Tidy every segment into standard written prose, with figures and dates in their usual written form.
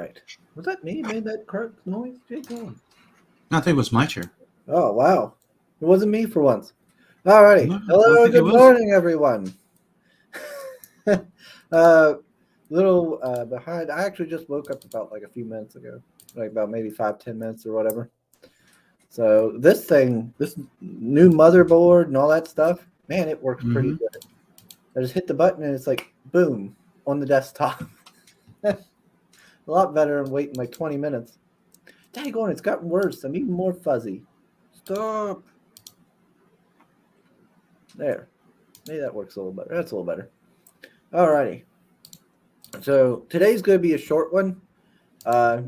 right. Was that me made that croak noise? Jake? I think it was my chair. Oh, wow. It wasn't me for once. All righty. No, I don't Hello, think it good was. morning, everyone. Little behind. I actually just woke up about like a few minutes ago, like about maybe 5-10 minutes or whatever. So this new motherboard and all that stuff, man, it works pretty good. I just hit the button and it's like, boom, on the desktop. A lot better than waiting like 20 minutes. Daggone, it's gotten worse. I'm even more fuzzy. Stop. There. Maybe that works a little better. That's a little better. Alrighty. So today's going to be a short one. I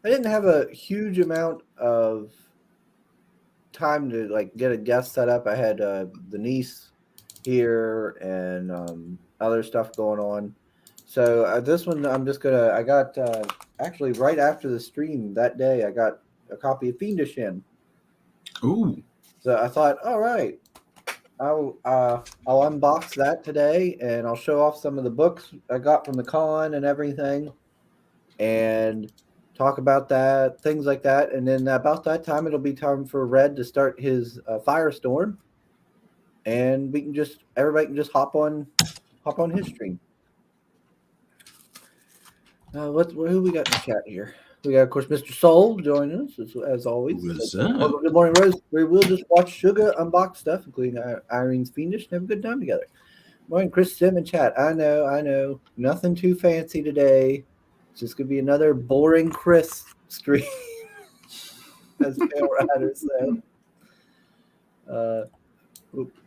didn't have a huge amount of time to like get a guest set up. I had the niece here and other stuff going on. So this one, I got actually right after the stream that day, I got a copy of Fiendish in. Ooh. So I thought, all right, I'll unbox that today and I'll show off some of the books I got from the con and everything and talk about that, things like that. And then about that time, it'll be time for Red to start his Firestorm. And everybody can just hop on his stream. Who we got in the chat here? We got, of course, Mr. Soul joining us as always. What's up? up? Good morning, Rose. We will just watch Sugar unbox stuff, including Irene's Fiendish, and have a good time together. Morning, Chris Sim in chat. I know. Nothing too fancy today. It's just gonna be another boring Chris stream, as Pale Rider said.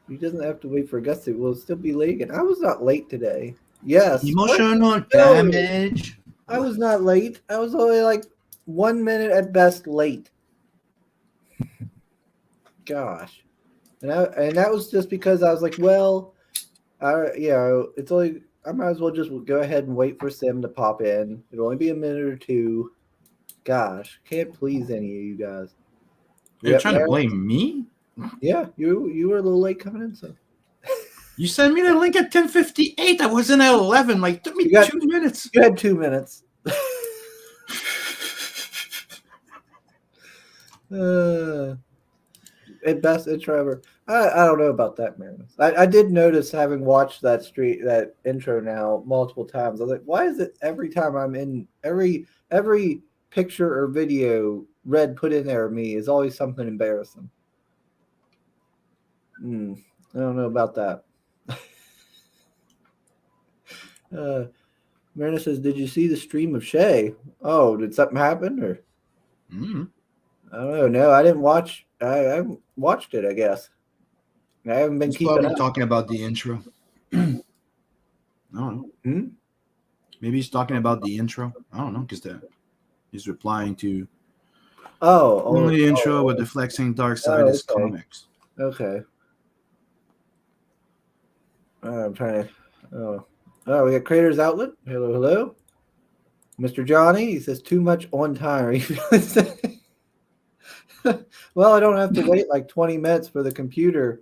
He doesn't have to wait for Augusta. We'll still be late again. I was not late today. Yes. Emotional damage. I was not late. I was only like 1 minute at best late. Gosh. And that was just because I was like, well, it's only, I might as well just go ahead and wait for Sim to pop in. It'll only be a minute or two. Gosh, can't please any of you guys. You're trying to blame me? Yeah, you were a little late coming in, so. You sent me the link at 10:58. I was in at 11. Like, took me 2 minutes. You had 2 minutes. At best intro ever. I don't know about that, man. I did notice, having watched that intro now multiple times. I was like, why is it every time I'm in every picture or video Red put in there of me is always something embarrassing? I don't know about that. Marina says, did you see the stream of Shay? Oh, did something happen? Or I don't know. No, I didn't watch. I haven't watched it, I guess. I haven't been keeping probably up. Talking about the intro. I don't know. Maybe he's talking about the intro. I don't know, because he's replying to only the intro with the flexing dark side is comics. Okay. I'm trying to. Oh, we got Creators Outlet. Hello. Mr. Johnny, he says too much on time. Are you feeling sick? Well, I don't have to wait like 20 minutes for the computer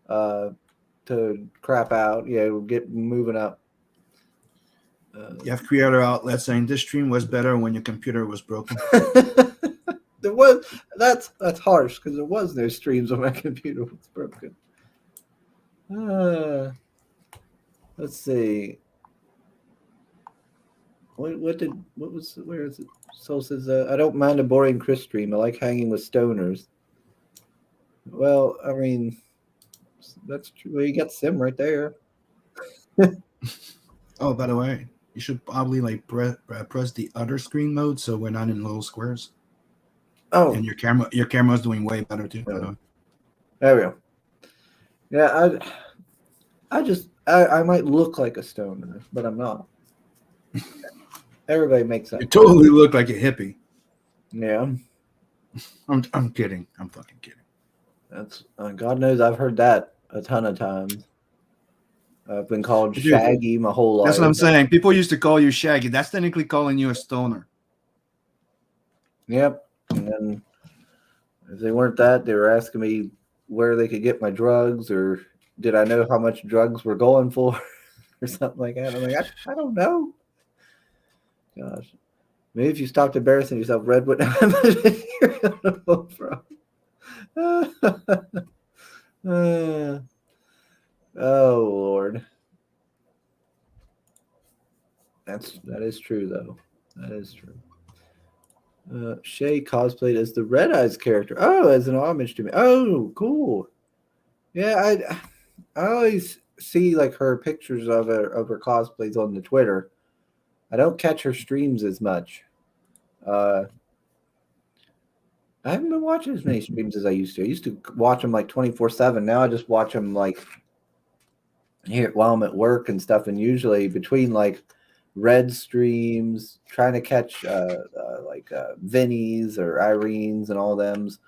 to crap out. Yeah, we'll get moving up. You have Creator Outlet saying this stream was better when your computer was broken. That's harsh, because there was no streams when my computer was broken. Let's see. Where is it? Soul says, I don't mind a boring Chris stream. I like hanging with stoners. Well, I mean, that's true. Well, you got Sim right there. Oh, by the way, you should probably like press the other screen mode so we're not in little squares. Oh, and your camera is doing way better too. There we go. Yeah, I might look like a stoner, but I'm not. Everybody makes that. You totally look like a hippie. Yeah. I'm kidding. I'm fucking kidding. That's God knows I've heard that a ton of times. I've been called Shaggy my whole life. That's what I'm saying. People used to call you Shaggy. That's technically calling you a stoner. Yep. And then if they weren't that, they were asking me where they could get my drugs, or did I know how much drugs we're going for, or something like that. I'm like, I don't know. Gosh. Maybe if you stopped embarrassing yourself, Red wouldn't have a problem. Oh Lord, that is true though. That is true. Shay cosplayed as the Red Eyes character. Oh, as an homage to me. Oh, cool. Yeah, I always see like her pictures of her cosplays on the Twitter. I don't catch her streams as much. Uh, I haven't been watching as many streams as I used to. I used to watch them like 24/7. Now I just watch them like here while I'm at work and stuff. And usually between like Red streams, trying to catch Vinny's or Irene's and all them's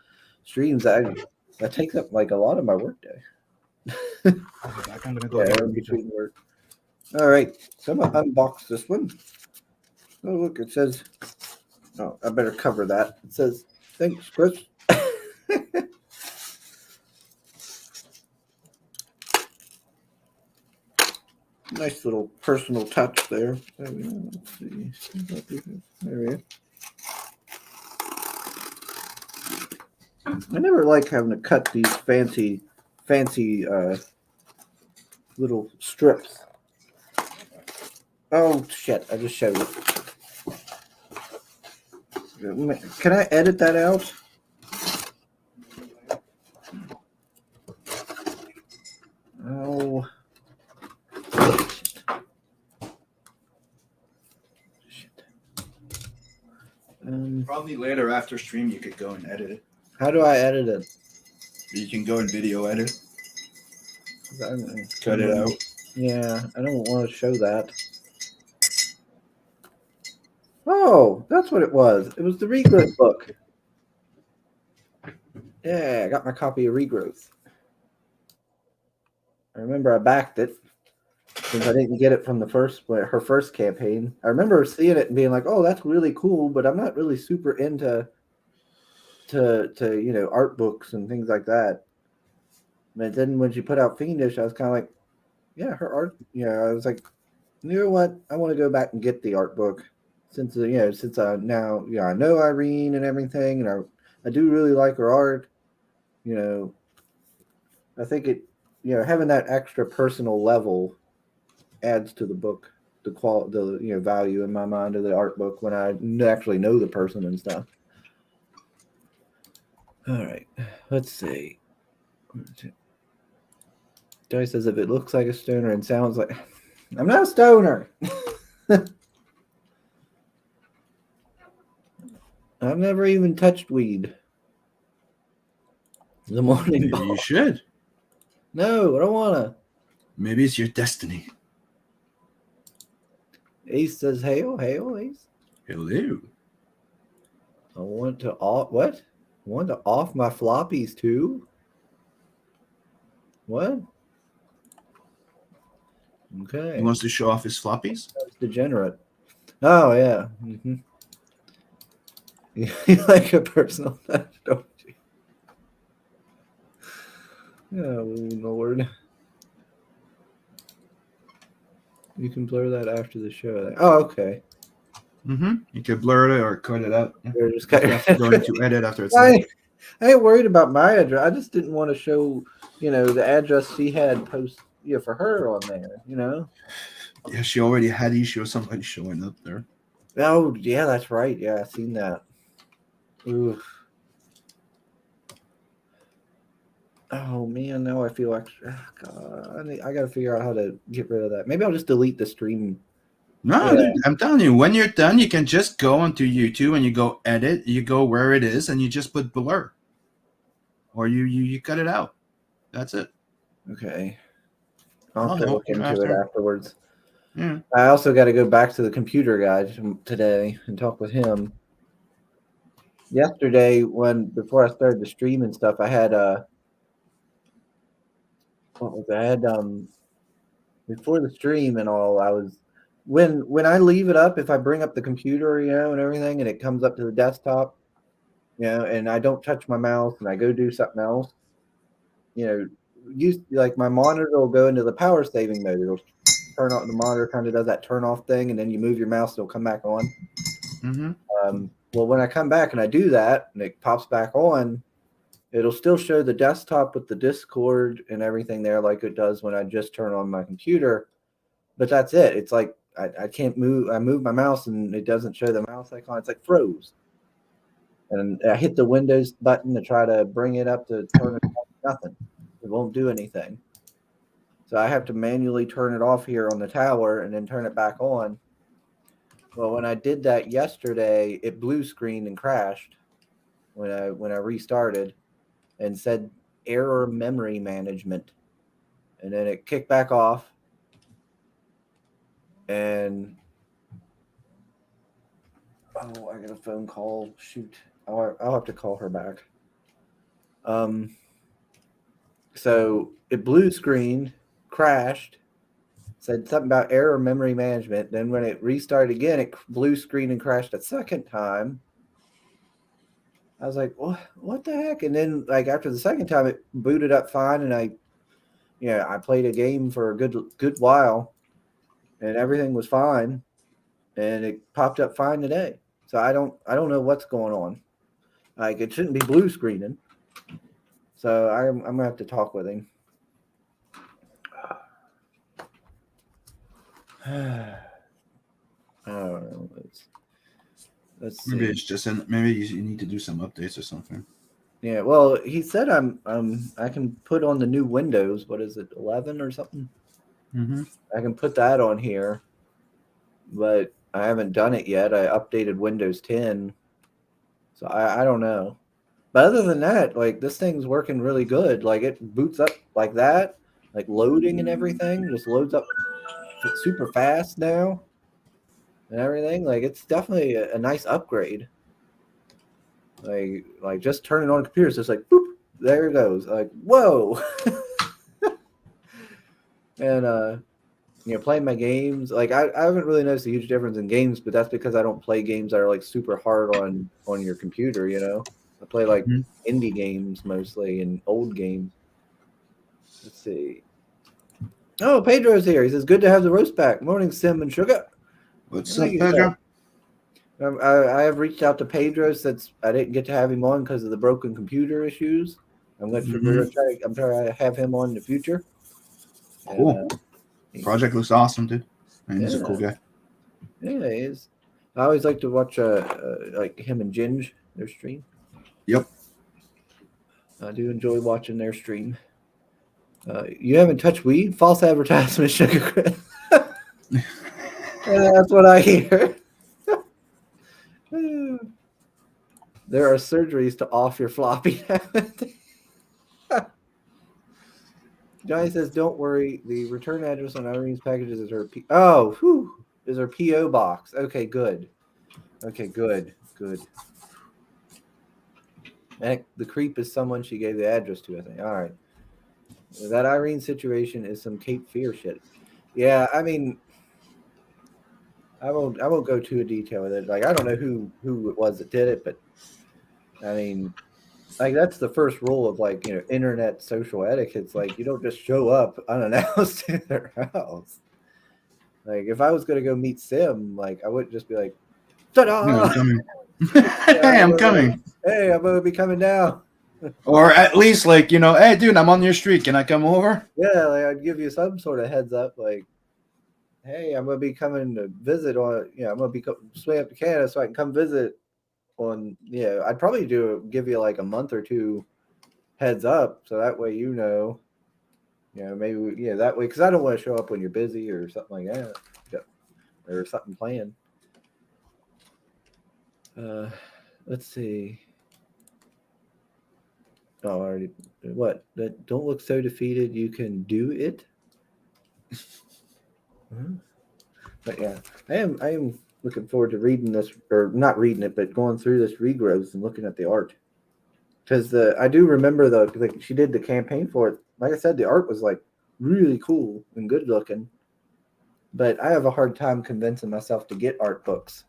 streams, that takes up like a lot of my work day. I'm gonna go in between work. All right, so I'm gonna unbox this one. Oh look, it says. Oh, I better cover that. It says, "Thanks, Chris." Nice little personal touch there. There we go. Let's see. There we go. I never like having to cut these fancy little strips. Oh shit! I just showed it. Can I edit that out? Oh. Shit. Probably later after stream you could go and edit it. How do I edit it? You can go in video edit. Cut it out. Yeah, I don't want to show that. Oh, that's what it was. It was the Regrowth book. Yeah, I got my copy of Regrowth. I remember I backed it since I didn't get it from her first campaign. I remember seeing it and being like, "Oh, that's really cool," but I'm not really super into art books and things like that. But then when she put out Fiendish, I was kind of like, "Yeah, her art." I was like, "You know what? I want to go back and get the art book." Since I now I know Irene and everything, and I do really like her art. I think it having that extra personal level adds to the book, the value in my mind of the art book when I actually know the person and stuff. All right, let's see. Joey says if it looks like a stoner and sounds like I'm not a stoner. I've never even touched weed. The morning ball. You should. No, I don't wanna. Maybe it's your destiny. Ace says, "Hail, hail, Ace." Hello. I want to off what? I want to off my floppies too. What? Okay. He wants to show off his floppies. That's degenerate. Oh yeah. Mm-hmm. You like a personal touch, don't you? Oh Lord. You can blur that after the show. Oh, okay. You could blur it or cut it out. You're just You have to go into edit after it's I ain't worried about my address. I just didn't want to show, the address she had for her on there, Yeah, she already had issue of somebody showing up there. Oh, yeah, that's right. Yeah, I've seen that. Oof. Oh, man, now I feel extra. God, I got to figure out how to get rid of that. Maybe I'll just delete the stream. No, Yeah. dude, I'm telling you, when you're done, you can just go onto YouTube and you go edit, you go where it is, and you just put blur. Or you cut it out. That's it. Okay. I'll have to look into it after. afterwards. Yeah. I also got to go back to the computer guy today and talk with him. Yesterday, before I started the stream and stuff, I had before the stream and all, I was when I leave it up, if I bring up the computer, and everything, and it comes up to the desktop, and I don't touch my mouse and I go do something else, like my monitor will go into the power saving mode. It'll turn on the monitor, kind of does that turn off thing, and then you move your mouse, it'll come back on. Well, when I come back and I do that and it pops back on, it'll still show the desktop with the Discord and everything there like it does when I just turn on my computer. But that's it. It's like I can't move. I move my mouse and it doesn't show the mouse icon. It's like froze. And I hit the Windows button to try to bring it up to turn it off. Nothing. It won't do anything. So I have to manually turn it off here on the tower and then turn it back on. Well, when I did that yesterday, it blue screened and crashed when I restarted and said error memory management. And then it kicked back off. And oh, I got a phone call. Shoot. I'll have to call her back. So it blue screened, crashed, said something about error memory management. Then when it restarted again, it blue screened and crashed a second time. I was like, what the heck? And then like after the second time, it booted up fine, and I played a game for a good while, and everything was fine, and it popped up fine today. So I don't know what's going on. Like it shouldn't be blue screening. So I'm gonna have to talk with him. I don't know. Let's see. Maybe it's just maybe you need to do some updates or something. Yeah, well, he said I can put on the new Windows. What is it, 11 or something? I can put that on here, but I haven't done it yet. I updated Windows 10, so I don't know. But other than that, like this thing's working really good. Like it boots up like that, like loading and everything just loads up super fast now and everything. Like it's definitely a nice upgrade. Like just turning on computers, just like boop, there it goes. Like whoa. And playing my games, like I haven't really noticed a huge difference in games, but that's because I don't play games that are like super hard on your computer. I play like indie games mostly and old games. Let's see. Oh, Pedro's here. He says, "Good to have the roast back." Morning, Sim and Sugar. What's up, Pedro? I have reached out to Pedro since I didn't get to have him on because of the broken computer issues. I'm trying to have him on in the future. Cool. Project looks awesome, dude. And he's a cool guy. Yeah, he is. I always like to watch like him and Ginge, their stream. Yep. I do enjoy watching their stream. You haven't touched weed? False advertisement, Sugar Chris. That's what I hear. There are surgeries to off your floppy. Johnny says, "Don't worry. The return address on Irene's packages is her is her PO box." Okay, good. And the creep is someone she gave the address to, I think. All right. That Irene situation is some Cape Fear shit. Yeah, I mean, I won't go too in detail with it. Like, I don't know who it was that did it, but I mean, like that's the first rule of like internet social etiquette. It's like you don't just show up unannounced to their house. Like if I was gonna go meet Sim, like I wouldn't just be like, "Ta-da! Yeah, I'm coming." Hey, I'm coming. Hey, I'm gonna be coming down. Or at least like hey, dude, I'm on your street. Can I come over? Yeah, like I'd give you some sort of heads up, like, hey, I'm gonna be coming to visit on. I'm gonna be swing up to Canada so I can come visit. I'd probably give you like a month or two heads up so that way maybe that way because I don't want to show up when you're busy or something like that or something planned. Let's see. Oh, already what? That don't look so defeated. You can do it. But yeah, I am looking forward to reading this, or not reading it, but going through this regrowth and looking at the art. Because I do remember like she did the campaign for it. Like I said, the art was like really cool and good looking. But I have a hard time convincing myself to get art books.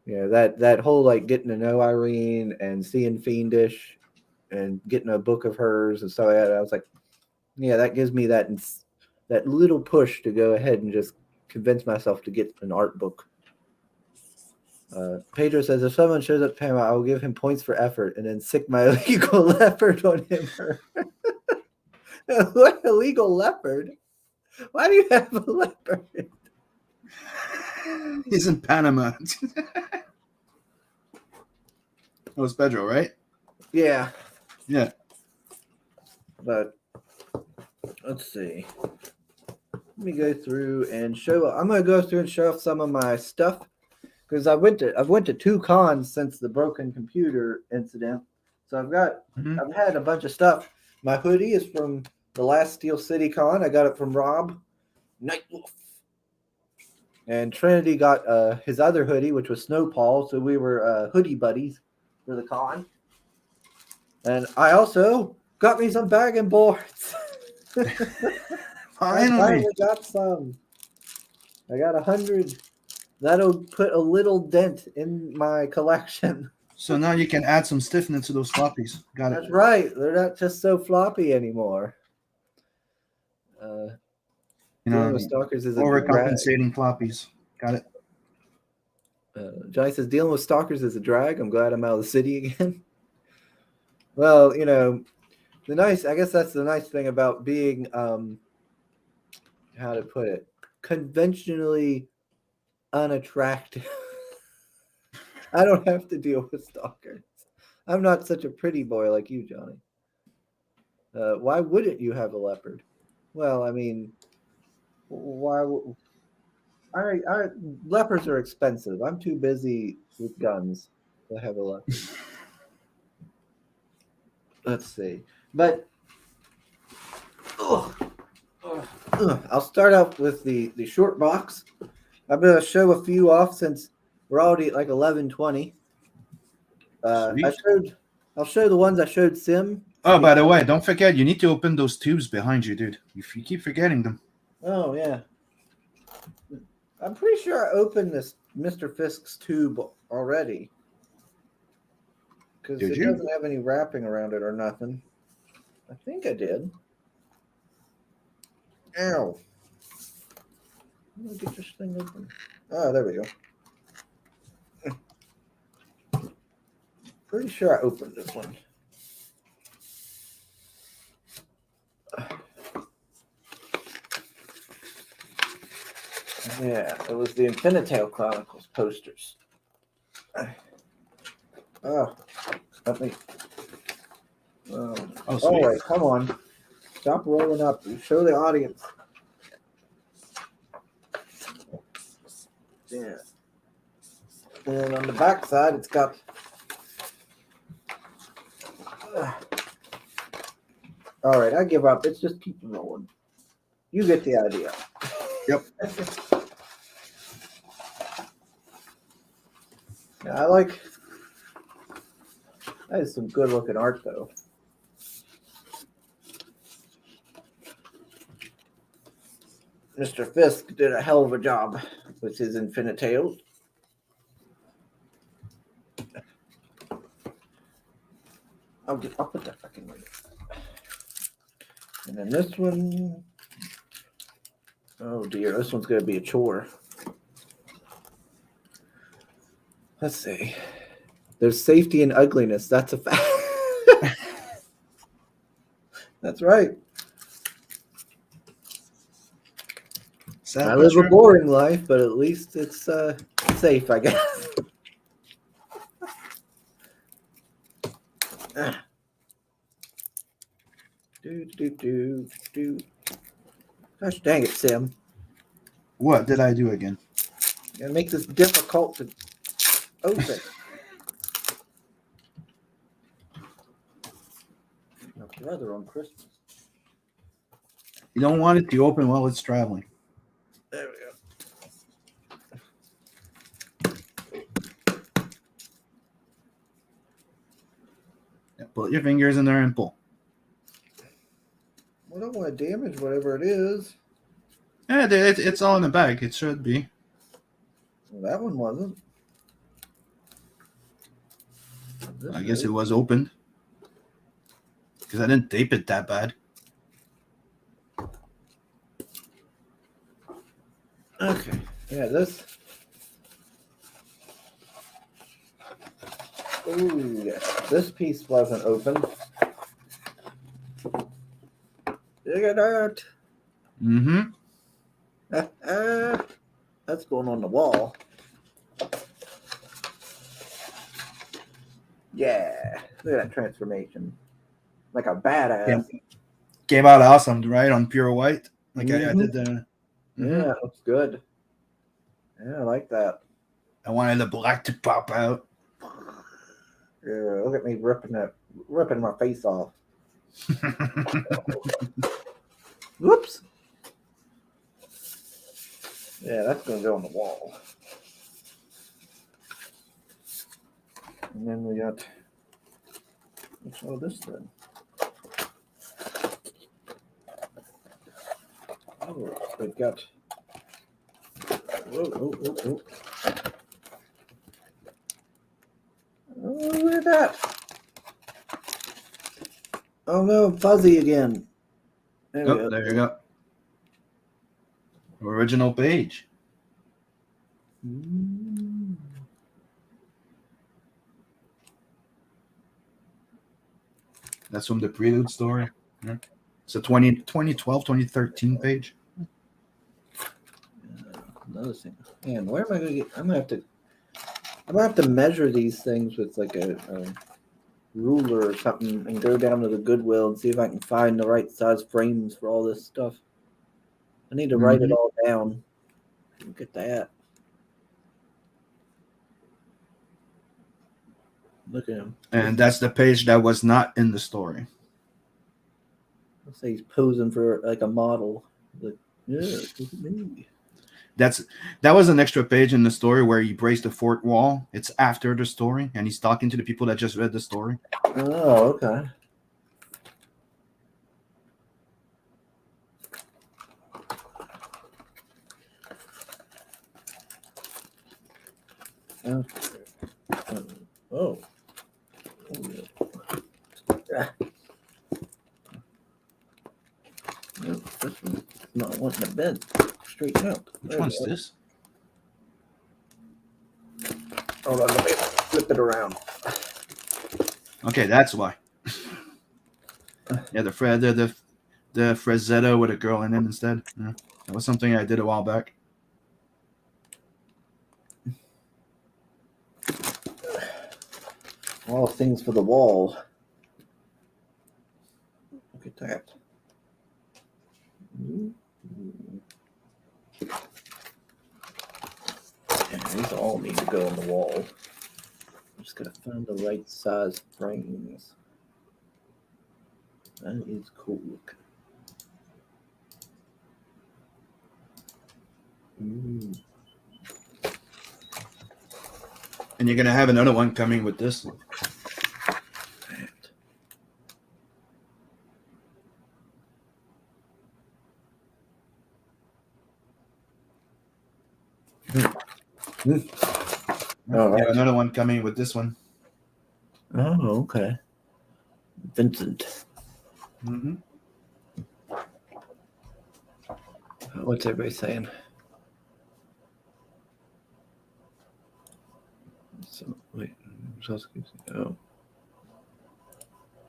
That whole like getting to know Irene and seeing Fiendish and getting a book of hers and stuff like that. I was like, yeah, that gives me that little push to go ahead and just convince myself to get an art book. Pedro says, if someone shows up to Panama, I will give him points for effort and then sick my illegal leopard on him. What illegal leopard? Why do you have a leopard? He's in Panama. Oh, it's Pedro, right? Yeah. Yeah. But let's see. Let me go through and show. I'm going to go through and show off some of my stuff because I've went to 2 cons since the broken computer incident. So I've had a bunch of stuff. My hoodie is from the last Steel City Con. I got it from Rob Nightwolf. And Trinity got his other hoodie, which was Snowpaw. So we were hoodie buddies for the con. And I also got me some bagging boards. I finally got some. I got 100. That'll put a little dent in my collection. So now you can add some stiffness to those floppies. Got it. That's right. They're not just so floppy anymore. Dealing with stalkers is a overcompensating floppies. Got it. Johnny says, dealing with stalkers is a drag. I'm glad I'm out of the city again. Well, I guess that's the nice thing about being, how to put it, conventionally unattractive. I don't have to deal with stalkers. I'm not such a pretty boy like you, Johnny. Why wouldn't you have a leopard? Well, I mean, leopards are expensive. I'm too busy with guns to have a leopard. Let's see. But I'll start out with the short box. I'm going to show a few off since we're already at like 11:20. I'll show the ones I showed Sim. Oh, by the way, don't forget, you need to open those tubes behind you, dude. If you keep forgetting them. Oh, yeah. I'm pretty sure I opened this Mr. Fisk's tube already. Because it doesn't have any wrapping around it or nothing. I think I did. Ow. Let me get this thing open. Oh, there we go. Pretty sure I opened this one. Yeah, it was the Infinitail Chronicles posters. Oh, let me. All right, come on. Stop rolling up. Show the audience. Yeah. And on the back side, it's got. All right, I give up. It's just keep rolling. You get the idea. Yep. I like. That is some good looking art, though. Mr. Fisk did a hell of a job with his Infinitails. I'll put that fucking right. And then this one. Oh dear, this one's gonna be a chore. Let's see. There's safety and ugliness. That's a fact. That's right. I live a boring life, but at least it's safe, I guess. Gosh dang it, Sim. What did I do again? You're gonna make this difficult to open. My brother on Christmas. You don't want it to open while it's traveling. There we go. Yeah, put your fingers in there and pull. I don't want to damage whatever it is. Yeah, it's all in the bag. It should be. Well, that one wasn't. I guess it was opened. Because I didn't tape it that bad. Okay. Yeah, this. Oh, yeah. This piece wasn't open. Look at that. Mm-hmm. That's going on the wall. Yeah. Look at that transformation. Like a badass. Came out awesome, right? On pure white. Like I did the. Yeah, it looks good. Yeah, I like that. I wanted the black to pop out. Yeah, look at me ripping my face off. Whoops. Yeah, that's gonna go on the wall. And then we got what's all this then? Oh, we've got whoa. Oh, look at that. Oh no, fuzzy again. There we go. There you go. Original page. That's from the Prelude story. Yeah. It's a 2012, 2013 page. Another thing. Man, where am I gonna get? I'm gonna have to measure these things with like a ruler or something and go down to the Goodwill and see if I can find the right size frames for all this stuff. I need to write it all down. Look at that. Look at him. And that's the page that was not in the story. Let's say he's posing for like a model. Like, yeah, look at me. That was an extra page in the story where he breaks the fort wall. It's after the story, and he's talking to the people that just read the story. Oh, okay. Oh. No, this one's not wanting the bed straighten out. Which one's this? Hold on, let me flip it around. Okay, that's why. Yeah, the Frazetta with a girl in it instead. Yeah, that was something I did a while back. All things for the wall. Look at that. Yeah, these all need to go on the wall. I'm just gonna find the right size frames. That is cool looking. And you're gonna have another one coming with this. Oh, Yeah, another one coming with this one. Oh, okay. Vincent. What's everybody saying? So, wait. Oh.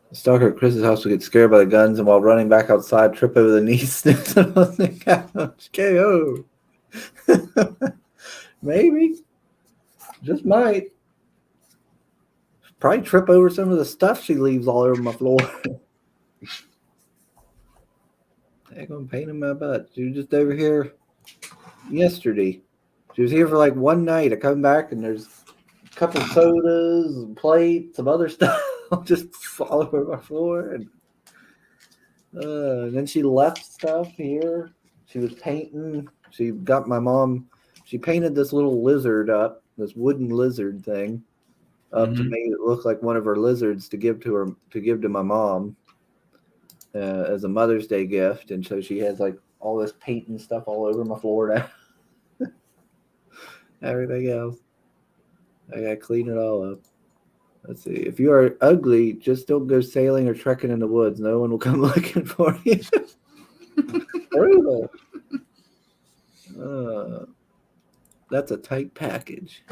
The stalker at Chris's house will get scared by the guns and while running back outside, trip over the knee, sniffs on the couch. KO. Maybe. Just might. Probably trip over some of the stuff she leaves all over my floor. They're gonna pain in my butt. She was just over here yesterday. She was here for like one night. I come back and there's a couple of sodas, and plates, some other stuff just all over my floor. And then she left stuff here. She was painting. She got my mom. She painted this little lizard up, this wooden lizard thing, up to make it look like one of her lizards to give to my mom as a Mother's Day gift. And so she has like all this painting stuff all over my floor now. Everything else, I gotta clean it all up. Let's see. If you are ugly, just don't go sailing or trekking in the woods. No one will come looking for you. Brutal. That's a tight package.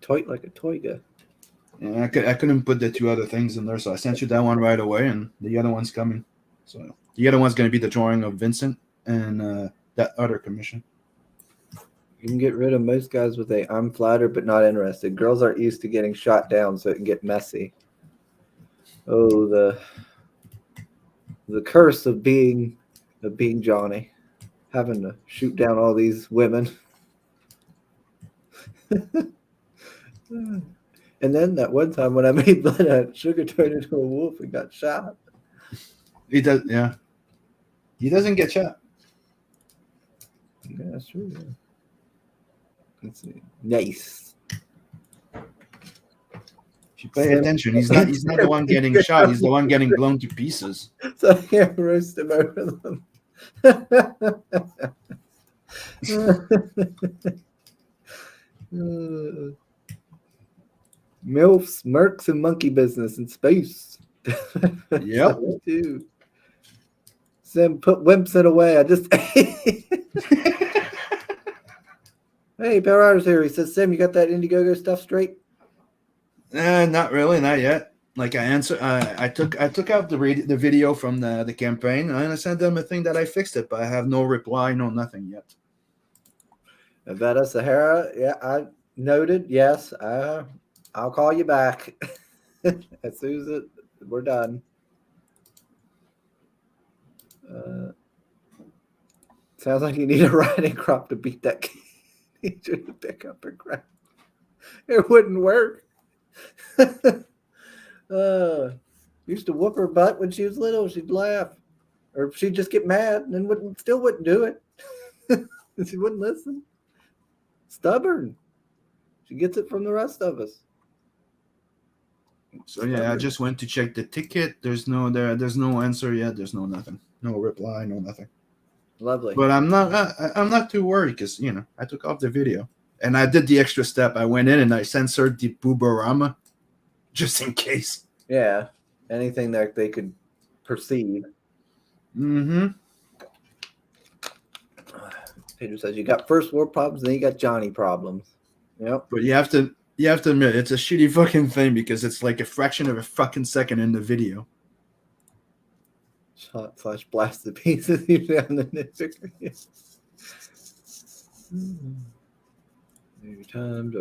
Tight like a toiga. Yeah, I couldn't put the 2 other things in there, so I sent you that one right away, and the other one's coming. So the other one's going to be the drawing of Vincent and that other commission. You can get rid of most guys with a "I'm flattered but not interested." Girls aren't used to getting shot down, so it can get messy. Oh, the curse of being Johnny, having to shoot down all these women. And then that one time when I made blood out, Sugar turned into a wolf and got shot. He does, yeah. He doesn't get shot. Yeah, that's true. Yeah. Let's see. Nice. If you pay attention, he's not the one getting shot. He's the one getting blown to pieces. So I can't roast him over them. MILFs, Mercs, and monkey business in space. Yep. Too. Sim, put Wimpson away. I just. Hey, Power Hours here. He says, Sim, you got that Indiegogo stuff straight? Not really, not yet. Like I answered, I took out the video from the campaign, and I sent them a thing that I fixed it, but I have no reply, no nothing yet. Avetta Sahara, yeah, I noted. Yes, I'll call you back as soon as we're done. Sounds like you need a riding crop to beat that teacher to pick up her crap. It wouldn't work. Used to whoop her butt when she was little. She'd laugh, or she'd just get mad and then wouldn't do it. She wouldn't listen. Stubborn. She gets it from the rest of us. So yeah, I just went to check the ticket. There's no answer yet. There's no nothing, no reply, no nothing. Lovely. But I'm not too worried because I took off the video and I did the extra step. I went in and I censored the Boobarama just in case. Yeah, anything that they could perceive. Mm-hmm. Pedro says you got first world problems, then you got Johnny problems. Yep. But you have to admit it's a shitty fucking thing because it's like a fraction of a fucking second in the video. Shot / blast the pieces you down the nitpicker. Every time,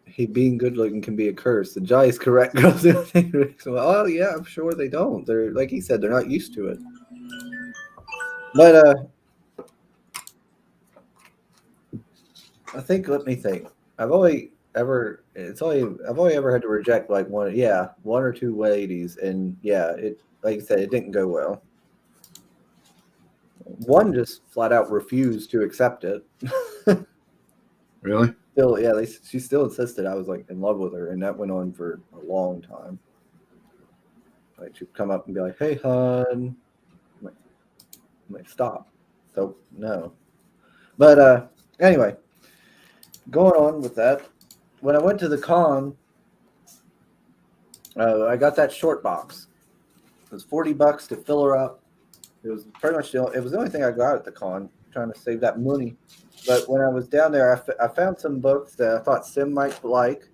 he being good looking can be a curse. The Jai is correct. Girls don't think risks. Oh yeah, I'm sure they don't. They're like he said, they're not used to it. But I think. Let me think. I've only ever had to reject like one or two ladies, and it like I said, it didn't go well. One just flat out refused to accept it. Really? Still, yeah, she still insisted I was like in love with her, and that went on for a long time. Like she'd come up and be like, "Hey, hon," I'm like, "Stop." So no, but anyway, going on with that. When I went to the con, I got that short box. It was $40 to fill her up. It was pretty much it was the only thing I got at the con, trying to save that money. But when I was down there, I found some books that I thought Sim might like,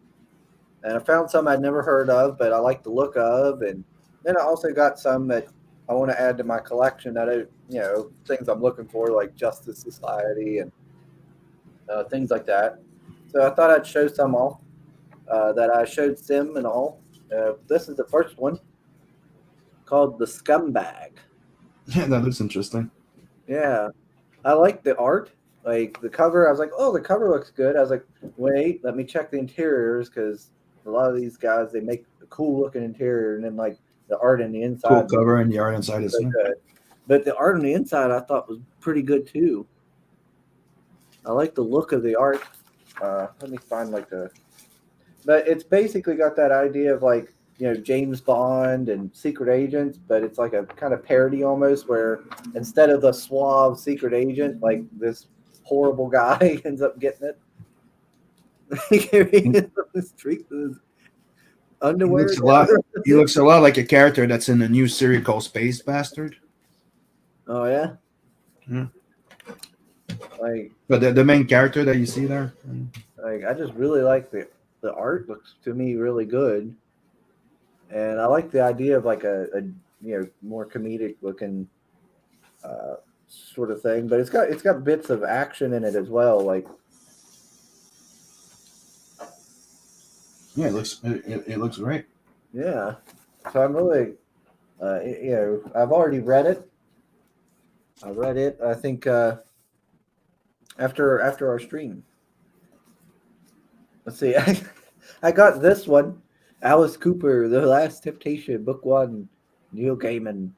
and I found some I'd never heard of, but I like the look of. And then I also got some that I want to add to my collection that things I'm looking for, like Justice Society and things like that. So I thought I'd show some off that I showed Sim and all. This is the first one called The Scumbag. Yeah, that looks interesting. Yeah, I like the art. Like the cover, I was like, oh, the cover looks good. I was like, wait, let me check the interiors because a lot of these guys, they make a cool looking interior and then like the art in the inside. Cool cover and the art inside is good. But the art on the inside I thought was pretty good too. I like the look of the art. Let me find but it's basically got that idea of like, James Bond and secret agents, but it's like a kind of parody almost where instead of the suave secret agent, like this horrible guy ends up getting it. The street with his underwear. He looks a lot like a character that's in the new series called Space Bastard. Oh yeah. Yeah. Like, but the main character that you see there. Like I just really like the art looks to me really good, and I like the idea of like a more comedic looking uh, sort of thing. But it's got bits of action in it as well. Like Yeah, it looks great. yeah, so I'm really I've already read it. I read it. I think after our stream. Let's see. I got this one, Alice Cooper, The Last Temptation, Book One, Neil Gaiman.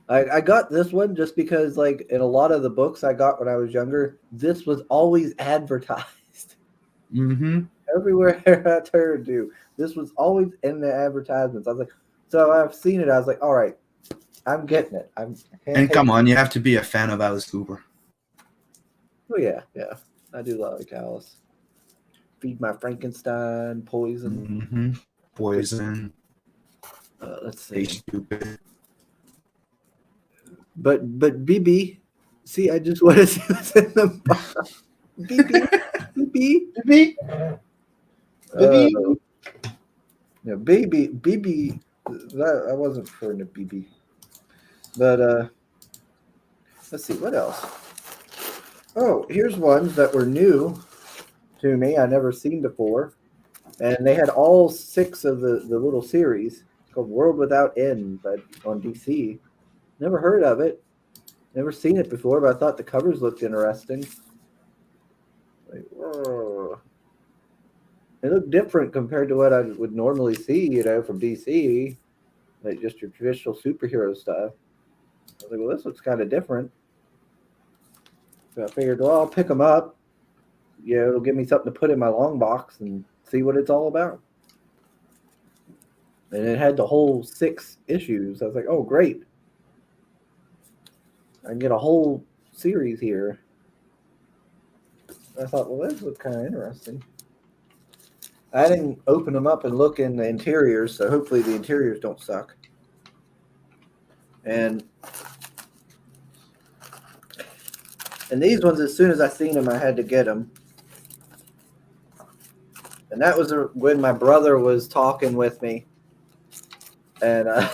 I got this one just because, like, in a lot of the books I got when I was younger, this was always advertised Mm-hmm. everywhere I turned to. This was always in the advertisements. I was like, so I've seen it. I was like, all right, I'm getting it. I can't And take come it. on, you have to be a fan of Alice Cooper. Oh yeah, yeah, I do like Alice. Feed My Frankenstein, Poison. Mm-hmm. Poison. Let's Hey, see. stupid. But BB, see, I just want to see what's in the box. BB, BB, Baby, uh, baby. yeah, BB. That I wasn't referring to BB, but let's see what else. Oh, here's ones that were new to me. I never seen before, and they had all six of the little series. It's called World Without End, but on DC. Never heard of it. Never seen it before, but I thought the covers looked interesting. Like, whoa. It looked different compared to what I would normally see, from DC, like just your traditional superhero stuff. I was like, well, this looks kind of different. So I figured, well, I'll pick them up. It'll give me something to put in my long box and see what it's all about. And it had the whole 6 issues. I was like, oh, great. I can get a whole series here. I thought, well, this looks kind of interesting. I didn't open them up and look in the interiors, so hopefully the interiors don't suck. And these ones, as soon as I seen them, I had to get them. And that was when my brother was talking with me, and I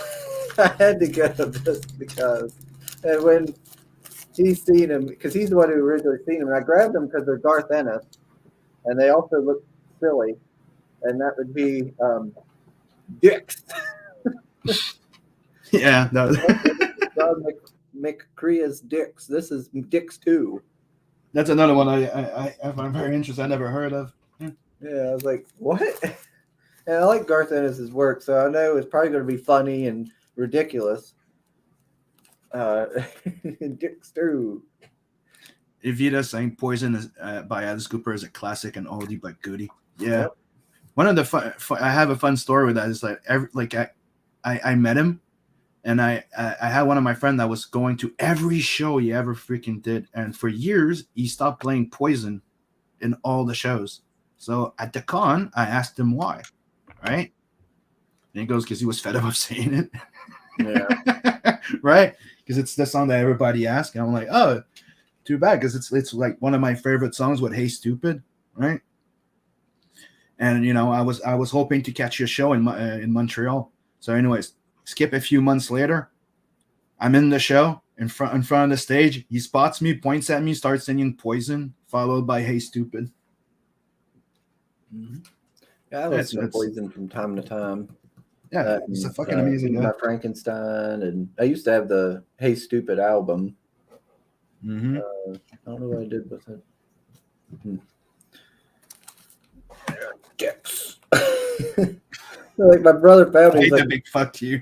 had to get them just because. And when he's seen them, because he's the one who originally seen them, and I grabbed them because they're Garth Ennis, and they also look silly, and that would be Dicks. Yeah, no. John McCrea's Dicks. This is Dicks 2. That's another one I'm very interested. I never heard of. Yeah, I was like, what? And I like Garth Ennis' work, so I know it's probably going to be funny and ridiculous. Dicks 2. Evita saying Poison is, by Alice Cooper is a classic and oldie but goodie. Yeah. Yep. One of the I have a fun story with that. Is I met him, and I had one of my friends that was going to every show he ever freaking did, and for years he stopped playing Poison in all the shows. So at the con, I asked him why, right? And he goes, because he was fed up of saying it. Yeah. Right? Because it's the song that everybody asks. And I'm like, oh, too bad, because it's like one of my favorite songs with Hey Stupid, right? And I was hoping to catch your show in Montreal. So anyways, skip a few months later, I'm in the show in front of the stage. He spots me, points at me, starts singing Poison, followed by Hey Stupid. Mm-hmm. Yeah, I listen to Poison from time to time. Yeah, it's a fucking amazing guy. My Frankenstein, and I used to have the Hey Stupid album. Mm-hmm. I don't know what I did with it. Dicks. Like my brother found me. I hate the big fuck to you.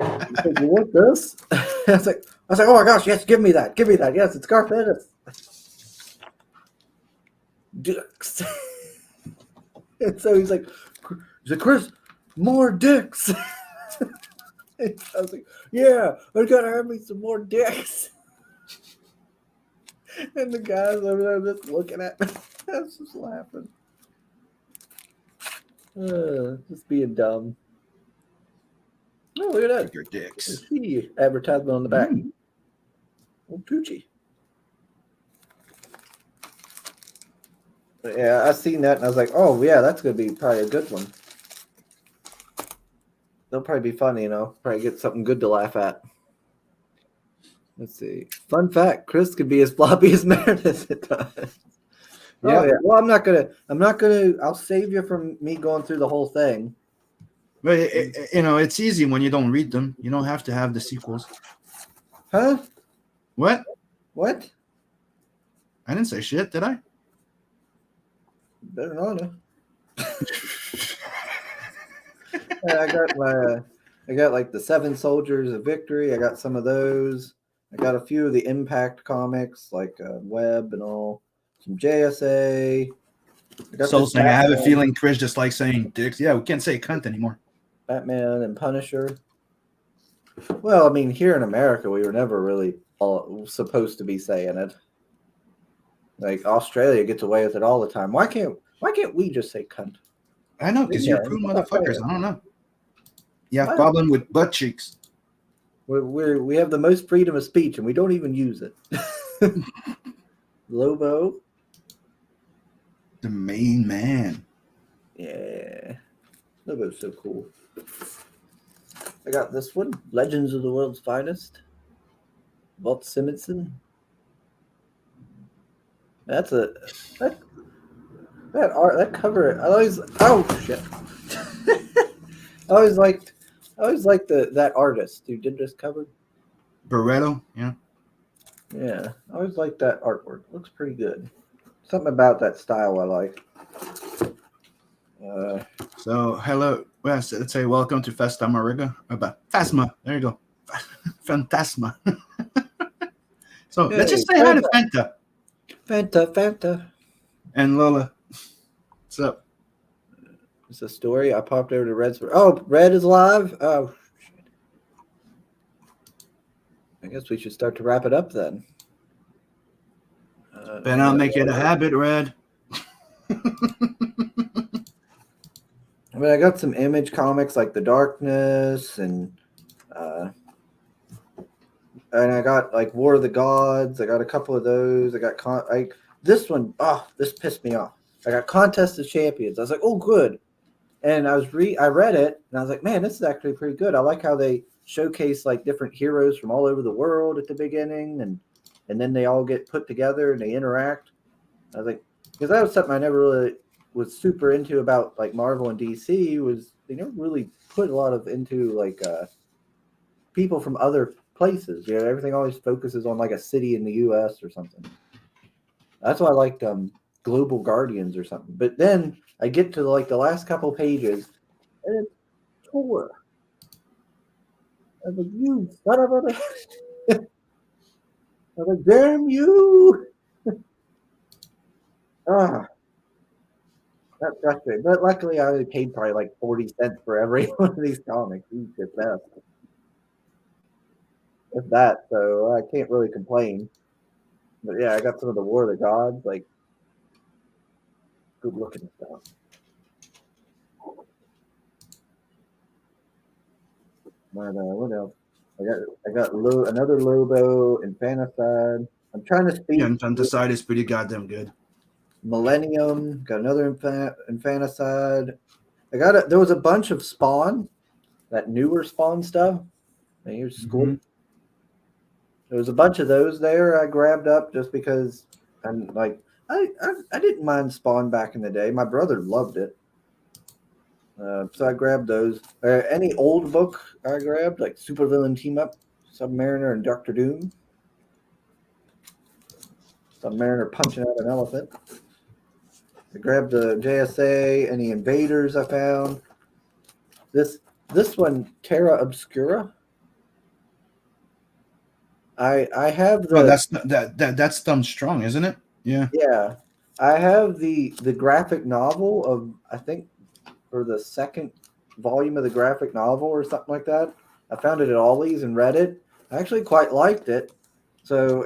You want this? I was like, oh my gosh, yes, give me that. Yes, it's Garth Ennis. Dicks. And so he's like, Chris, more dicks. I was like, yeah, I gotta have me some more dicks. And the guys over there just looking at me. I was just laughing. Just being dumb. Oh, look at that. Your dicks. See advertisement on the back. Oh, Poochie. Yeah, I seen that and I was like, oh yeah, that's gonna be probably a good one. They'll probably be funny, probably get something good to laugh at. Let's see. Fun fact: Chris could be as floppy as Meredith at times. Oh yeah. Well, I'm not gonna. I'll save you from me going through the whole thing. But it's easy when you don't read them. You don't have to have the sequels. Huh? What? What? I didn't say shit, did I? Better not. I got like the 7 Soldiers of Victory. I got some of those. I got a few of the Impact comics, like Web and all. Some JSA. I have a feeling Chris just like saying dicks. Yeah, we can't say cunt anymore. Batman and Punisher. Well, I mean, here in America, we were never really supposed to be saying it. Like Australia gets away with it all the time. Why can't we just say cunt? I know, because you're prude motherfuckers. I don't know. You have problem with butt cheeks. We have the most freedom of speech, and we don't even use it. Lobo. The main man. Yeah. Lobo's so cool. I got this one. Legends of the World's Finest. Walt Simonson. That cover. I always shit. I always liked that artist who did this cover. Barretto, yeah. Yeah, I always liked that artwork. Looks pretty good. Something about that style I like. So hello, let's say welcome to Fastamariga. Phasma. There you go. Phantasma. So let's just say hi to Fanta. Fanta. And Lola. What's up? It's a story. I popped over to Red's. Oh, Red is live? Oh, shit. I guess we should start to wrap it up then. Better not make it a habit, Red. I mean, I got some Image comics like The Darkness and I got like War of the Gods. I got a couple of those. I got this one. Oh, this pissed me off. I got Contest of Champions. I was like, oh, good. And I read it and I was like, man, this is actually pretty good. I like how they showcase like different heroes from all over the world at the beginning, and then they all get put together and they interact. I was like, because that was something I never really was super into about like Marvel and DC was they never really put a lot of into like people from other places. You know, everything always focuses on like a city in the U.S. or something. That's why I liked Global Guardians or something. But then I get to like the last couple pages, and it's Thor. I was like, you son of a... I was like, damn you! That's frustrating. But luckily, I only paid probably like 40 cents for every one of these comics. Each at best. If that, so I can't really complain. But yeah, I got some of the War of the Gods, like good looking stuff. But what else? I got another Lobo, Infanticide. I'm trying to speak. Yeah, Infanticide is pretty goddamn good. Millennium, got another Infanticide. There was a bunch of Spawn, that newer Spawn stuff. And here's Scorch. Mm-hmm. There was a bunch of those there I grabbed up just because I'm like I didn't mind Spawn back in the day. My brother loved it. So I grabbed those. Any old book I grabbed, like Supervillain Team Up, Submariner and Doctor Doom. Submariner punching out an elephant. I grabbed the JSA, any Invaders I found. This one, Terra Obscura. I have the. Oh, that's Thumb Strong, isn't it? Yeah. Yeah, I have the graphic novel of I think for the second volume of the graphic novel or something like that. I found it at Ollie's and read it. I actually quite liked it. So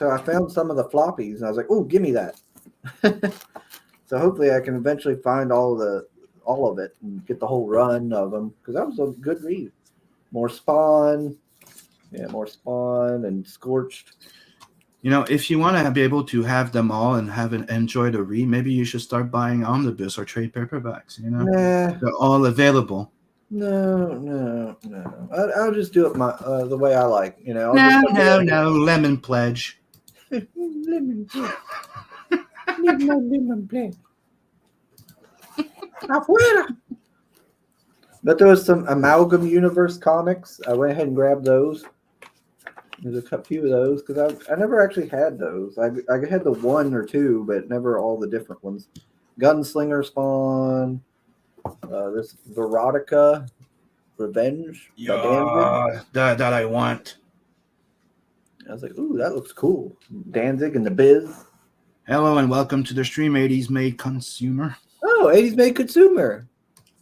I found some of the floppies and I was like, oh, give me that. So hopefully I can eventually find all of it and get the whole run of them because that was a good read. More Spawn. Yeah, more Spawn and Scorched. if you want to be able to have them all and enjoy the read, maybe you should start buying omnibus or trade paperbacks. Nah, They're all available. no. I'll just do it the way I like. I'll No. Lemon pledge. Lemon pledge. Need my lemon pledge. Afuera. But there was some Amalgam Universe comics. I went ahead and grabbed those. There's a few of those because I never actually had those. I had the one or two, but never all the different ones. Gunslinger Spawn. This Verotica Revenge. Yeah, that I want. I was like, ooh, that looks cool. Danzig and the Biz. Hello and welcome to the stream, 80s Made Consumer. Oh, 80s Made Consumer.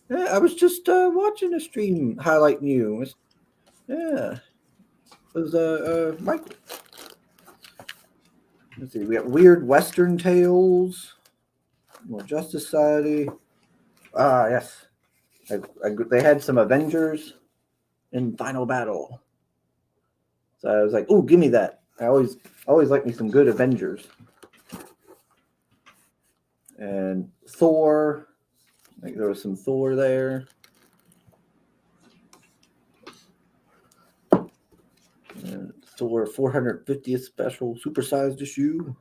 Yeah, I was just watching a stream highlighting you. Yeah. It was Michael. Let's see. We got Weird Western Tales. More Justice Society. Ah, yes. They had some Avengers in Final Battle. So I was like, "Ooh, give me that!" I always like me some good Avengers. And Thor, like there was some Thor there. And Thor 450th special supersized issue.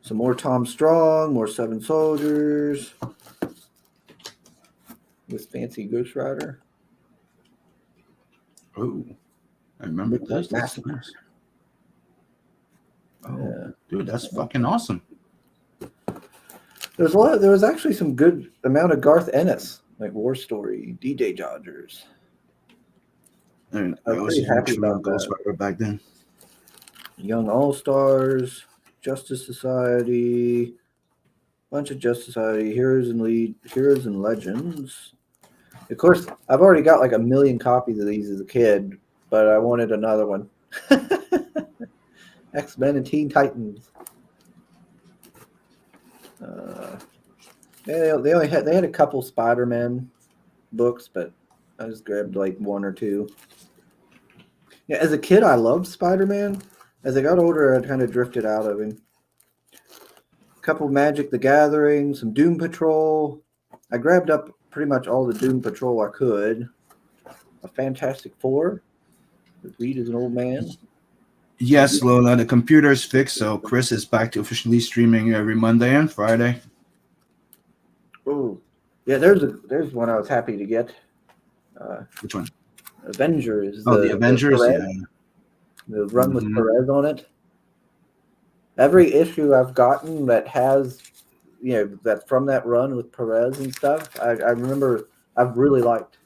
Some more Tom Strong, more Seven Soldiers. This fancy Ghost Rider. Oh, I remember this. That's Nice. Oh, yeah. Dude, that's fucking awesome. There was actually some good amount of Garth Ennis, like War Story, D-Day Dodgers. I was happy about Ghost Rider back then. Young All-Stars, Justice Society, bunch of Justice Society, Heroes and Legends. Of course, I've already got like 1 million copies of these as a kid, but I wanted another one. X-Men and Teen Titans. They had a couple Spider-Man books, but I just grabbed like one or two. Yeah, as a kid, I loved Spider-Man. As I got older, I kind of drifted out of him. A couple Magic the Gathering, some Doom Patrol. I grabbed up pretty much all the Doom Patrol I could. A Fantastic Four. Reed is an old man. Yes, Lola, the computer's fixed, so Chris is back to officially streaming every Monday and Friday. Oh, yeah. There's one I was happy to get. Which one? Avengers. The Avengers. The run with Perez on it. Every issue I've gotten that has, that from that run with Perez and stuff, I remember I've really liked.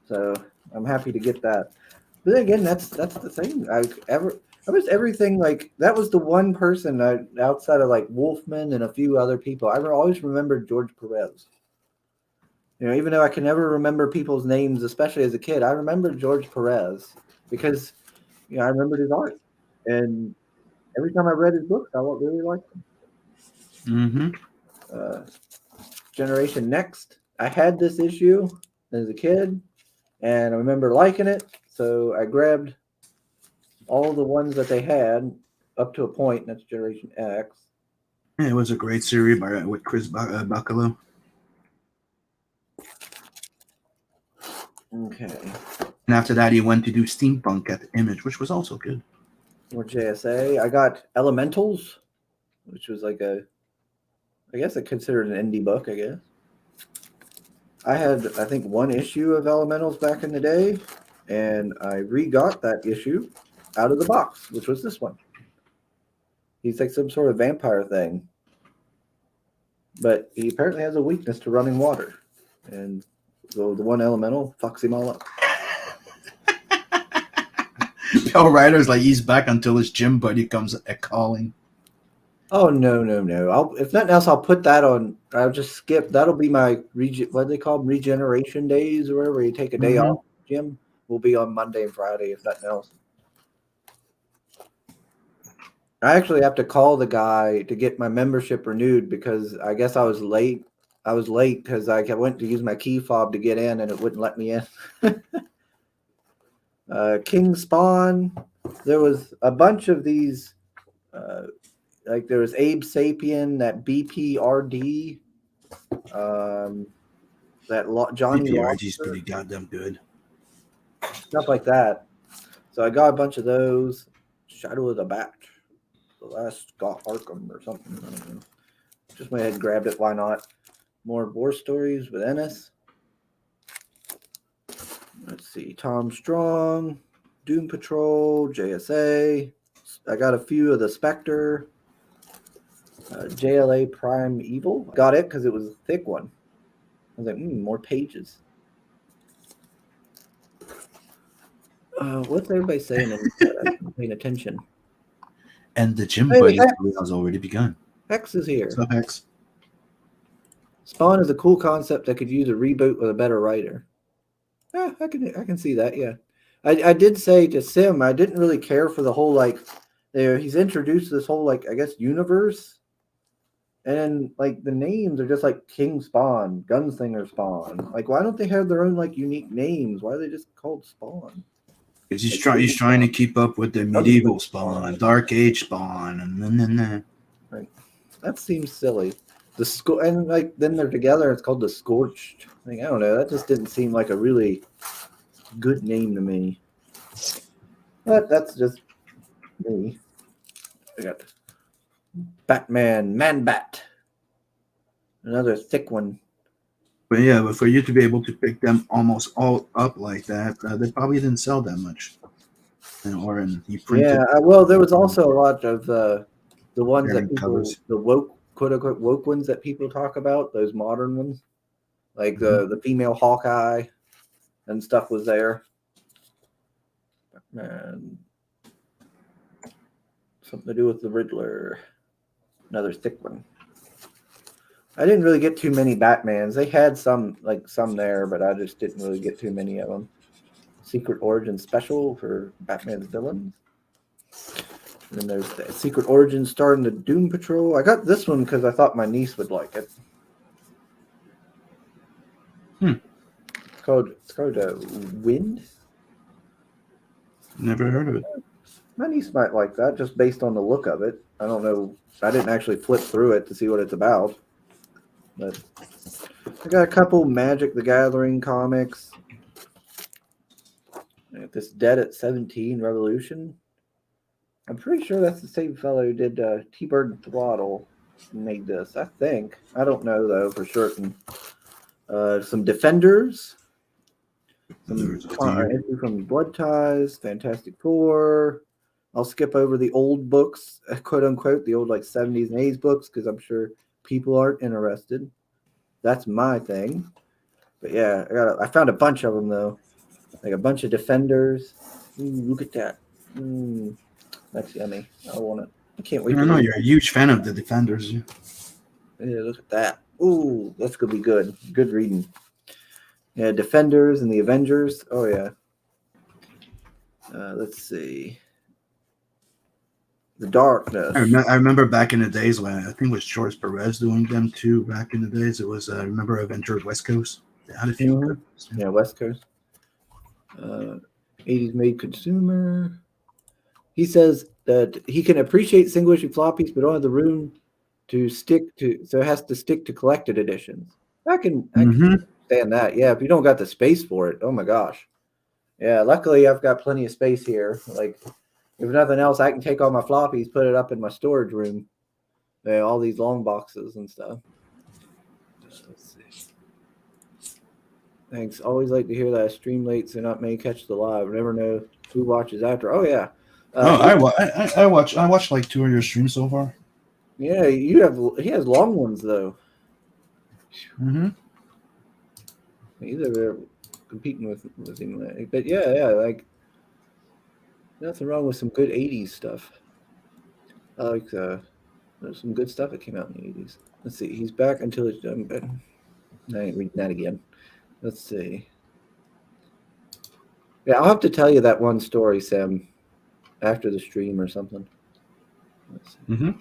So I'm happy to get that. But then again, that's the thing. Almost everything, like that was the one person outside of like Wolfman and a few other people. I always remembered George Perez. Even though I can never remember people's names, especially as a kid, I remember George Perez because I remembered his art, and every time I read his books, I really liked them. Generation Next. I had this issue as a kid, and I remember liking it, so I grabbed all the ones that they had up to a point. And that's Generation X. Yeah, it was a great series with Chris Bacalo. Okay. And after that, he went to do Steampunk at the Image, which was also good. More JSA. I got Elementals, which was like I guess I considered an indie book, I guess. I had, I think, one issue of Elementals back in the day, and I re-got that issue out of the box, which was this one. He's like some sort of vampire thing. But he apparently has a weakness to running water. And so the one elemental fucks him all up. Bill Ryder's like, he's back until his gym buddy comes calling. Oh, no. If nothing else, I'll put that on. I'll just skip. That'll be my, what do they call them? Regeneration days or whatever. You take a day off, Jim. Will be on Monday and Friday, if nothing else. I actually have to call the guy to get my membership renewed because I guess I was late. I was late because I went to use my key fob to get in and it wouldn't let me in. King Spawn. there was a bunch of these. Like there was Abe Sapien, that BPRD, Johnny PPRG is Lobster, pretty goddamn good. stuff like that. So I got a bunch of those. Shadow of the Bat, The Last Scott Arkham or something. I don't know. Just went ahead and grabbed it. Why not? More war stories with Ennis. Let's see. Tom Strong, Doom Patrol, JSA. I got a few of the Spectre. JLA Prime Evil. Got it because it was a thick one. I was like, more pages. What's everybody saying? I'm paying attention. And the Gym Buddy has already begun. Hex is here. What's up, Hex? Spawn is a cool concept that could use a reboot with a better writer. Yeah, I can see that. Yeah, I did say to Sim, I didn't really care for the whole like. He's introduced this whole like I guess universe, and like the names are just like King Spawn, Gunslinger Spawn. Like, why don't they have their own like unique names? Why are they just called Spawn? Because he's trying to keep up with the medieval Spawn, Dark Age Spawn, and then. Right. That seems silly. And like then they're together. It's called the Scorched. Like, I don't know. That just didn't seem like a really good name to me. But that's just me. I got Batman, Man-Bat. Another thick one. But yeah, but for you to be able to pick them almost all up like that, they probably didn't sell that much. Or you printed. Yeah, well, there was also a lot of the ones that people, covers. the woke, quote unquote, woke ones that people talk about, those modern ones, like the female Hawkeye and stuff was there. And something to do with the Riddler. Another thick one. I didn't really get too many Batmans. They had some there, but I just didn't really get too many of them. Secret Origin Special for Batman's villains. And then there's the Secret Origin starting the Doom Patrol. I got this one because I thought my niece would like it. It's called Wind. Never heard of it. My niece might like that just based on the look of it. I don't know. I didn't actually flip through it to see what it's about. But I got a couple Magic the Gathering comics. I got this Dead at 17 Revolution. I'm pretty sure that's the same fellow who did T-Bird and Throttle made this, I think. I don't know, though, for certain. Some Defenders. Some entry from Blood Ties, Fantastic Four. I'll skip over the old books, quote unquote, the old like 70s and 80s books, because I'm sure people aren't interested. That's my thing. But yeah, I found a bunch of them though, like a bunch of Defenders. Look at that. That's yummy. I want it. I can't wait. I know you're a huge fan of the Defenders. Yeah, look at that. Ooh, that's gonna be good. Good reading. Yeah, Defenders and the Avengers. Oh yeah. Let's see. The Darkness. I remember back in the days when I think it was George Perez doing them too. Back in the days, it was I remember Avengers West Coast. They had a few. Yeah, West Coast. 80s made consumer. He says that he can appreciate single issue floppies, but don't have the room to stick to, so it has to stick to collected editions. I can understand that. Yeah, if you don't got the space for it, oh my gosh. Yeah, luckily I've got plenty of space here. Like, if nothing else, I can take all my floppies, put it up in my storage room. All these long boxes and stuff. Let's see. Thanks. Always like to hear that I stream late, so not many catch the live. Never know who watches after. Oh yeah. I watched like 2 of your streams so far. Yeah, he has long ones though. Either they're competing with him, but yeah, like nothing wrong with some good 80s stuff. I like there's some good stuff that came out in the 80s. Let's see, he's back until it's done, but I ain't reading that again. Let's see. Yeah, I'll have to tell you that one story, Sam, after the stream or something. Let's see.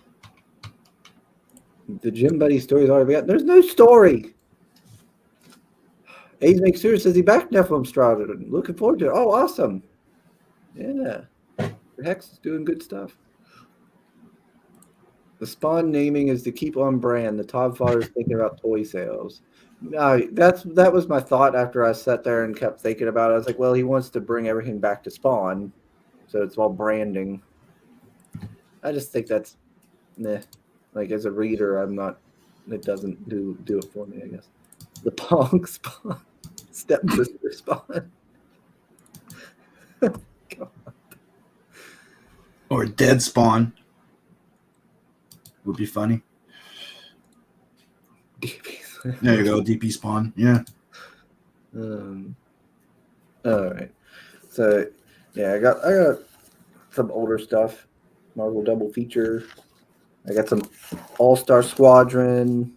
The Gym Buddy story's already got. There's no story. Ace McSewer says he backed Nephilim Strata. Looking forward to it. Oh, awesome. Yeah. Hex is doing good stuff. The Spawn naming is to keep on brand. The Todd father's thinking about toy sales. No, that was my thought after I sat there and kept thinking about it. I was like, well, he wants to bring everything back to Spawn, so it's all branding. I just think that's meh. Like as a reader, I'm not. It doesn't do it for me. I guess the Pong Spawn, stepsister Spawn, or Dead Spawn would be funny. There you go, DP Spawn. Yeah. All right. So yeah, I got some older stuff. Marvel double feature. I got some All-Star Squadron.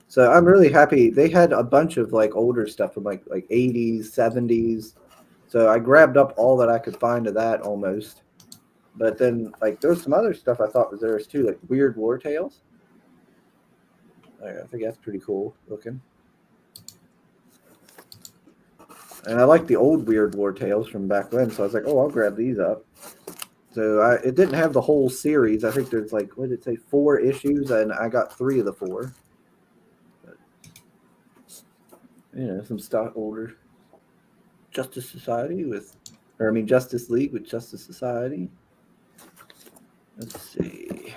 So I'm really happy. They had a bunch of like older stuff from like 80s, 70s. So I grabbed up all that I could find of that almost. But then like there was some other stuff I thought was theirs too, like Weird War Tales. I think that's pretty cool looking. And I like the old Weird War Tales from back then, so I was like, oh, I'll grab these up. So it didn't have the whole series. I think there's like, what did it say, 4 issues, and I got 3 of the 4. But, some stuff older. Justice League with Justice Society. Let's see.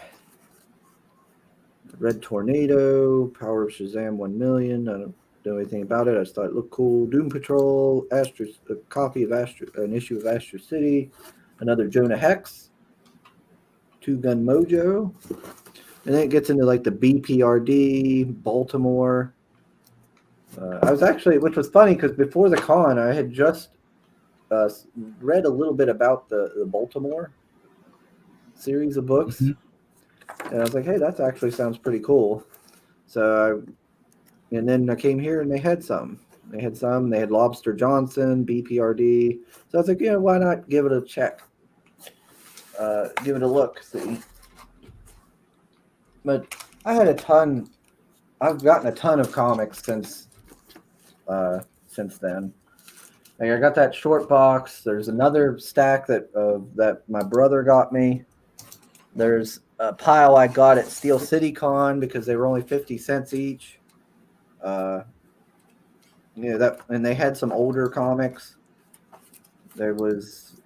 Red Tornado, Power of Shazam 1,000,000. I don't know anything about it. I just thought it looked cool. Doom Patrol, a copy of an issue of Astro City, another Jonah Hex, Two Gun Mojo, and then it gets into like the BPRD, Baltimore. I was actually, which was funny because before the con, I had just read a little bit about the Baltimore series of books. Mm-hmm. And I was like, hey, that actually sounds pretty cool. So, and then I came here and they had some. They had Lobster Johnson, BPRD. So I was like, why not give it a check? Give it a look, see. But I've gotten a ton of comics since then. Like I got that short box. There's another stack that my brother got me. There's a pile I got at Steel City Con because they were only 50 cents each. And they had some older comics. There was,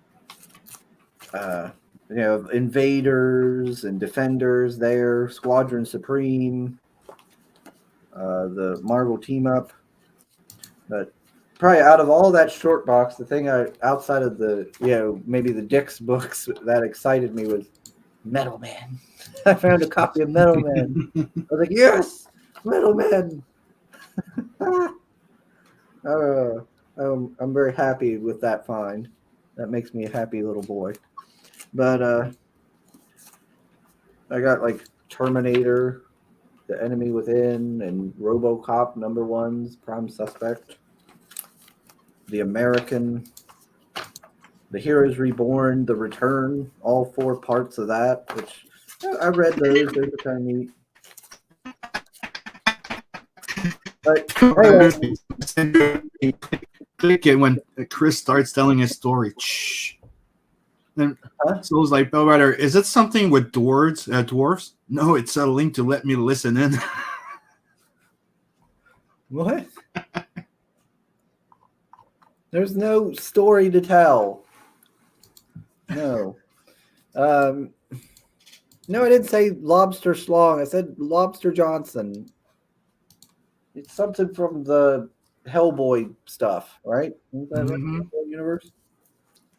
Invaders and Defenders there, Squadron Supreme, the Marvel Team Up. But probably out of all that short box, the thing outside of maybe the Dick's books that excited me was Metal Man. I found a copy of Metal Man. I was like, yes, Metal Man. I'm very happy with that find. That makes me a happy little boy. But I got like Terminator, The Enemy Within, and RoboCop #1s, Prime Suspect, The American, The Heroes Reborn, The Return, all 4 parts of that, which I read those. Those are kind of neat. But click it when Chris starts telling his story. Shh. Then Soul's like, Bell Rider, is it something with dwarves? No, it's a link to let me listen in. What? There's no story to tell. No. No, I didn't say Lobster Schlong. I said Lobster Johnson. It's something from the Hellboy stuff, right? Isn't that right? The universe?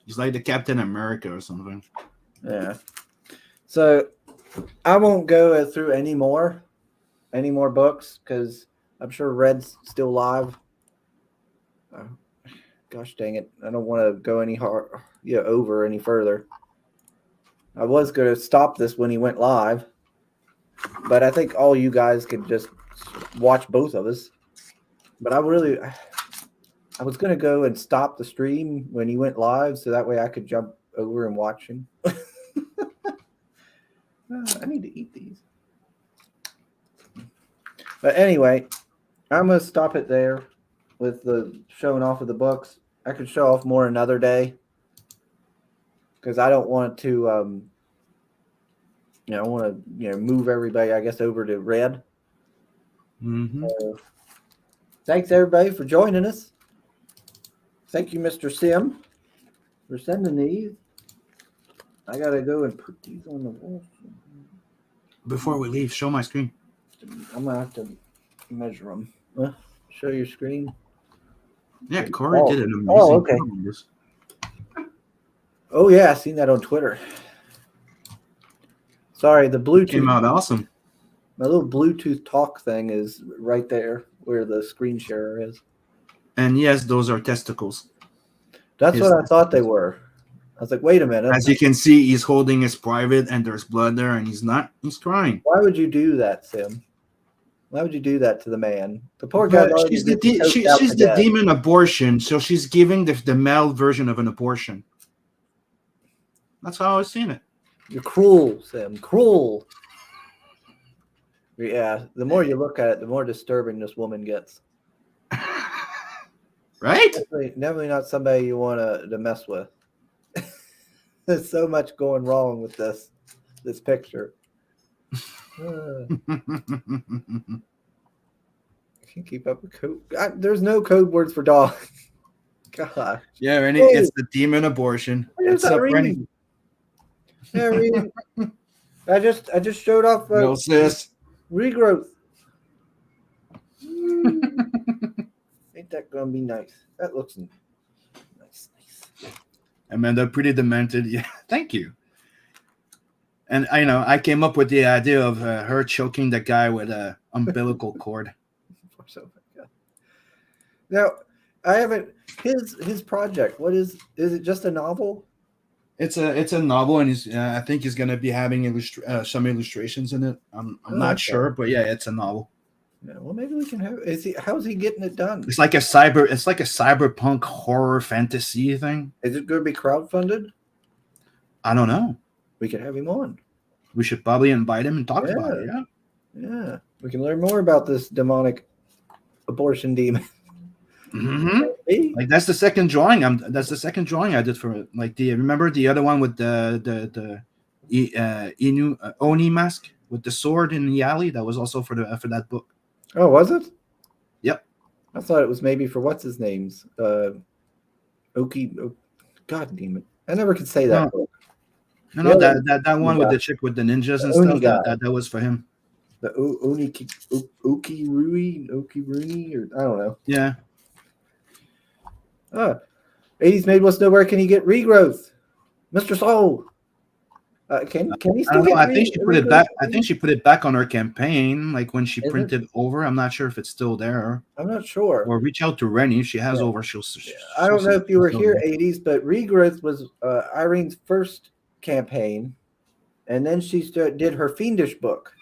He's like the Captain America or something. Yeah. So I won't go through any more books because I'm sure Red's still live. Gosh dang it! I don't want to go over any further. I was going to stop this when he went live, but I think all you guys could just watch both of us. But I was going to go and stop the stream when he went live so that way I could jump over and watch him. I need to eat these. But anyway, I'm going to stop it there with the showing off of the books. I could show off more another day because I don't want to, I want to, move everybody, I guess, over to red. Mm-hmm. Thanks everybody for joining us. Thank you, Mr. Sim, for sending these. I gotta go and put these on the wall. Before we leave, show my screen. I'm gonna have to measure them. Show your screen. Yeah, Corey did an amazing job on this. Oh yeah, I seen that on Twitter. Sorry, the Bluetooth came out awesome. My little Bluetooth talk thing is right there where the screen share is. And yes, those are testicles. That's what I thought they were. I was like, wait a minute. As you can see, he's holding his private and there's blood there and he's crying. Why would you do that, Sim? Why would you do that to the man? The poor guy. She's the demon abortion, so she's giving the male version of an abortion. That's how I was seeing it. You're cruel, Sim. Cruel. Yeah, the more you look at it, the more disturbing this woman gets. Right? Definitely not somebody you want to mess with. There's so much going wrong with this picture. I can't keep up with code. There's no code words for dog. God. Yeah, Rennie, it's the demon abortion. What's up, Rennie? Yeah, Rennie. I just showed off. No, sis. Regrowth. Ain't that gonna be nice? That looks nice. Amanda, pretty demented. Yeah, thank you. And I came up with the idea of her choking the guy with a umbilical cord. Now, I haven't his project. What is it? Just a novel? It's a novel, and I think he's gonna be having some illustrations in it. I'm not sure, but yeah, it's a novel. Yeah, well, maybe we can have. How's he getting it done? It's like a cyberpunk horror fantasy thing. Is it going to be crowdfunded? I don't know. We could have him on. We should probably invite him and talk about it. Yeah. We can learn more about this demonic abortion demon. Mm-hmm. Like that's the second drawing. That's the second drawing I did for it. Like remember the other one with the Oni mask with the sword in the alley? That was also for that book. Oh, was it? Yep. I thought it was maybe for what's his name's Oki. God damn it! I never could say that. No, that one with the chick with the ninjas and stuff. That was for him. The Oki Rooney, or I don't know. Yeah. 80s Made Wants to know where can he get regrowth, Mr. Soul. Can he still get? I think she put it back. I think she put it back on her campaign, like when she printed over. I'm not sure if it's still there. I'm not sure. Or reach out to Rennie if she has over. I don't know if you were here, 80s, but regrowth was Irene's first campaign, and then she did her Fiendish book.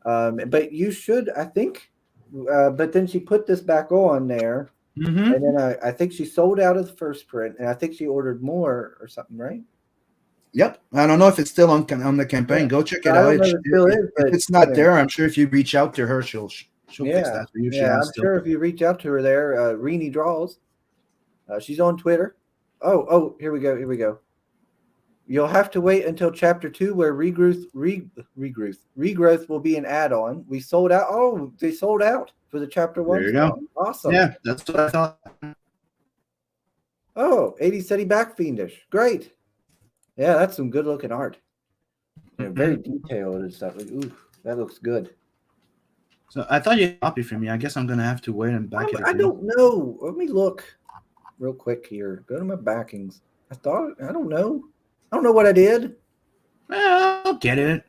But you should, I think. But then she put this back on there, and then I think she sold out of the first print, and I think she ordered more or something, right? Yep. I don't know if it's still on the campaign. Yeah. Go check it out. If it's not there, I'm sure if you reach out to her, she'll fix that for you. Yeah, I'm sure if you reach out to her there, Renee Draws. She's on Twitter. Oh, here we go. You'll have to wait until chapter 2 where regrowth will be an add-on. We sold out. Oh, they sold out for the chapter 1. There you go. Awesome. Yeah, that's what I thought. Oh, 80 said he back Fiendish. Great. Yeah, that's some good looking art. Very detailed and stuff. Like, ooh, that looks good. So I thought you copied for me. I guess I'm gonna have to wait and back it. I don't know. Let me look real quick here. Go to my backings. I don't know. I don't know what I did. I'll get it.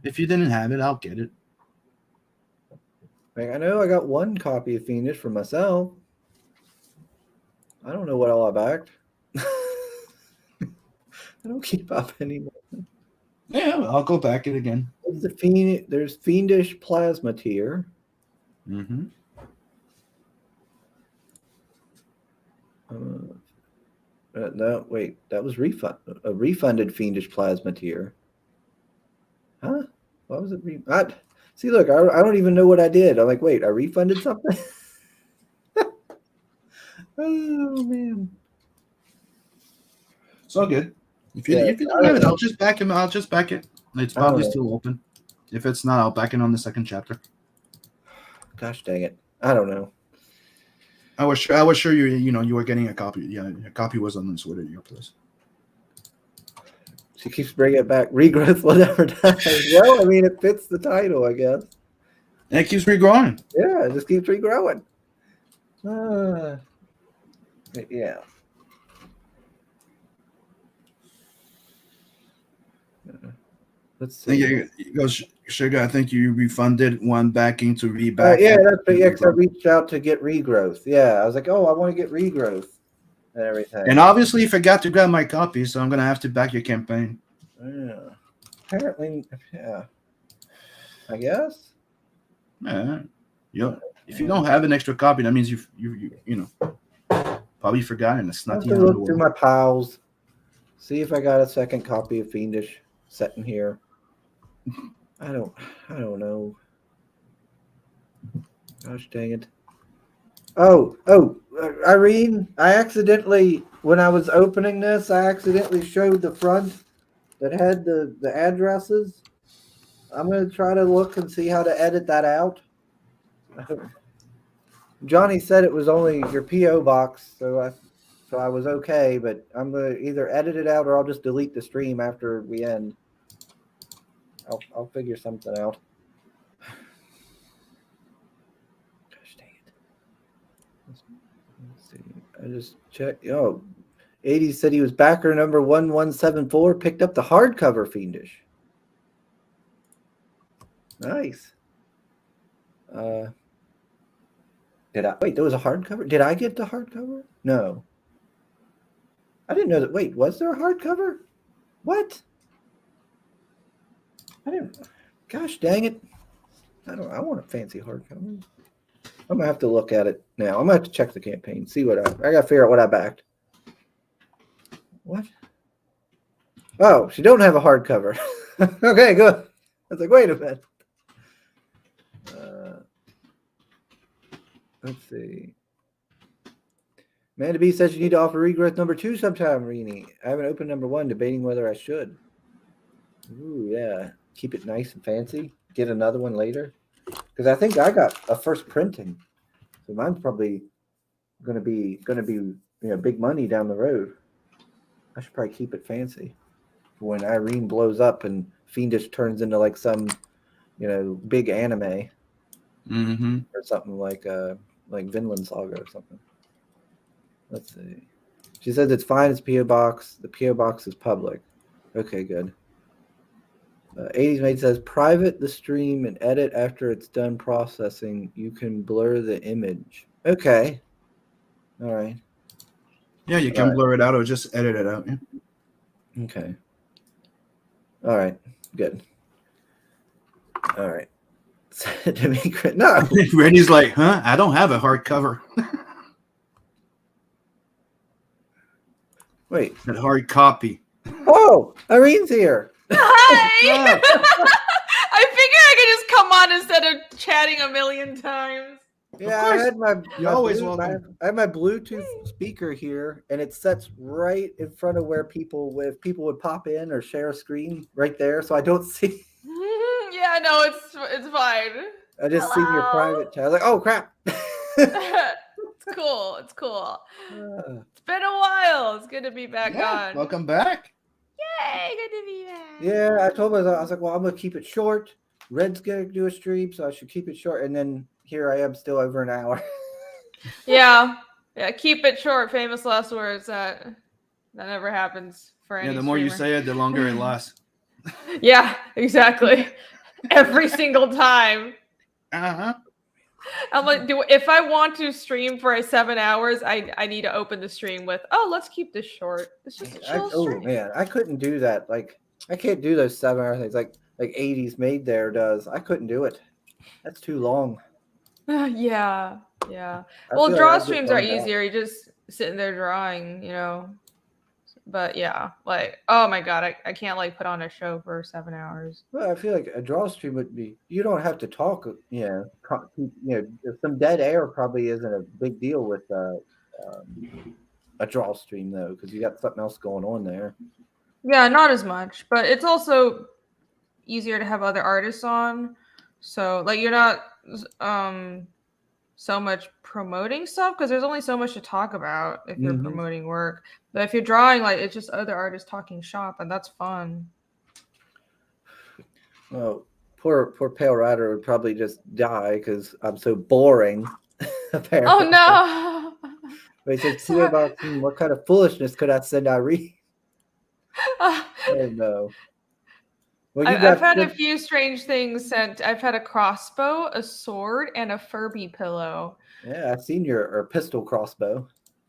If you didn't have it, I'll get it. I know I got one copy of Fiendish for myself. I don't know what all I backed. I don't keep up anymore. Yeah, I'll go back it again. There's Fiendish plasma tier. Mm-hmm. No, wait, that was a refunded Fiendish plasma tier. Huh? Why was it? See, look, I don't even know what I did. I'm like, wait, I refunded something? Oh, man. It's all good. If you don't have it, I'll just back him. I'll just back it. It's probably still open. If it's not, I'll back it on the second chapter. Gosh dang it! I don't know. I was sure you were getting a copy. Yeah, a copy was on this order at your place. She keeps bringing it back. Regrowth will never die. Well, I mean, it fits the title, I guess. And it keeps regrowing. Yeah, it just keeps regrowing. Yeah. Let's see. He goes, Sugar, I think you refunded one backing to reback. Yeah, that's because I reached out to get regrowth. Yeah, I was like, oh, I want to get regrowth and everything. And obviously, you forgot to grab my copy, so I'm going to have to back your campaign. Yeah. Apparently, yeah. I guess. Yeah. If you don't have an extra copy, that means you probably forgotten. It's not the end of the look through my piles, see if I got a second copy of Fiendish sitting here. I don't know. Gosh dang it. Oh, Irene, when I was opening this, I accidentally showed the front that had the addresses. I'm going to try to look and see how to edit that out. Johnny said it was only your P.O. box, so I was okay, but I'm going to either edit it out or I'll just delete the stream after we end. I'll figure something out. Gosh dang it. Let's see. I just checked. 80 said he was backer number 1174, picked up the hardcover Fiendish. Nice. There was a hardcover? Did I get the hardcover? No. I didn't know that. Wait, was there a hardcover? What? I didn't. Gosh dang it. I want a fancy hardcover. I'm going to have to look at it now. I'm going to have to check the campaign, see what I got to figure out what I backed. What? Oh, she don't have a hardcover. Okay, good. I was like, wait a minute. Let's see. Amanda B says you need to offer regrowth number 2 sometime, Rini. I haven't opened number 1, debating whether I should. Ooh, yeah. Keep it nice and fancy. Get another one later. Because I think I got a first printing. So mine's probably gonna be big money down the road. I should probably keep it fancy. For when Irene blows up and Fiendish turns into like some, big anime. Mm-hmm. Or something like Vinland Saga or something. Let's see. She says it's fine as P.O. Box. The P.O. Box is public. Okay, good. 80s Mate says private the stream and edit after it's done processing. You can blur the image. Okay. All right. Yeah, you can blur it out or just edit it out. Yeah. Okay. All right. Good. All right. No. Randy's like, huh? I don't have a hardcover. Wait. That hard copy. Oh, Irene's here. Hi. I figured I could just come on instead of chatting a million times. Yeah, I had my Bluetooth speaker here, and it sets right in front of where people would pop in or share a screen right there, so I don't see. Yeah, no, it's fine. I just see your private chat. I was like, oh crap. It's cool. It's cool. It's been a while. It's good to be back on. Welcome back. Yay, good to be back. Yeah, I told myself, I was like, well, I'm gonna keep it short. Red's gonna do a stream, so I should keep it short. And then here I am, still over an hour. Yeah, keep it short. Famous last words. That never happens for any. Yeah, the more you streamer. say it, the longer it lasts. Yeah, exactly. Every single time. Uh-huh. I'm like, if I want to stream for 7 hours, I need to open the stream with, let's keep this short. It's just a chill stream. Oh man, I couldn't do that. Like, I can't do those 7-hour things like 80s Made there does. I couldn't do it. That's too long. Yeah. Well, draw streams are easier. You're just sitting there drawing, But yeah, like, oh my god, I can't put on a show for 7 hours. Well, I feel like a draw stream would be. You don't have to talk. Some dead air probably isn't a big deal with a draw stream though, because you got something else going on there. Yeah, not as much, but it's also easier to have other artists on. So like you're not so much promoting stuff because there's only so much to talk about if you're promoting work. But if you're drawing, like it's just other artists talking shop, and that's fun. Well, poor Pale Rider would probably just die because I'm so boring. Apparently. Oh no! But he says PO Box. What kind of foolishness could I send Irene? Oh no. Well, I've had a few strange things sent. I've had a crossbow, a sword, and a Furby pillow. Yeah, I've seen your pistol crossbow.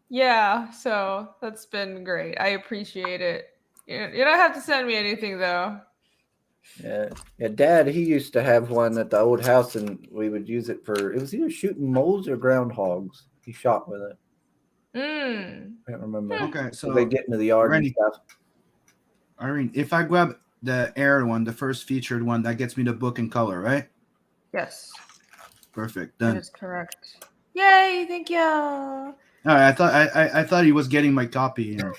Yeah, so that's been great. I appreciate it. You don't have to send me anything though. Yeah, Dad, he used to have one at the old house, and we would use it for. It was either shooting moles or groundhogs. He shot with it. I can't remember. Okay, so they get into the yard and stuff. Irene, if I grab the Air one, the first featured one, that gets me the book in color, right? Yes. Perfect. Done. That is correct. Yay! Thank you. All right, I thought he was getting my copy, and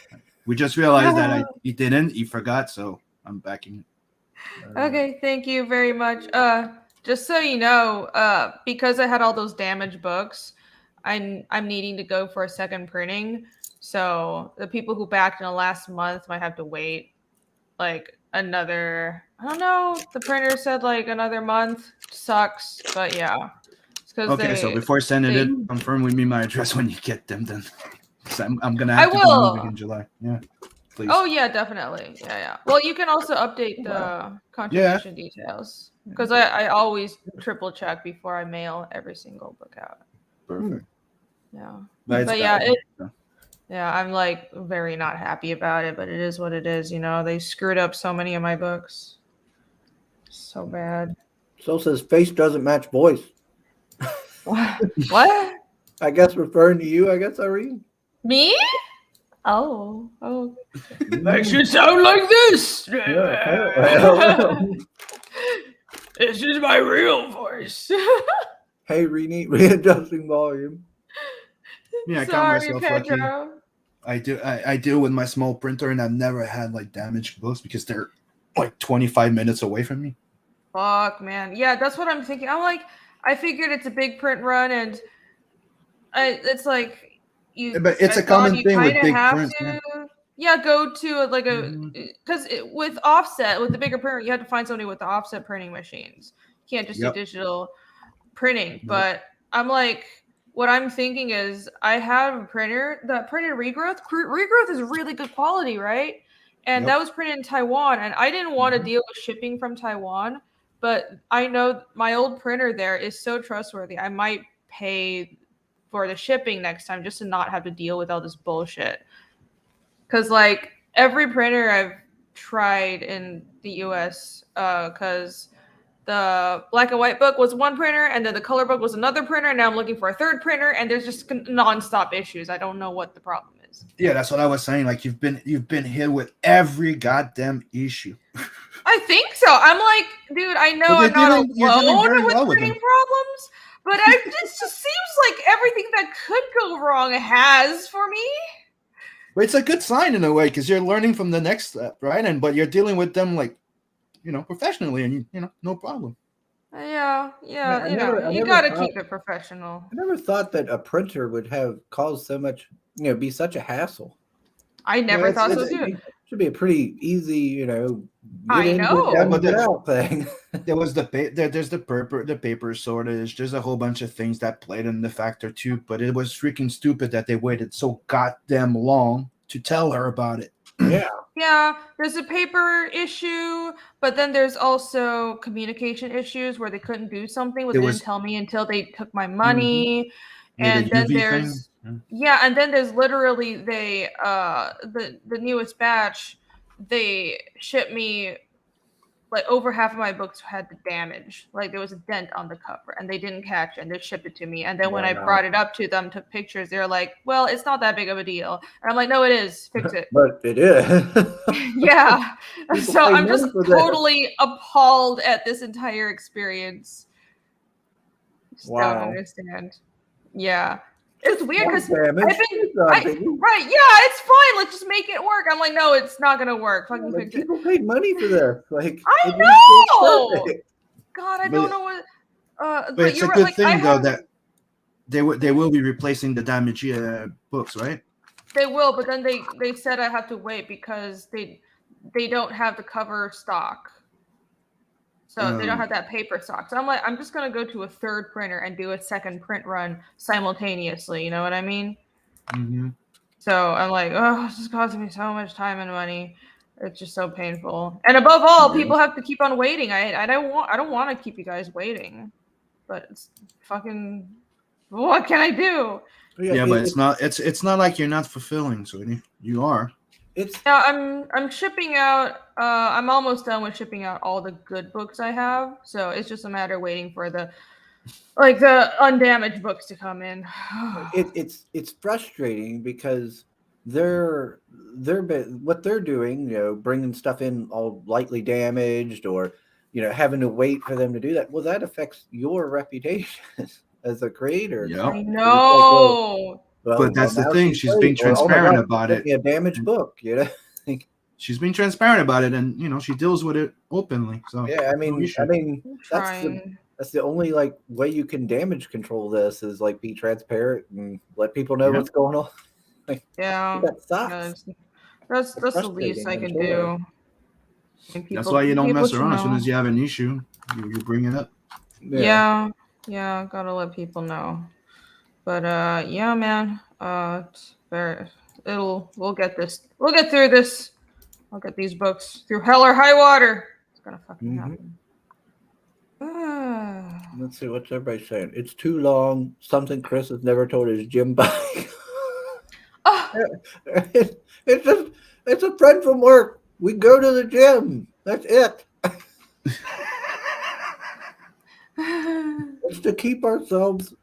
we just realized that he didn't. He forgot, so I'm backing it. Okay, thank you very much. Just so you know, because I had all those damaged books, I'm needing to go for a second printing. So the people who backed in the last month might have to wait like another. I don't know. The printer said like another month. Sucks, but yeah. Okay, so before sending it, confirm with me my address when you get them, then. Because I'm gonna have to go moving in July. Yeah. Please. Oh yeah, definitely. Yeah. Well, you can also update the contribution details because I always triple check before I mail every single book out. Perfect. Yeah. But yeah, I'm like very not happy about it, but it is what it is. You know, they screwed up so many of my books. So bad. So says face doesn't match voice. What? I guess referring to you. I guess Irene. Me? Oh. That should sound like this. This is my real voice. Hey, readjusting volume. Yeah, I count myself lucky. I deal with my small printer, and I've never had like damaged books because they're like 25 minutes away from me. Fuck, man. Yeah, that's what I'm thinking. I'm like, I figured it's a big print run, and it's like. But it's a common thing with big prints. Yeah, go to like because with offset, with the bigger printer, you have to find somebody with the offset printing machines. You can't just do digital printing. But I'm like, what I'm thinking is I have a printer that printed regrowth. Regrowth is really good quality, right? And that was printed in Taiwan. And I didn't want to deal with shipping from Taiwan, but I know my old printer there is so trustworthy. I might pay for the shipping next time just to not have to deal with all this bullshit. Because like every printer I've tried in the US, because the black and white book was one printer and then the color book was another printer, and now I'm looking for a third printer, and there's just nonstop issues. I don't know what the problem is. Yeah, that's what I was saying. Like you've been hit with every goddamn issue. I think so. I'm like, dude, I know I'm not alone with printing problems. But it just seems like everything that could go wrong has for me. But it's a good sign in a way because you're learning from the next step, right? But you're dealing with them like, professionally, and no problem. Yeah. You got to keep it professional. I never thought that a printer would cause so much, be such a hassle. I never thought so too. It should be a pretty easy, I know. Get out thing. There was there's the paper shortage. There's a whole bunch of things that played in the factor too. But it was freaking stupid that they waited so goddamn long to tell her about it. Yeah, there's a paper issue, but then there's also communication issues where they couldn't do something, but they didn't tell me until they took my money. And then there's and then there's literally the newest batch, they shipped me like over half of my books had the damage. Like there was a dent on the cover and they didn't catch it, and they shipped it to me. And then when I brought it up to them, took pictures, they're like, well, it's not that big of a deal. And I'm like, no, it is. Fix it. But it is. Yeah. So I'm just totally appalled at this entire experience. Just don't understand. Yeah. it's weird because damage. right, yeah, it's fine. Let's just make it work. I'm like, no, it's not gonna work. Fucking fix it. People paid money for this. Like, I know. God, I don't know what. But it's a good thing though that they will be replacing the damaged books, right? They will, but then they said I have to wait because they don't have the cover stock. So they don't have that paper stock. So I'm like, I'm just gonna go to a third printer and do a second print run simultaneously. You know what I mean? Mm-hmm. So I'm like, oh, this is costing me so much time and money. It's just so painful. And above all, people have to keep on waiting. I don't want to keep you guys waiting. But it's fucking, what can I do? Yeah, but it's not like you're not fulfilling, sweetie. You are. I'm shipping out. I'm almost done with shipping out all the good books I have. So it's just a matter of waiting for the undamaged books to come in. It's frustrating because what they're doing, bringing stuff in all lightly damaged or having to wait for them to do that. Well, that affects your reputation as a creator. Yep. I know. But that's the thing. She's being transparent about it. A damaged book, She's being transparent about it, and she deals with it openly. So yeah, I mean, that's the only way you can damage control this is be transparent and let people know what's going on. That sucks. That's the least I can do. That's why you don't mess around. As soon as you have an issue, you bring it up. Yeah, gotta let people know. But yeah, man. We'll get this. We'll get through this. I'll get these books through hell or high water. It's gonna fucking happen. Let's see what's everybody saying. It's too long. Something Chris has never told his gym buddy. It's a friend from work. We go to the gym. That's it. It's to keep ourselves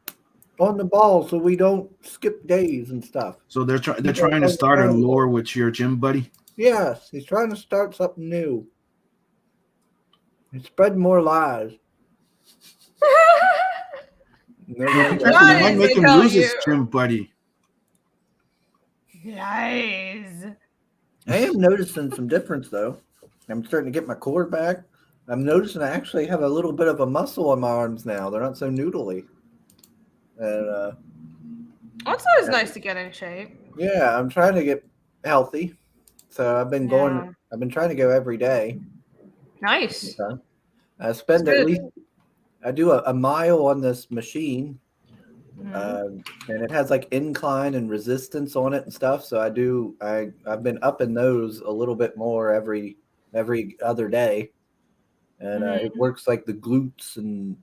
on the ball so we don't skip days and stuff. So they're trying to start a lore with your gym buddy? Yes, he's trying to start something new. He's spreading more lies. You might make him lose his gym buddy. Nice. I am noticing some difference though. I'm starting to get my core back. I'm noticing I actually have a little bit of a muscle on my arms now. They're not so noodly. And it's always nice to get in shape. Yeah, I'm trying to get healthy. So I've been going. I've been trying to go every day. Nice. I spend at least. I do a mile on this machine, and it has incline and resistance on it and stuff. So I've been upping those a little bit more every other day, and it works the glutes and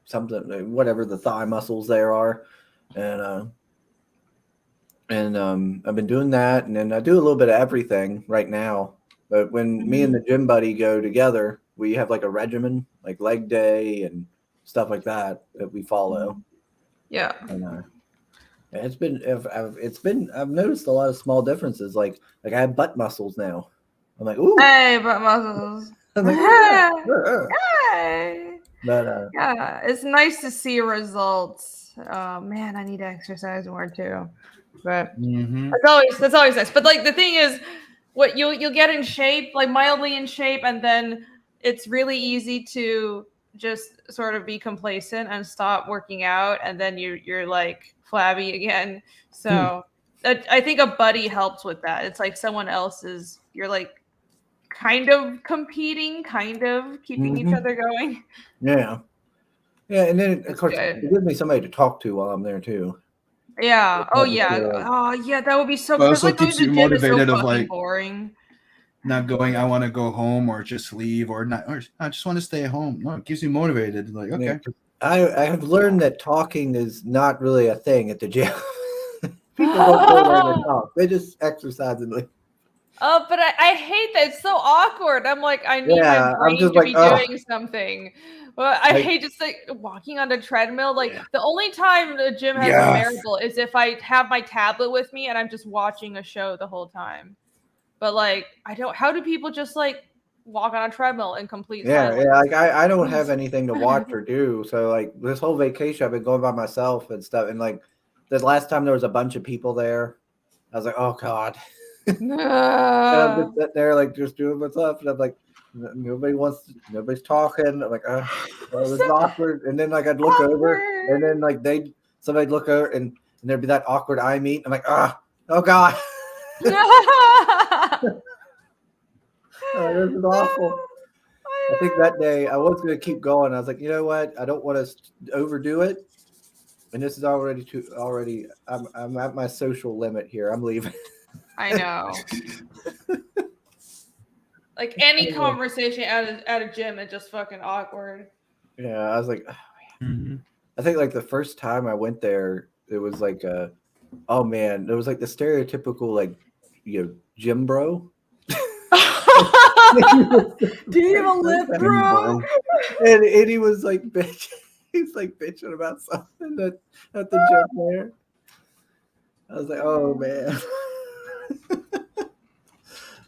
something, whatever the thigh muscles there are, and I've been doing that, and then I do a little bit of everything right now. But when me and the gym buddy go together, we have a regimen, leg day and stuff like that we follow. Yeah. And I've noticed a lot of small differences. I have butt muscles now. I'm like, ooh. Hey, butt muscles. I'm like, hey. But yeah, it's nice to see results. Man, I need to exercise more too. But that's always nice. But the thing is, what you'll get in shape, mildly in shape, and then it's really easy to just sort of be complacent and stop working out, and then you're flabby again. So I think a buddy helps with that. It's someone else's. You're kind of competing, kind of keeping each other going. Yeah, and then of course it gives me somebody to talk to while I'm there too. Yeah. Oh yeah. That would be so. But also keeps you motivated of boring. Not going. I want to go home or just leave or not. Or I just want to stay at home. No, it keeps you motivated. Okay. Yeah, I have learned that talking is not really a thing at the gym. People don't go there to talk. They just exercise and leave. Oh, but I hate that. It's so awkward. I'm I need my brain to be doing something. Well, I hate just walking on the treadmill. The only time the gym has a variable is if I have my tablet with me and I'm just watching a show the whole time. But I don't. How do people just walk on a treadmill in complete silence? Yeah. I don't have anything to watch or do. So this whole vacation, I've been going by myself and stuff, and the last time there was a bunch of people there, I was like, oh God. And I'm just sitting there like just doing what's up, and I'm like, nobody's talking. I'm like, oh, well, this is awkward. And then like I'd look over, and then like somebody'd look over, and there'd be that awkward eye meet. I'm like, oh God. This is awful. I think that day I was going to keep going. I was like, you know what? I don't want to overdo it. And this is already. I'm at my social limit here. I'm leaving. I know. Like any conversation at a gym is just fucking awkward. Yeah, I was like, oh, man. I think like the first time I went there, it was like, oh man, there was like the stereotypical like, gym bro. Do you have a lip, bro? And he was like bitching. He's like bitching about something at the gym there. I was like, oh man.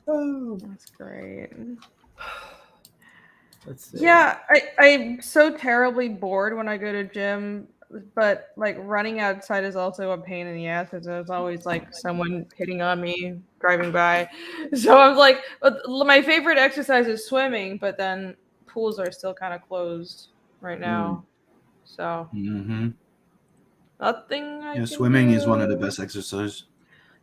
Oh, that's great. Let's see. Yeah, I'm so terribly bored when I go to gym, but like running outside is also a pain in the ass because there's always like someone hitting on me driving by. So I'm like, my favorite exercise is swimming, but then pools are still kind of closed right now. So nothing. Swimming is one of the best exercises.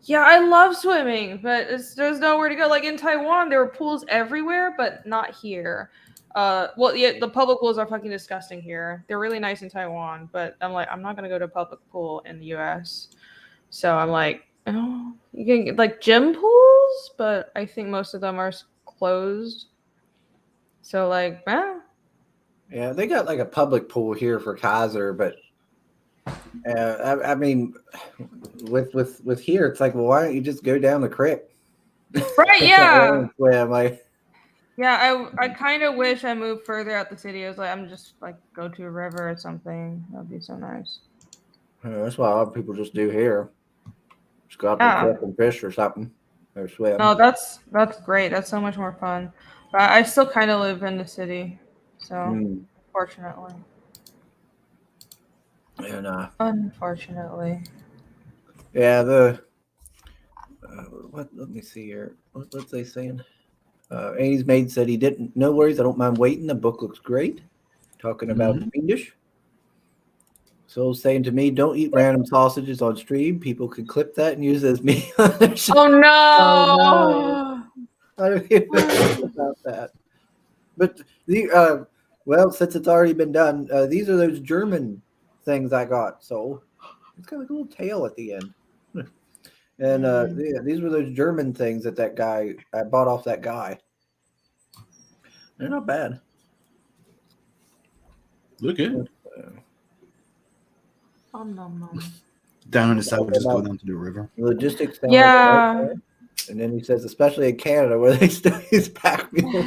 Yeah, I love swimming, but there's nowhere to go. Like in Taiwan, there were pools everywhere, but not here. The public pools are fucking disgusting here. They're really nice in Taiwan, but I'm like, I'm not gonna go to a public pool in the U.S. So I'm like, oh, you can get like gym pools, but I think most of them are closed. So like, yeah, they got like a public pool here for Kaiser, but I mean, with here, it's like, well, why don't you just go down the creek? Right? Yeah. Swim, like. Yeah, I kind of wish I moved further out the city. I was like, I'm just like go to a river or something. That'd be so nice. Yeah, that's what a lot of people just do here. Just go out to the creek and fish or something, or swim. No, that's great. That's so much more fun. But I still kind of live in the city, so unfortunately. And unfortunately. Yeah, let me see here. What's they saying? Annie's maid said he didn't. No worries, I don't mind waiting. The book looks great. Talking about Fiendish. So saying to me, don't eat random sausages on stream. People could clip that and use it as meat on their show. Oh no! Oh, no. I don't even know about that. But well, since it's already been done, these are those German things I got. So it's got like a little tail at the end. And these were those German things that guy I bought off that guy. They're not bad. Look good. No. Down in the south, we just go down to the river. Logistics. Yeah. Like and then he says, especially in Canada, where they still use pack mules.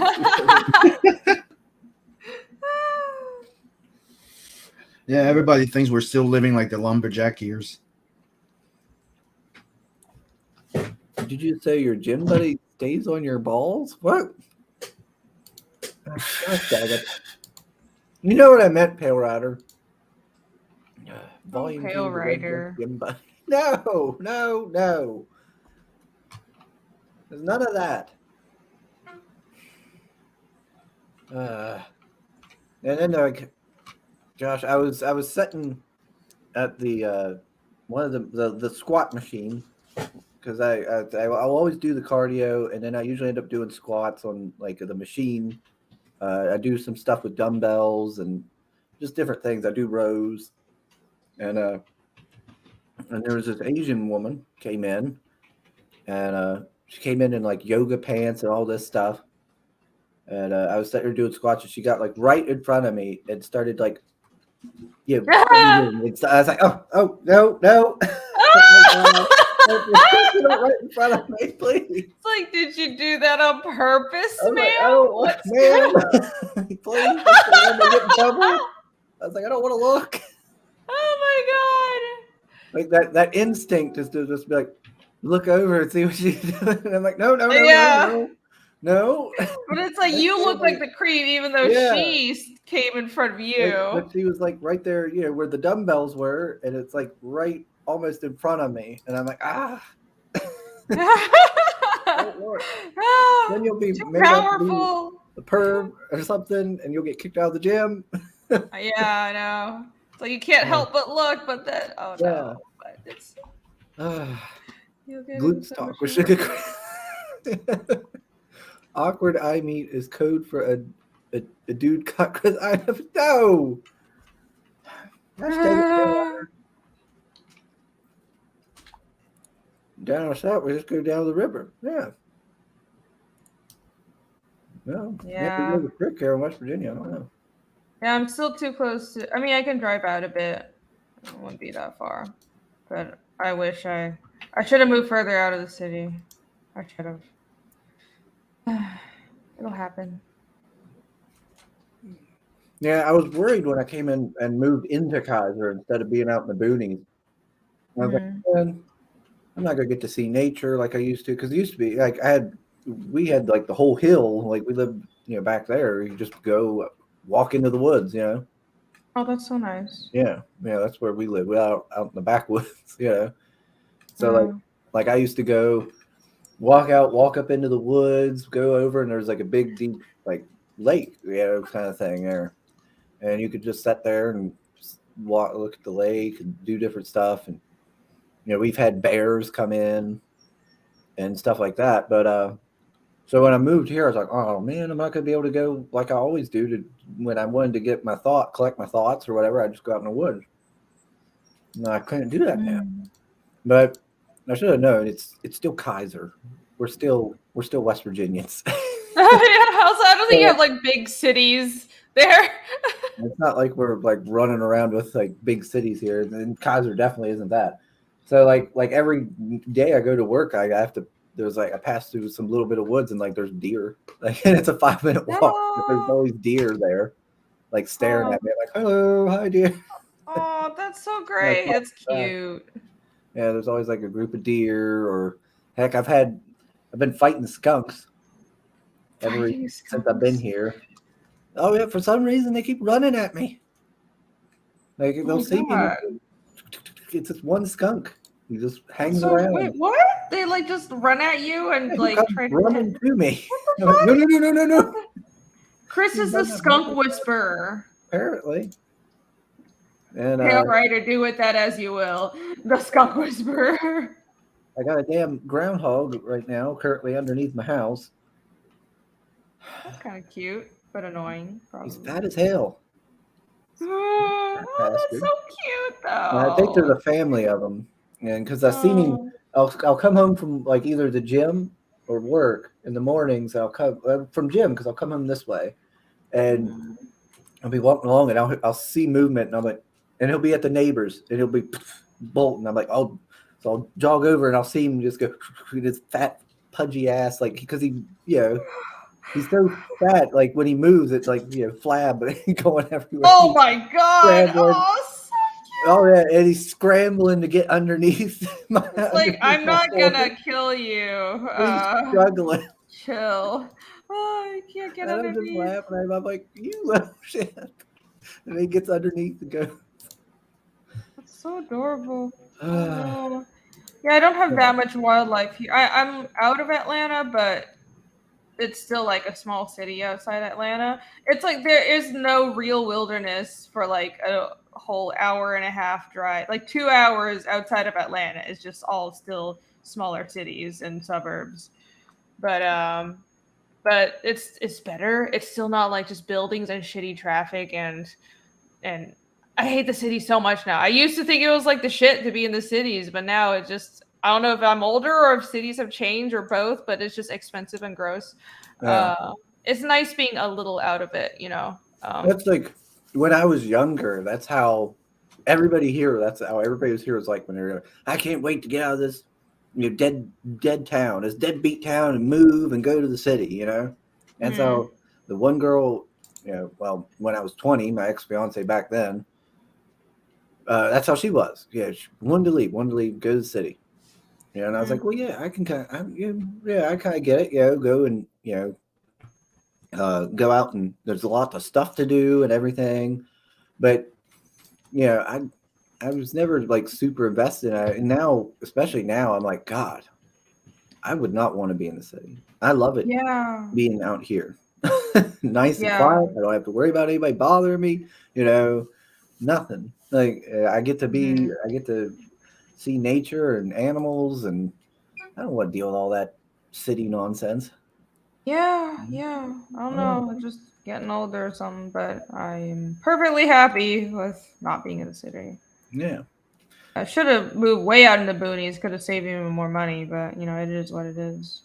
Yeah, everybody thinks we're still living like the lumberjack years. Did you say your gym buddy stays on your balls? What? Gosh, dang it. You know what I meant, Pale Rider. Volume Pale Rider. No. There's none of that. And then like, Josh, I was sitting at the one of the squat machine. Because I'll always do the cardio, and then I usually end up doing squats on like the machine. I do some stuff with dumbbells and just different things. I do rows, and there was this Asian woman came in, and she came in like yoga pants and all this stuff. And I was sitting there doing squats, and she got like right in front of me and started like, I was like, oh no. Right in front of me, please. It's like, did you do that on purpose, ma'am? Like, ma'am, please. I was like, I don't want to look. Oh my god! Like that instinct is to just be like, look over and see what she's doing. And I'm like, no. No. But it's like you look like the creep, even though she came in front of you. But she was like right there, where the dumbbells were, and it's like right almost in front of me, and I'm like, oh, Lord. Then you'll be made powerful. The perv or something, and you'll get kicked out of the gym. Yeah, I know. So you can't help but look, but then no, but it's glute stock with sugar cream. Awkward eye meet is code for a dude cut because I have no. Down south, we just go down the river. Yeah. No. Yeah. Maybe there's a creek here in West Virginia. I don't know. Yeah, I'm still too close to. I mean, I can drive out a bit. It wouldn't be that far, but I wish I should have moved further out of the city. I should have. It'll happen. Yeah, I was worried when I came in and moved into Kaiser instead of being out in the boonies. I was like, man, I'm not gonna get to see nature like I used to, because it used to be like we had like the whole hill, like we lived, back there. You just go walk into the woods, Oh, that's so nice. Yeah, that's where we live. We're out in the backwoods, So like I used to go walk up into the woods, go over, and there's like a big deep like lake, kind of thing there, and you could just sit there and look at the lake and do different stuff. And we've had bears come in and stuff like that. But so when I moved here, I was like, oh man, I'm not gonna be able to go like I always do when I wanted to collect my thoughts or whatever. I just go out in the woods. No, I couldn't do that now. But I should have known it's still Kaiser. We're still West Virginians. Yeah. Also, I don't think you have like big cities there. It's not like we're like running around with like big cities here, and Kaiser definitely isn't that. So like every day I go to work, I pass through some little bit of woods, and like there's deer. Like, and it's a 5-minute walk. There's always deer there, like staring at me, like, hello, hi deer. Oh, that's so great. That's cute. Yeah, there's always like a group of deer, or heck, I've been fighting skunks since I've been here. Oh yeah, for some reason they keep running at me. Like they'll see me. It's just one skunk. He just hangs around. Wait, what? They like just run at you and like try to running to me. No. Chris is the skunk whisperer. Apparently. And all right, or do with that as you will. The skunk whisperer. I got a damn groundhog right now, currently underneath my house. That's kind of cute, but annoying. Probably. He's fat as hell. Oh, that's so cute, though. I think there's a family of them, and because I've seen him, I'll come home from like either the gym or work in the mornings. I'll come from gym because I'll come home this way, and I'll be walking along, and I'll see movement, and I'm like, and he'll be at the neighbors, and he'll be bolting. I'm like, oh, so I'll jog over, and I'll see him just go this fat, pudgy ass, like because he, he's so fat, like when he moves, it's like flab going everywhere. Oh my god! Oh, so cute. Oh yeah, and he's scrambling to get underneath. I'm not gonna kill you. He's struggling. Chill. Oh, I can't get underneath. I'm just laughing at him. I'm like, you little shit. And he gets underneath and goes. That's so adorable. Oh. Yeah, I don't have that much wildlife here. I'm out of Atlanta, but it's still like a small city outside Atlanta. It's like there is no real wilderness for like a whole hour and a half drive. Like 2 hours outside of Atlanta is just all still smaller cities and suburbs. But it's better. It's still not like just buildings and shitty traffic and I hate the city so much now. I used to think it was like the shit to be in the cities, but now it just, I don't know if I'm older or if cities have changed or both, but it's just expensive and gross. It's nice being a little out of it, That's like when I was younger. That's how everybody was here was like when they were. I can't wait to get out of this, dead town, this deadbeat town, and move and go to the city, And so the one girl, well, when I was 20, my ex-fiance back then, that's how she was. Yeah, she wanted to leave, go to the city. You know, and I was like, well, yeah, I can kind of, I kind of get it. You know, go and go out and there's a lot of stuff to do and everything, but I was never like super invested in it. And now, especially now, I'm like, God, I would not want to be in the city. I love it Yeah. being out here. Nice and Yeah. quiet. I don't have to worry about anybody bothering me, nothing. Like I get to see nature and animals, and I don't want to deal with all that city nonsense. Yeah. I don't know. I'm just getting older or something, but I'm perfectly happy with not being in the city. Yeah. I should have moved way out in the boonies. Could have saved even more money, but it is what it is.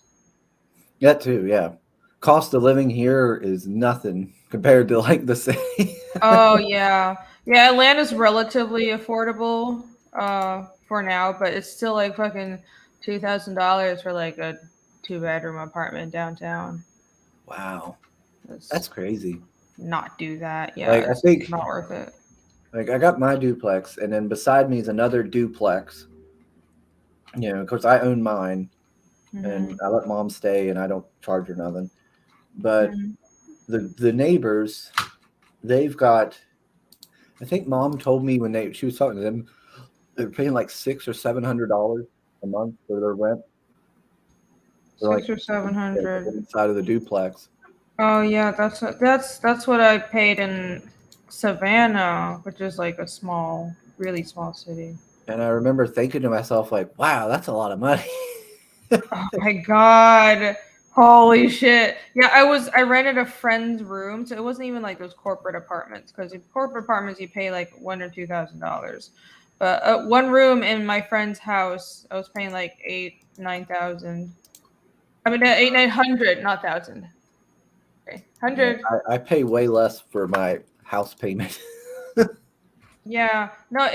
That too, yeah. Cost of living here is nothing compared to like the city. Oh yeah, yeah. Atlanta's relatively affordable for now, but it's still like fucking $2,000 for like a 2-bedroom apartment downtown. Wow. Let's That's crazy. not do that. Yeah, Like I it's think not worth it. like I got my duplex, and then beside me is another duplex. Of course I own mine, and I let mom stay, and I don't charge her nothing. But the neighbors, they've got. I think mom told me when she was talking to them, they're paying like $600 or $700 a month for their rent. For like 600 or 700. inside of the duplex. Oh yeah, that's what I paid in Savannah, which is like a small, really small city. And I remember thinking to myself, like, wow, that's a lot of money. Oh my god. Holy shit. Yeah, I rented a friend's room, so it wasn't even like those corporate apartments, because in corporate apartments you pay like $1,000 or $2,000. But one room in my friend's house, I was paying like 8,000, 9,000. I mean 8,900, not thousand. Okay. 100. I pay way less for my house payment. Yeah. No,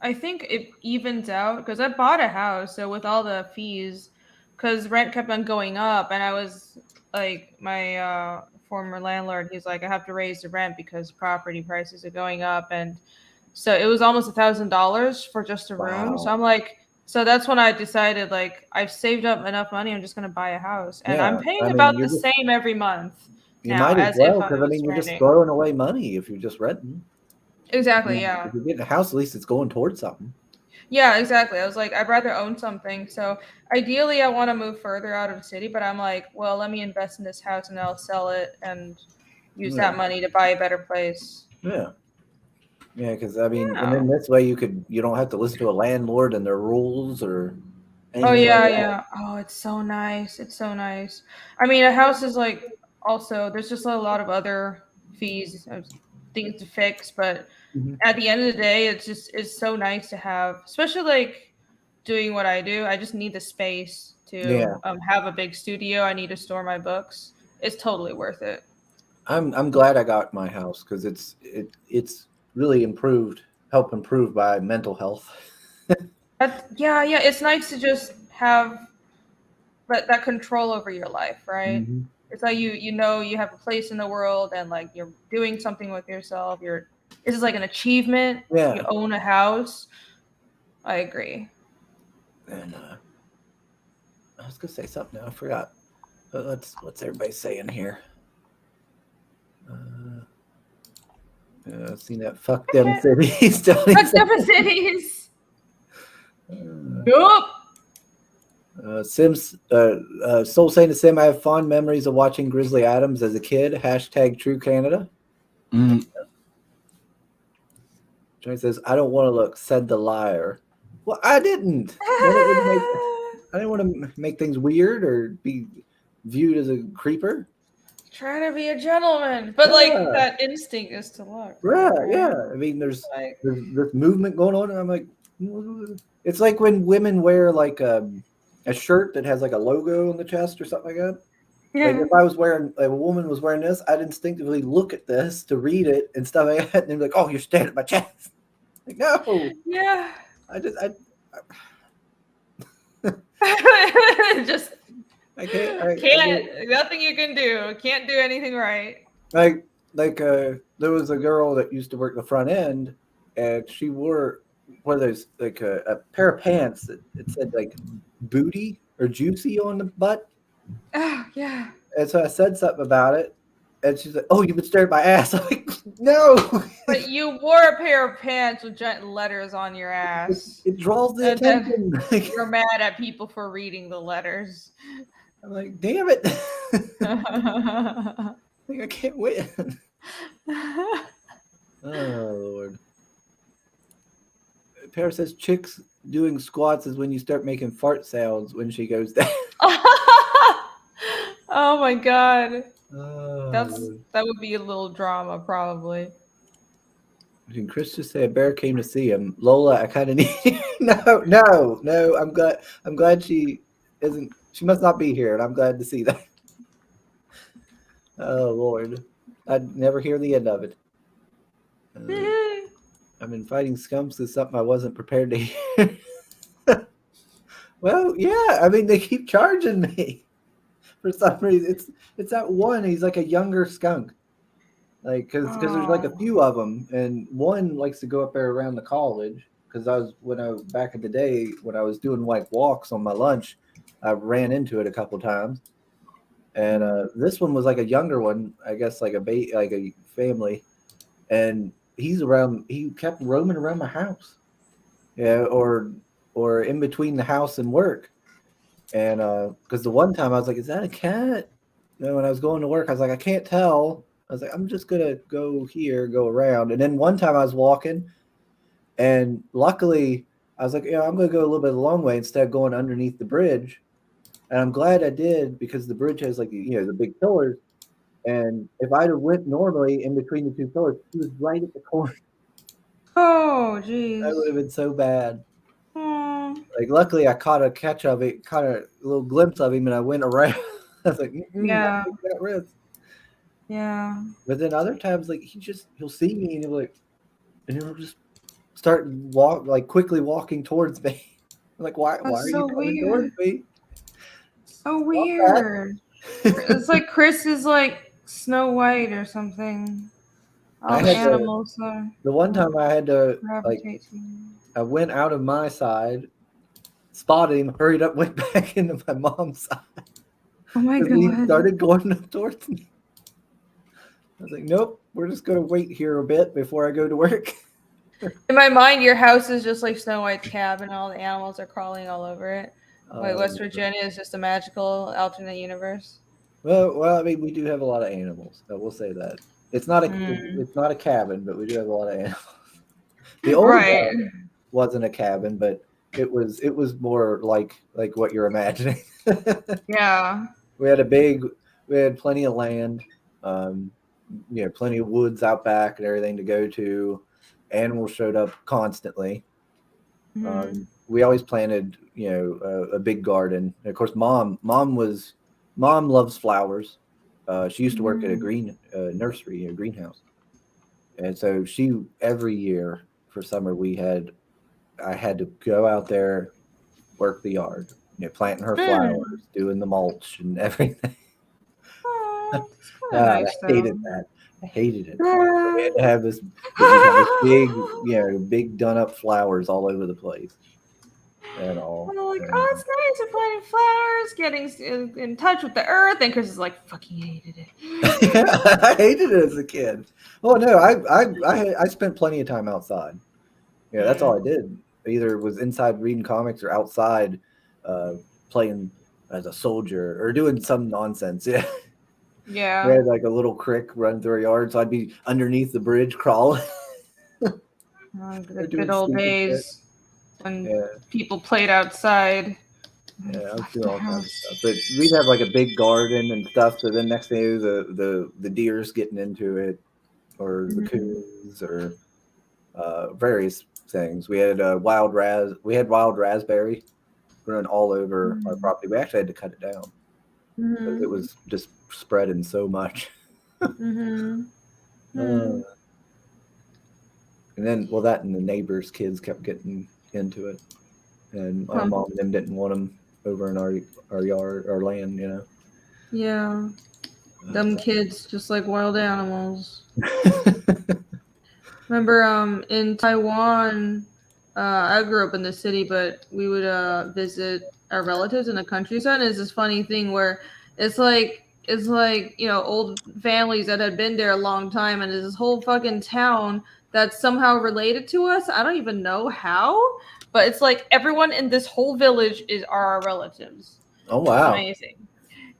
I think it evens out because I bought a house, so with all the fees, because rent kept on going up, and I was like, my former landlord, he's like, I have to raise the rent because property prices are going up, and so it was almost $1,000 for just a room. Wow. So I'm like, so that's when I decided, like, I've saved up enough money, I'm just gonna buy a house, and I'm paying about the same every month You now might as as well, if I because was you're just renting. throwing away money if you're just renting. Exactly. Yeah. If you're getting a house, at least it's going towards something. Yeah, exactly. I was like, I'd rather own something. So ideally, I want to move further out of the city, but I'm like, well, let me invest in this house and I'll sell it and use that money to buy a better place. Yeah. Yeah, because and Yeah. then this way you don't have to listen to a landlord and their rules or anything. Oh yeah, yeah. Oh, it's so nice. It's so nice. I mean, a house is like also there's just a lot of other fees, things to fix, but at the end of the day, it's so nice to have, especially like doing what I do. I just need the space to have a big studio. I need to store my books. It's totally worth it. I'm glad I got my house because it's really helped improve my mental health. Yeah. It's nice to just have that control over your life, right? Mm-hmm. It's like you have a place in the world and like you're doing something with yourself. This is like an achievement. Yeah. You own a house. I agree. And I was gonna say something now. I forgot. What's everybody saying here? Seen that? Fuck them cities. Fuck them cities. Nope. Sims, Soul saying to Sim, I have fond memories of watching Grizzly Adams as a kid. # True Canada. Johnny says, I don't want to look, said the liar. Well, I didn't. I didn't want to make things weird or be viewed as a creeper. Trying to be a gentleman. But like that instinct is to look. Yeah. I mean, there's this movement going on, and I'm like, it's like when women wear like a shirt that has like a logo on the chest or something like that. Yeah. Like if I was wearing, a woman was wearing this, I'd instinctively look at this to read it and stuff like that, and they'd be like, "Oh, you're staring at my chest." Like, no. Yeah. I can't. Nothing you can do. Can't do anything right. Like there was a girl that used to work the front end, and she wore one of those like a pair of pants that it said like booty or juicy on the butt. Oh yeah. And so I said something about it, and she's like, "Oh, you've been staring at my ass." I'm like, "No." But you wore a pair of pants with giant letters on your ass. It draws the And then attention. you're mad at people for reading the letters. I'm like, "Damn it!" Like, I can't win. Oh Lord. Paris says chicks doing squats is when you start making fart sounds when she goes down. Oh my god. Oh, That would be a little drama probably. Did Chris just say a bear came to see him? Lola, I kind of need. No. I'm glad she isn't. She must not be here, and I'm glad to see that. Oh Lord, I'd never hear the end of it. I've been fighting scums is something I wasn't prepared to hear. Well, yeah. I mean, they keep charging me for some reason. It's that one. He's like a younger skunk. Like, because there's like a few of them, and one likes to go up there around the college. Because back in the day when I was doing like walks on my lunch, I ran into it a couple times. And this one was like a younger one, I guess, like a family, and he kept roaming around my house, yeah, or in between the house and work. And because the one time I was like, is that a cat? And when I was going to work, I was like, I can't tell. I was like, I'm just gonna go here, go around. And then one time I was walking, and luckily I was like, yeah, I'm gonna go a little bit of the long way instead of going underneath the bridge. And I'm glad I did, because the bridge has like the big pillars. And if I'd have went normally in between the two pillars, he was right at the corner. Oh, jeez. That would have been so bad. Aww. Like, luckily, I caught a little glimpse of him, and I went around. I was like, Yeah. I'll take that risk. Yeah. But then other times, like he'll see me and he'll just start quickly walking towards me. I'm like, why are so you coming weird. towards me? So weird. It's like Chris is like Snow White or something. All the animals are. The one time I had to gravitate to you. I went out of my side, spotted him, hurried up, went back into my mom's side. Oh my god! He started going up towards me. I was like, nope, we're just gonna wait here a bit before I go to work. In my mind, your house is just like Snow White's cabin. All the animals are crawling all over it. Like West Virginia is just a magical alternate universe. Well, I mean, we do have a lot of animals. So we'll say that it's not a cabin, but we do have a lot of animals. The old one wasn't a cabin, but it was more like what you're imagining. Yeah. We had plenty of land, plenty of woods out back and everything to go to. Animals showed up constantly. Mm-hmm. We always planted, a big garden. And of course, mom loves flowers. She used to work at a nursery, a greenhouse. And so every year for summer, I had to go out there, work the yard, planting her flowers, doing the mulch and everything. Oh, I hated that. I hated it. We had to have this big done up flowers all over the place. And all. I'm like, oh, it's nice. You're planting flowers, getting in touch with the earth. And Chris is like, fucking hated it. I hated it as a kid. Oh no, I spent plenty of time outside. Yeah, that's all I did. Either was inside reading comics or outside playing as a soldier or doing some nonsense. Yeah. Yeah. We had like a little creek run through our yard, so I'd be underneath the bridge crawling. The good old days when people played outside. Yeah, I was doing all kinds of stuff. But we'd have like a big garden and stuff. So then next thing the deer's getting into it, or the coons, or various things. We had wild raspberry growing all over our property. We actually had to cut it down because it was just spreading so much. And then, that and the neighbors' kids kept getting into it, and my mom and them didn't want them over in our yard, our land, Yeah, dumb kids, just like wild animals. Remember, in Taiwan, I grew up in the city, but we would visit our relatives in the countryside. And it's this funny thing where it's like old families that had been there a long time, and there's this whole fucking town that's somehow related to us. I don't even know how, but it's like everyone in this whole village are our relatives. Oh It's wow. amazing,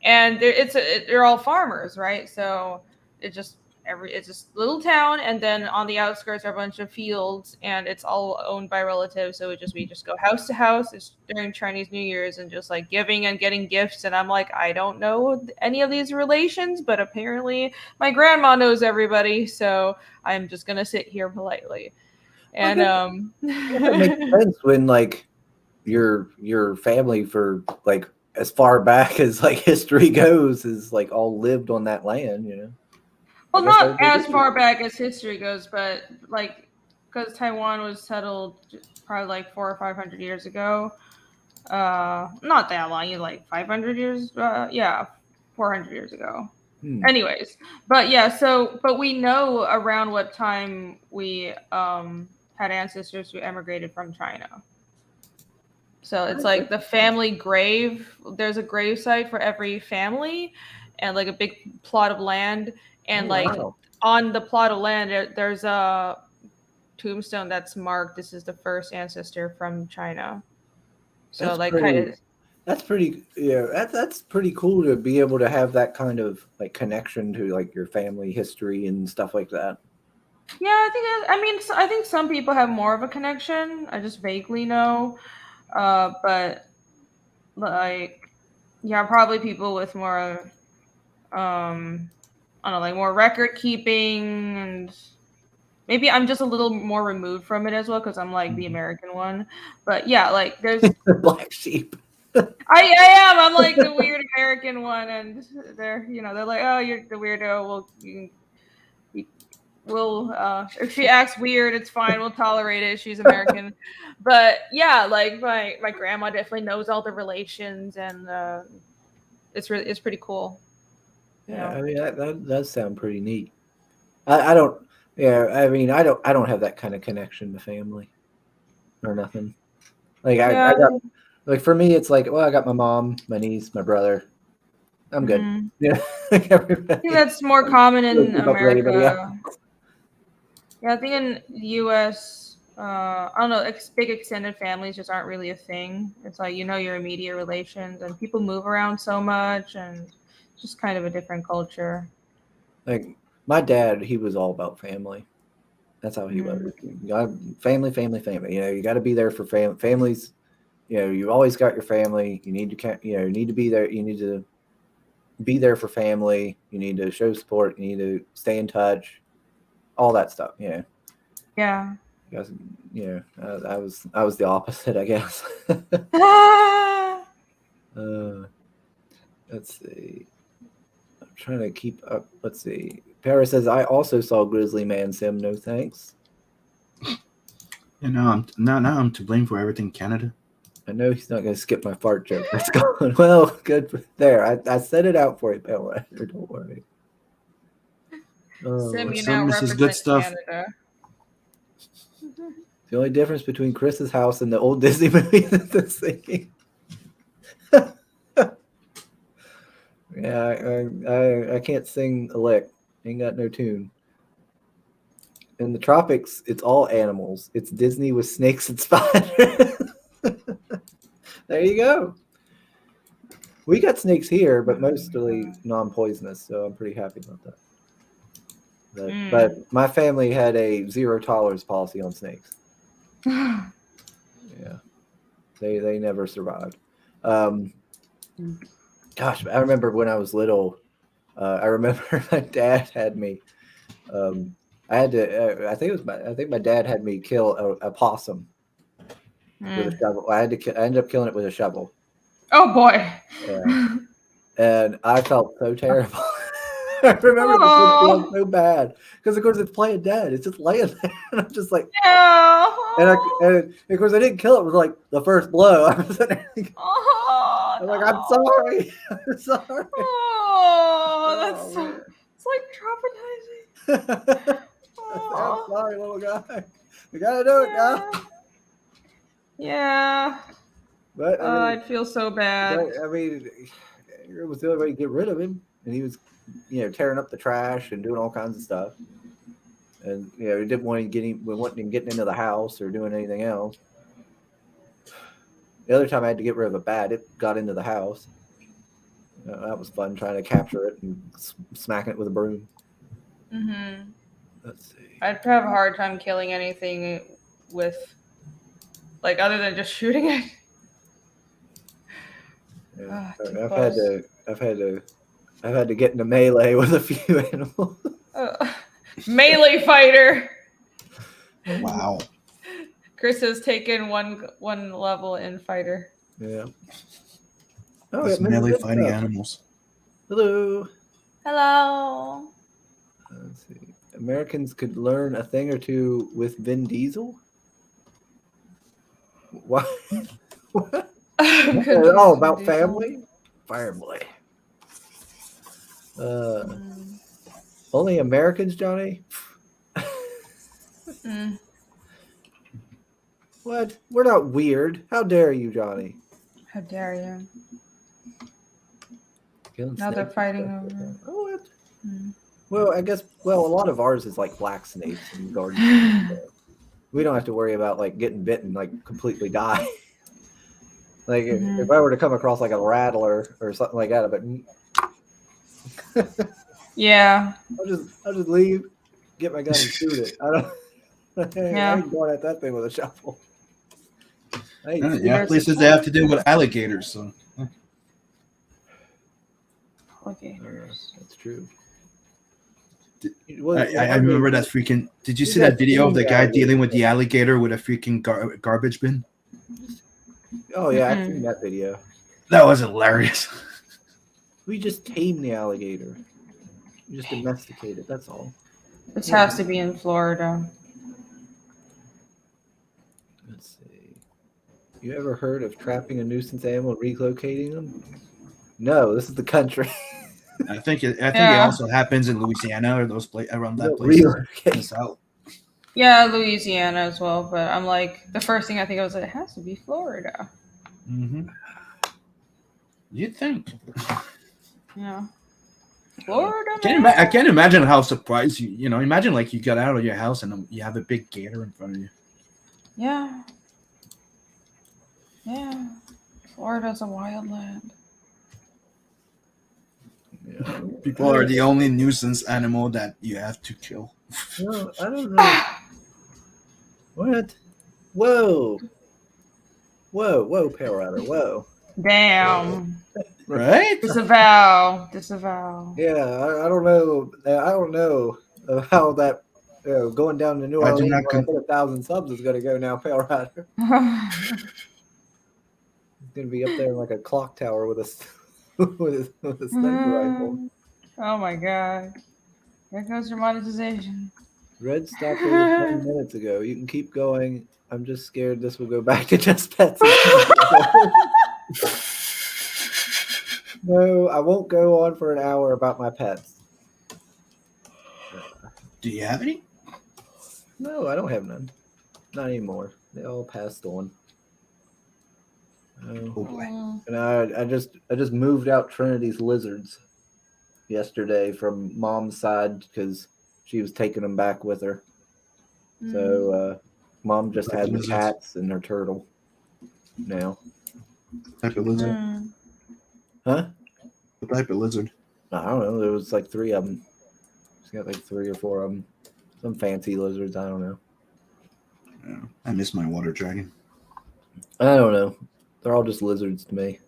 and they're all farmers, right? So it just it's just little town, and then on the outskirts are a bunch of fields, and it's all owned by relatives. So we just go house to house. It's during Chinese New Year's, and just like giving and getting gifts. And I'm like, I don't know any of these relations, but apparently my grandma knows everybody, so I'm just gonna sit here politely. And That makes sense when like your family for like as far back as like history goes is like all lived on that land, you know. well, not as far back as history goes, but like because Taiwan was settled probably like 400 or 500 years ago. Not that long, like 500 years. Yeah, 400 years ago. Anyways, but yeah, but we know around what time we had ancestors who emigrated from China. So it's like the family grave. There's a grave site for every family, and like a big plot of land. And on the plot of land, there's a tombstone that's marked. This is the first ancestor from China. So that's like pretty, kind of. that's pretty. Yeah, that's pretty cool to be able to have that kind of like connection to like your family history and stuff like that. Yeah, I think some people have more of a connection. I just vaguely know. But like, yeah, probably people with more, I don't know, like more record keeping, and maybe I'm just a little more removed from it as well because I'm like the American one. But yeah, like there's The black sheep. I am. I'm like the weird American one, and they're like, oh, you're the weirdo. We'll if she acts weird, it's fine. We'll tolerate it. She's American. But yeah, like my grandma definitely knows all the relations, and it's pretty cool. Yeah, I mean that does sound pretty neat. I don't. Yeah, I mean I don't have that kind of connection to family or nothing. Like I got like for me it's like well I got my mom, my niece, my brother. I'm good. Yeah, like I think that's more common in America. Yeah, I think in the U.S., I don't know, big extended families just aren't really a thing. It's like your immediate relations, and people move around so much, and just kind of a different culture. Like my dad, he was all about family. That's how he was. You got family. You know, you got to be there for families. You know, you always got your family. You need to, you need to be there. You need to be there for family. You need to show support. You need to stay in touch. All that stuff. Yeah. Yeah. I was the opposite, I guess. Let's see. I'm trying to keep up. Let's see. Paris says I also saw Grizzly Man Sim. No thanks. And now I'm to blame for everything Canada. I know he's not going to skip my fart joke. That's going well. Good there. I set it out for you, Pale. Don't worry. Sim, you now represent good stuff. Canada. The only difference between Chris's house and the old Disney movie is the singing. Yeah, I can't sing a lick. Ain't got no tune. In the tropics, it's all animals. It's Disney with snakes and spiders. There you go. We got snakes here, but mostly non-poisonous, so I'm pretty happy about that. But my family had a 0 tolerance policy on snakes. Yeah, they never survived. Gosh, I remember when I was little. I remember my dad had me. I had to. I think my dad had me kill a possum with a shovel. I ended up killing it with a shovel. Oh boy! Yeah. And I felt so terrible. I remember feeling so bad because of course it's playing dead. It's just laying there, and I'm just like, and of course I didn't kill it with like the first blow. I was like, I'm like, I'm sorry. I'm sorry. Oh, that's so. It's like traumatizing. I'm sorry, little guy. You gotta do it, guy. Yeah. But I'd feel so bad. I mean, it was the only way to get rid of him, and he was, tearing up the trash and doing all kinds of stuff. And he didn't want him getting into the house or doing anything else. The other time I had to get rid of a bat, it got into the house. That was fun, trying to capture it and smacking it with a broom. Mm-hmm. Let's see. I'd have a hard time killing anything with, like, other than just shooting it. Yeah. I've had to get into melee with a few animals. Melee fighter. Wow. Chris has taken one level in fighter. Yeah. It's melee fighting animals. Hello. Hello. Let's see. Americans could learn a thing or two with Vin Diesel. What? What? Oh, about family? Fireboy. Only Americans, Johnny? What? We're not weird. How dare you, Johnny? How dare you? Killing Now they're snakes fighting and stuff over. like that. Oh, what? Well, I guess. Well, a lot of ours is like black snakes and garden. So we don't have to worry about like getting bitten, like completely die. Like if I were to come across like a rattler or something like that, but yeah, I'll just leave, get my gun and shoot it. I ain't going at that thing with a shovel. Places they have to deal with alligators, so. Alligators. That's true. I remember that freaking. Did you see that video of the guy dealing with the alligator with a freaking garbage bin? Oh yeah, I've seen that video. That was hilarious. We just tame the alligator. We just domesticate it. That's all. This has to be in Florida. Let's see. You ever heard of trapping a nuisance animal and relocating them? No, this is the country. I think it also happens in Louisiana or those around that place. Yeah, Louisiana as well. But I'm like, the first thing I think of was it has to be Florida. Mm-hmm. You'd think. Yeah. Florida. I can't imagine how surprised you. Imagine like you got out of your house and you have a big gator in front of you. Yeah. Yeah. Florida's a wild land. Yeah. People are the only nuisance animal that you have to kill. No, I don't know. What? Whoa, Pale Rider, whoa. Damn. Right? Disavow. Yeah, I don't know. I don't know how that going down to New Orleans where I put 1,000 subs is going to go now, Pale Rider. He's going to be up there in like a clock tower with a sniper rifle. Oh my god. There goes your monetization. Red stopped over 20 minutes ago. You can keep going. I'm just scared this will go back to just pets. No, I won't go on for an hour about my pets. Do you have any? No, I don't have none. Not anymore. They all passed on. Oh boy. And I just moved out Trinity's lizards yesterday from Mom's side because she was taking them back with her. So Mom just had the cats and her turtle now. What type of lizard? Huh? What type of lizard? I don't know. There was like 3 of them. She's got like 3 or 4 of them. Some fancy lizards. I don't know. Yeah, I miss my water dragon. I don't know. They're all just lizards to me.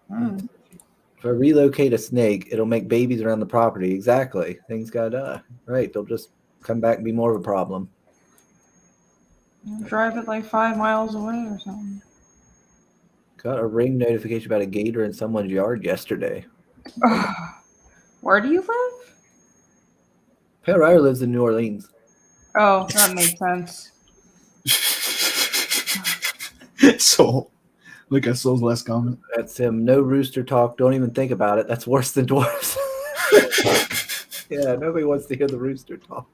If I relocate a snake, it'll make babies around the property. Exactly. Things gotta die. Right. They'll just come back and be more of a problem. Drive it like 5 miles away or something. Got a ring notification about a gator in someone's yard yesterday. Where do you live? Pale Rider lives in New Orleans. Oh, that makes sense. So, look at Soul's last comment. That's him. No rooster talk. Don't even think about it. That's worse than dwarves. Yeah, nobody wants to hear the rooster talk.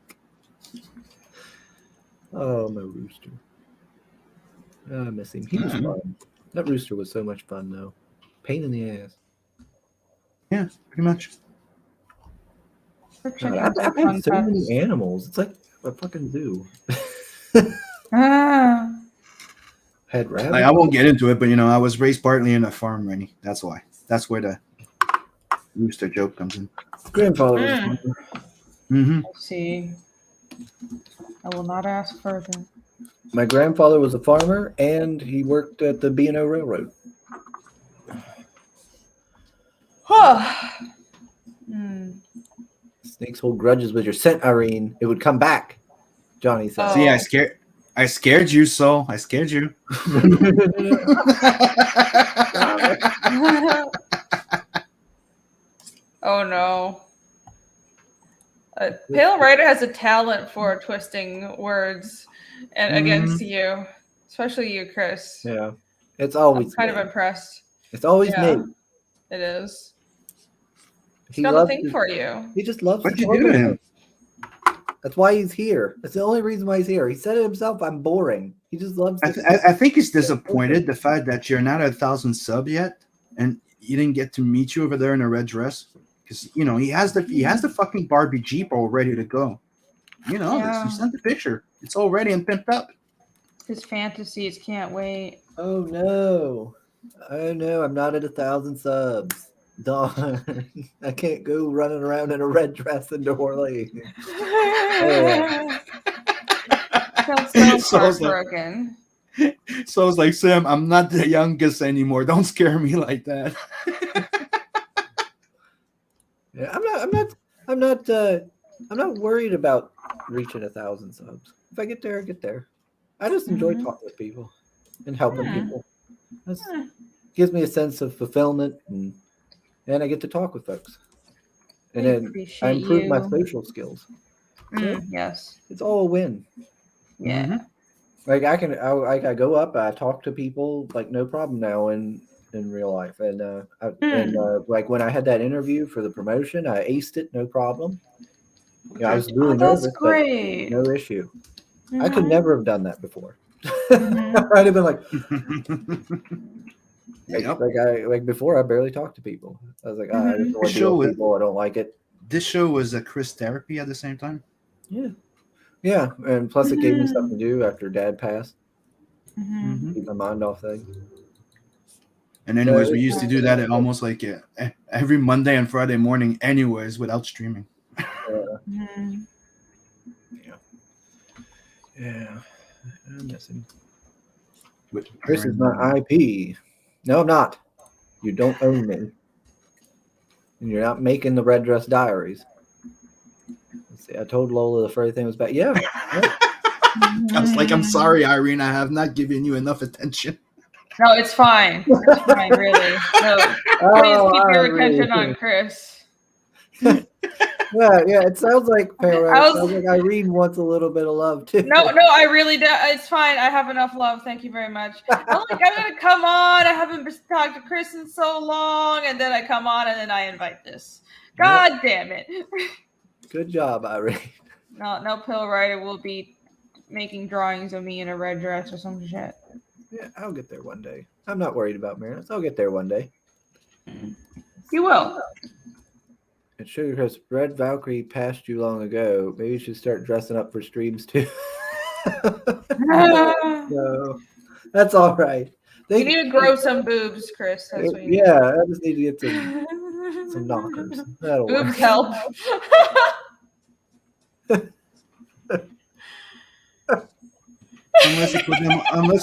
Oh, no rooster. I miss him. He was fun. That rooster was so much fun, though. Pain in the ass. Yeah, pretty much. God, I've had so many animals. It's like a fucking zoo. Had rabbits. I won't get into it, but I was raised partly in a farm, Rennie. That's why. That's where the rooster joke comes in. Grandfather was a farmer. Mm-hmm. I see. I will not ask further. My grandfather was a farmer, and he worked at the B&O Railroad. Snakes hold grudges with your scent, Irene. It would come back, Johnny said. See, I scared you, so I scared you. Oh no. Pale Rider has a talent for twisting words and against you, especially you, Chris. Yeah, it's always I'm kind of impressed. It's always me. It is. He got a thing for you. He just loves. What'd you do to him? That's why he's here. That's the only reason why he's here. He said it himself. I'm boring. He just loves. I think he's disappointed the fact that you're not at 1,000 sub yet, and he didn't get to meet you over there in a red dress. Because he has the fucking Barbie Jeep all ready to go. He sent the picture. It's all ready and pimped up. His fantasies can't wait. Oh no! I'm not at 1,000 subs. Darn! I can't go running around in a red dress in Orleans. Sounds so heartbroken. So I was like, Sam, I'm not the youngest anymore. Don't scare me like that. Yeah, I'm not worried about reaching 1,000 subs. If I get there, I get there. I just enjoy talking with people and helping people. That gives me a sense of fulfillment, and I get to talk with folks. And then I improve my social skills. Yes, it's all a win. Yeah, like I go up, I talk to people like no problem now in real life, and like when I had that interview for the promotion, I aced it, no problem. I was really nervous, great. But no issue. I could never have done that before. I'd have been like, like before, I barely talked to people. I was like, I just don't want to deal with people. I don't like it. This show was a Chris therapy at the same time. Yeah, and plus it gave me something to do after Dad passed. Keep my mind off things. And anyways, we used to do that at almost like every Monday and Friday morning, anyways, without streaming. Yeah. I'm missing. Chris is my IP. No, I'm not. You don't own me. And you're not making the Red Dress Diaries. Let's see, I told Lola the furry thing was bad. Yeah. I was like, I'm sorry, Irene. I have not given you enough attention. No, it's fine. It's fine, really. No, please keep your attention on Chris. Yeah, it sounds like Irene wants a little bit of love too. No, I really do. It's fine. I have enough love. Thank you very much. I'm gonna come on. I haven't talked to Chris in so long, and then I come on, and then I invite this. God damn it! Good job, Irene. No, Pill Rider will be making drawings of me in a red dress or some shit. Yeah, I'll get there one day. I'm not worried about Marinus. I'll get there one day. You will. And Sugar Chris, Red Valkyrie passed you long ago. Maybe you should start dressing up for streams too. No, that's all right. You need to grow some boobs, Chris. That's what you need. I just need to get some knockers. That'll boobs work. help. Unless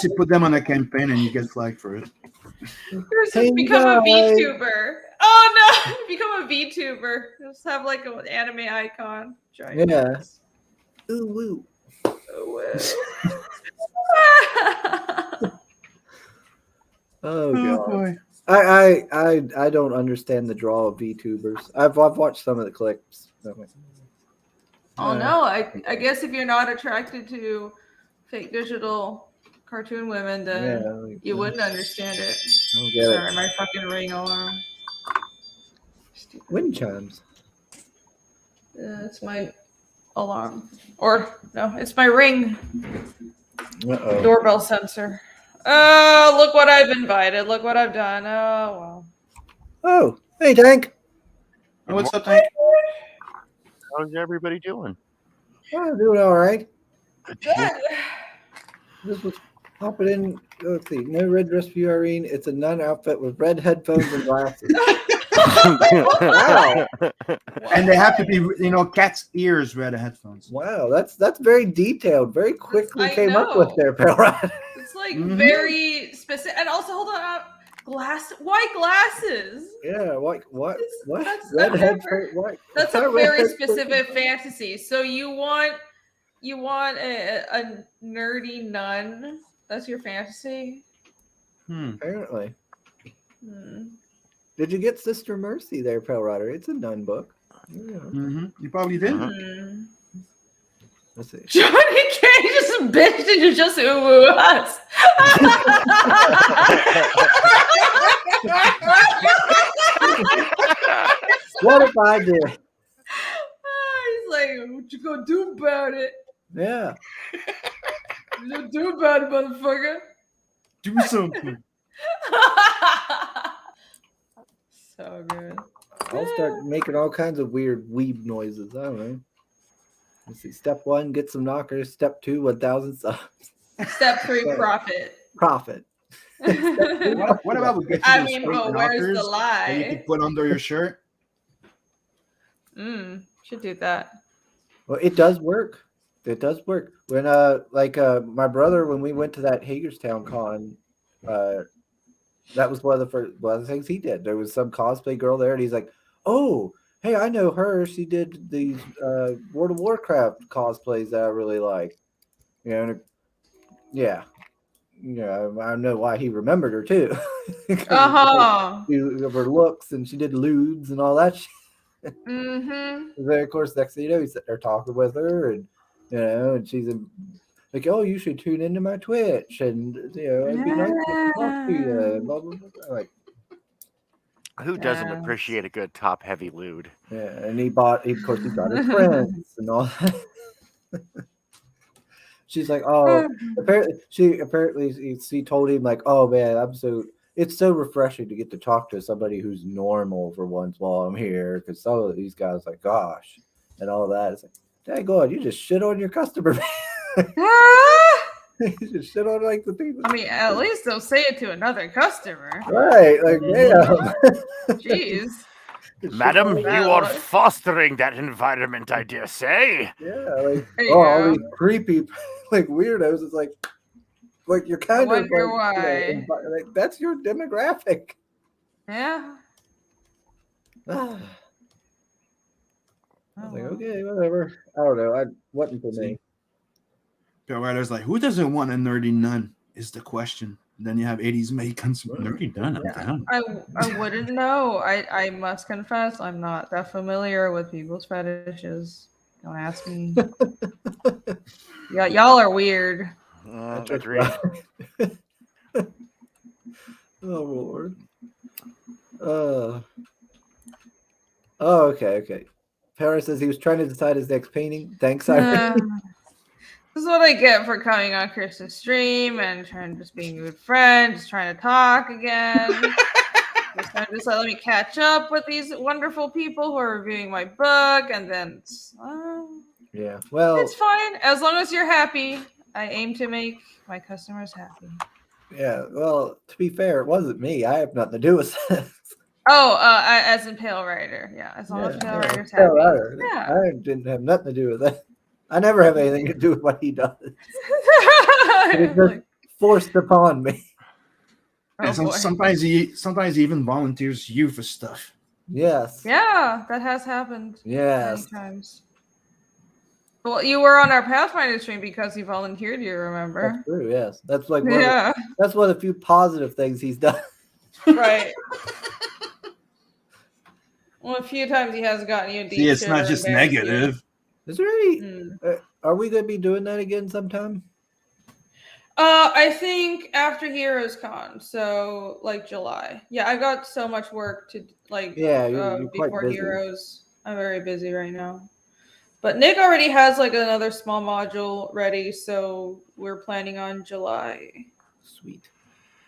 you put them on a campaign and you get flagged for it. Chris, become a VTuber. Oh no! Become a VTuber. Just have like an anime icon. Yeah. Ooh woo. Oh god. Boy. I don't understand the draw of VTubers. I've watched some of the clips. Oh no! I guess if you're not attracted to fake digital cartoon women, then you wouldn't understand it. Sorry, my fucking ring alarm. Wind chimes. It's my alarm. Or no, it's my ring. Uh-oh. Doorbell sensor. Oh, look what I've invited. Look what I've done. Oh, well. Oh, hey, Tank. Oh, what's up, Tank? How's everybody doing? Oh, doing all right. Good to hear. This was popping in. Let's see. No red dress for you, Irene. It's a nun outfit with red headphones and glasses. Wow. And they have to be, cat's ears red headphones. Wow, that's very detailed. Very quickly I came up with know. there, Pale Rider. It's like very specific. And also, hold on. White glasses. Yeah, what? That's- Red I've headphones. never- What? That's What a kind of red very headphones? specific fantasy. So you want a nerdy nun? That's your fantasy? Apparently. Hmm. Did you get Sister Mercy there, Pale Rider? It's a nun book. Yeah. You probably did. Hmm. Let's see. Johnny Cage just bitched and you just ooh us. What if I did? He's like, what you gonna do about it? Yeah. What you gonna do about it, motherfucker? Do something. So good. I'll start making all kinds of weird weeb noises. I don't know. Let's see. Step 1, get some knockers. Step 2, 1,000 subs. Step 3, profit. Profit. What about we get you I those mean, fake but where's the knockers that you lie? can put under your shirt? Should do that. Well, it does work. It does work. When my brother, when we went to that Hagerstown con, that was one of the things he did. There was some cosplay girl there, and he's like, "Oh, hey, I know her. She did these World of Warcraft cosplays that I really like." You know, and yeah. I know why he remembered her too. Of her looks, and she did lewds and all that shit. Mm-hmm. And then, of course, next thing you know, he's sitting there talking with her, and and she's like, "Oh, you should tune into my Twitch, and it'd be nice to talk to you." And blah, blah, blah. Like, Who doesn't appreciate a good top-heavy lewd? yeah, and of course, he got his friends and all that. She's like, "Oh, apparently she told him like, oh man, it's so refreshing to get to talk to somebody who's normal for once while I'm here, because some of these guys like, gosh, and all that. It's like, dang God, you just shit on your customer. You just shit on like the people. I mean, at least they'll say it to another customer. Right, like damn. Jeez. Madam, you are fostering that environment, I dare say. Yeah, like all these creepy like weirdos. It's like you're kind of wonder why. Like that's your demographic. Yeah. I was like, okay, whatever. I don't know. I wasn't for me. Pale Rider's like, who doesn't want a nerdy nun? Is the question. And then you have 80s Mexicans. Nerdy nun. I wouldn't know. I must confess, I'm not that familiar with people's fetishes. Don't ask me. Yeah, y'all are weird. Agreed. Oh Lord. Okay. Paris says he was trying to decide his next painting. Thanks, Irene. This is what I get for coming on Chris's stream and just being a good friend, just trying to talk again. Just trying to decide, let me catch up with these wonderful people who are reviewing my book, and then yeah, well, it's fine as long as you're happy. I aim to make my customers happy. Yeah, well, to be fair, it wasn't me. I have nothing to do with this. As in Pale Rider. Yeah, as long as Pale Rider's happy. Yeah. I didn't have nothing to do with that. I never have anything to do with what he does. It's just forced upon me. Sometimes he even volunteers you for stuff. Yes. Yeah, that has happened. Yes. Many times. Well, you were on our Pathfinder stream because he volunteered you, remember? That's true, yes. That's like that's one of the few positive things he's done. Right. Well, a few times he has gotten you deep. See, it's not just negative. Is there any are we gonna be doing that again sometime? I think after Heroes Con, so like July. Yeah, I got so much work to you're before Heroes. I'm very busy right now. But Nick already has like another small module ready, so we're planning on July. Sweet.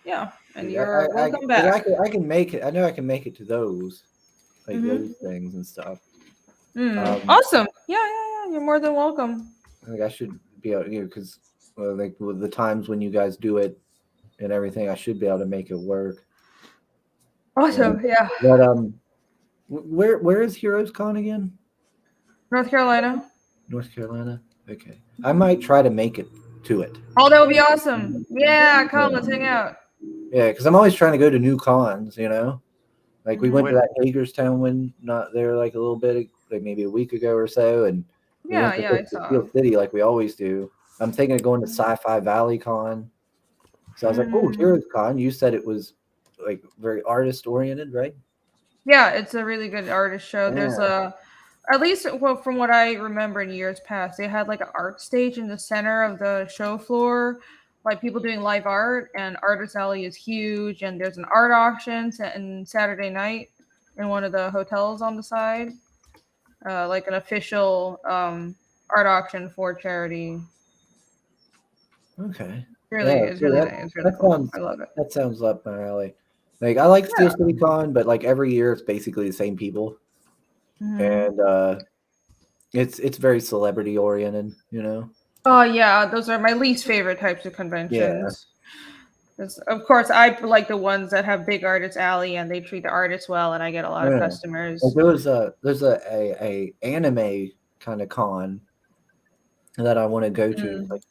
Yeah, and Yeah, you're welcome 'cause back. I can make it. I know I can make it to those, like Mhm. those things and stuff. Awesome. Yeah. You're more than welcome. I think I should be able, because like with the times when you guys do it and everything, I should be able to make it work. Awesome. Yeah. But where is Heroes Con again? North Carolina. North Carolina. Okay, I might try to make it to it. Oh, that would be awesome. Yeah, come, let's hang out. Yeah, because I'm always trying to go to new cons. Like we went to Mhm. that Hagerstown one, not there like a little bit, like maybe a week ago or so, and we Yeah, went to I saw. Steel City like we always do. I'm thinking of going to Sci-Fi Valley Con. So I was like, oh, Heroes Con. You said it was like very artist oriented, right? Yeah, it's a really good artist show. There's Yeah. at least from what I remember in years past, they had like an art stage in the center of the show floor, like people doing live art, and Artist Alley is huge, and there's an art auction on Saturday night in one of the hotels on the side, like an official art auction for charity. Okay. Really, Yeah. it's See, really nice. It's really cool. I love it. that sounds up my alley. Like I like Steel Yeah. City Con, but like every year it's basically the same people, Mhm. and it's very celebrity oriented. Oh yeah, those are my least favorite types of conventions. 'Cause, of course, I like the ones that have big artists alley and they treat the artists well, and I get a lot of Yeah. customers. Like there's a anime kind of con that I want to go to. Like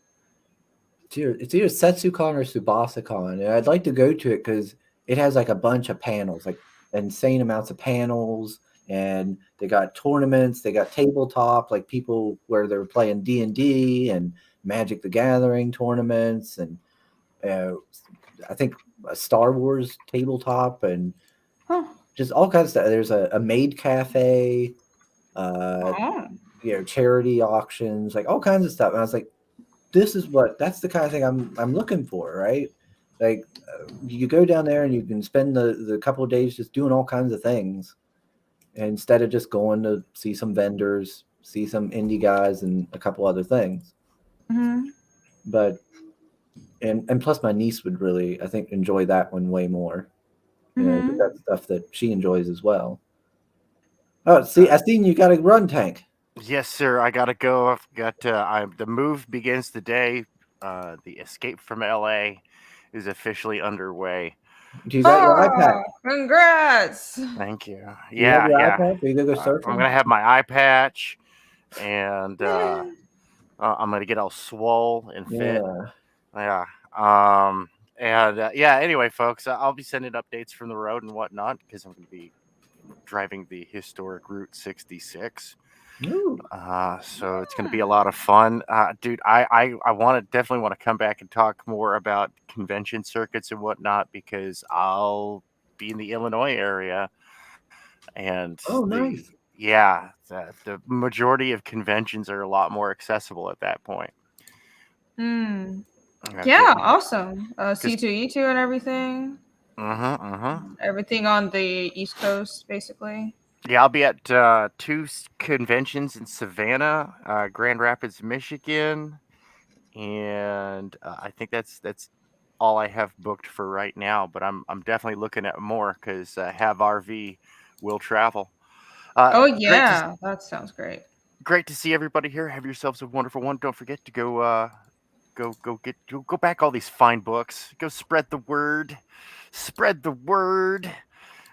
it's either Setsucon or SubasaCon, and I'd like to go to it because it has like a bunch of panels, like insane amounts of panels, and they got tournaments, they got tabletop, like people where they're playing D&D and Magic the Gathering tournaments, and uh, I think a Star Wars tabletop, and just all kinds of stuff. There's a maid cafe, uh, Oh. charity auctions, like all kinds of stuff. And I was like, that's the kind of thing I'm looking for, right? Like you go down there and you can spend the couple of days just doing all kinds of things instead of just going to see some vendors, see some indie guys, and a couple other things. Mhm. But and plus my niece would really, I think, enjoy that one way more. Mhm. That's stuff that she enjoys as well. Oh, see, I seen you got a run tank. Yes, sir. I gotta go. I've got. The move begins today. The escape from LA is officially underway. You got your iPad. Congrats! Thank you. Do you have your Yeah. iPad? Are you gonna go surfing? I'm gonna have my eye patch, and I'm gonna get all swole and fit. Yeah. Yeah. Anyway, folks, I'll be sending updates from the road and whatnot because I'm gonna be driving the historic Route 66. Ooh. So it's going to be a lot of fun, dude. I definitely want to come back and talk more about convention circuits and whatnot because I'll be in the Illinois area, and Oh, nice. the majority of conventions are a lot more accessible at that point. Yeah, awesome. C2E2 and everything. Everything on the East Coast, basically. Yeah, I'll be at 2 conventions in Savannah, Grand Rapids, Michigan, and I think that's all I have booked for right now. But I'm definitely looking at more because Have RV will travel. Oh yeah, that sounds great. Great to see everybody here. Have yourselves a wonderful one. Don't forget to go back all these fine books. Go spread the word. Spread the word.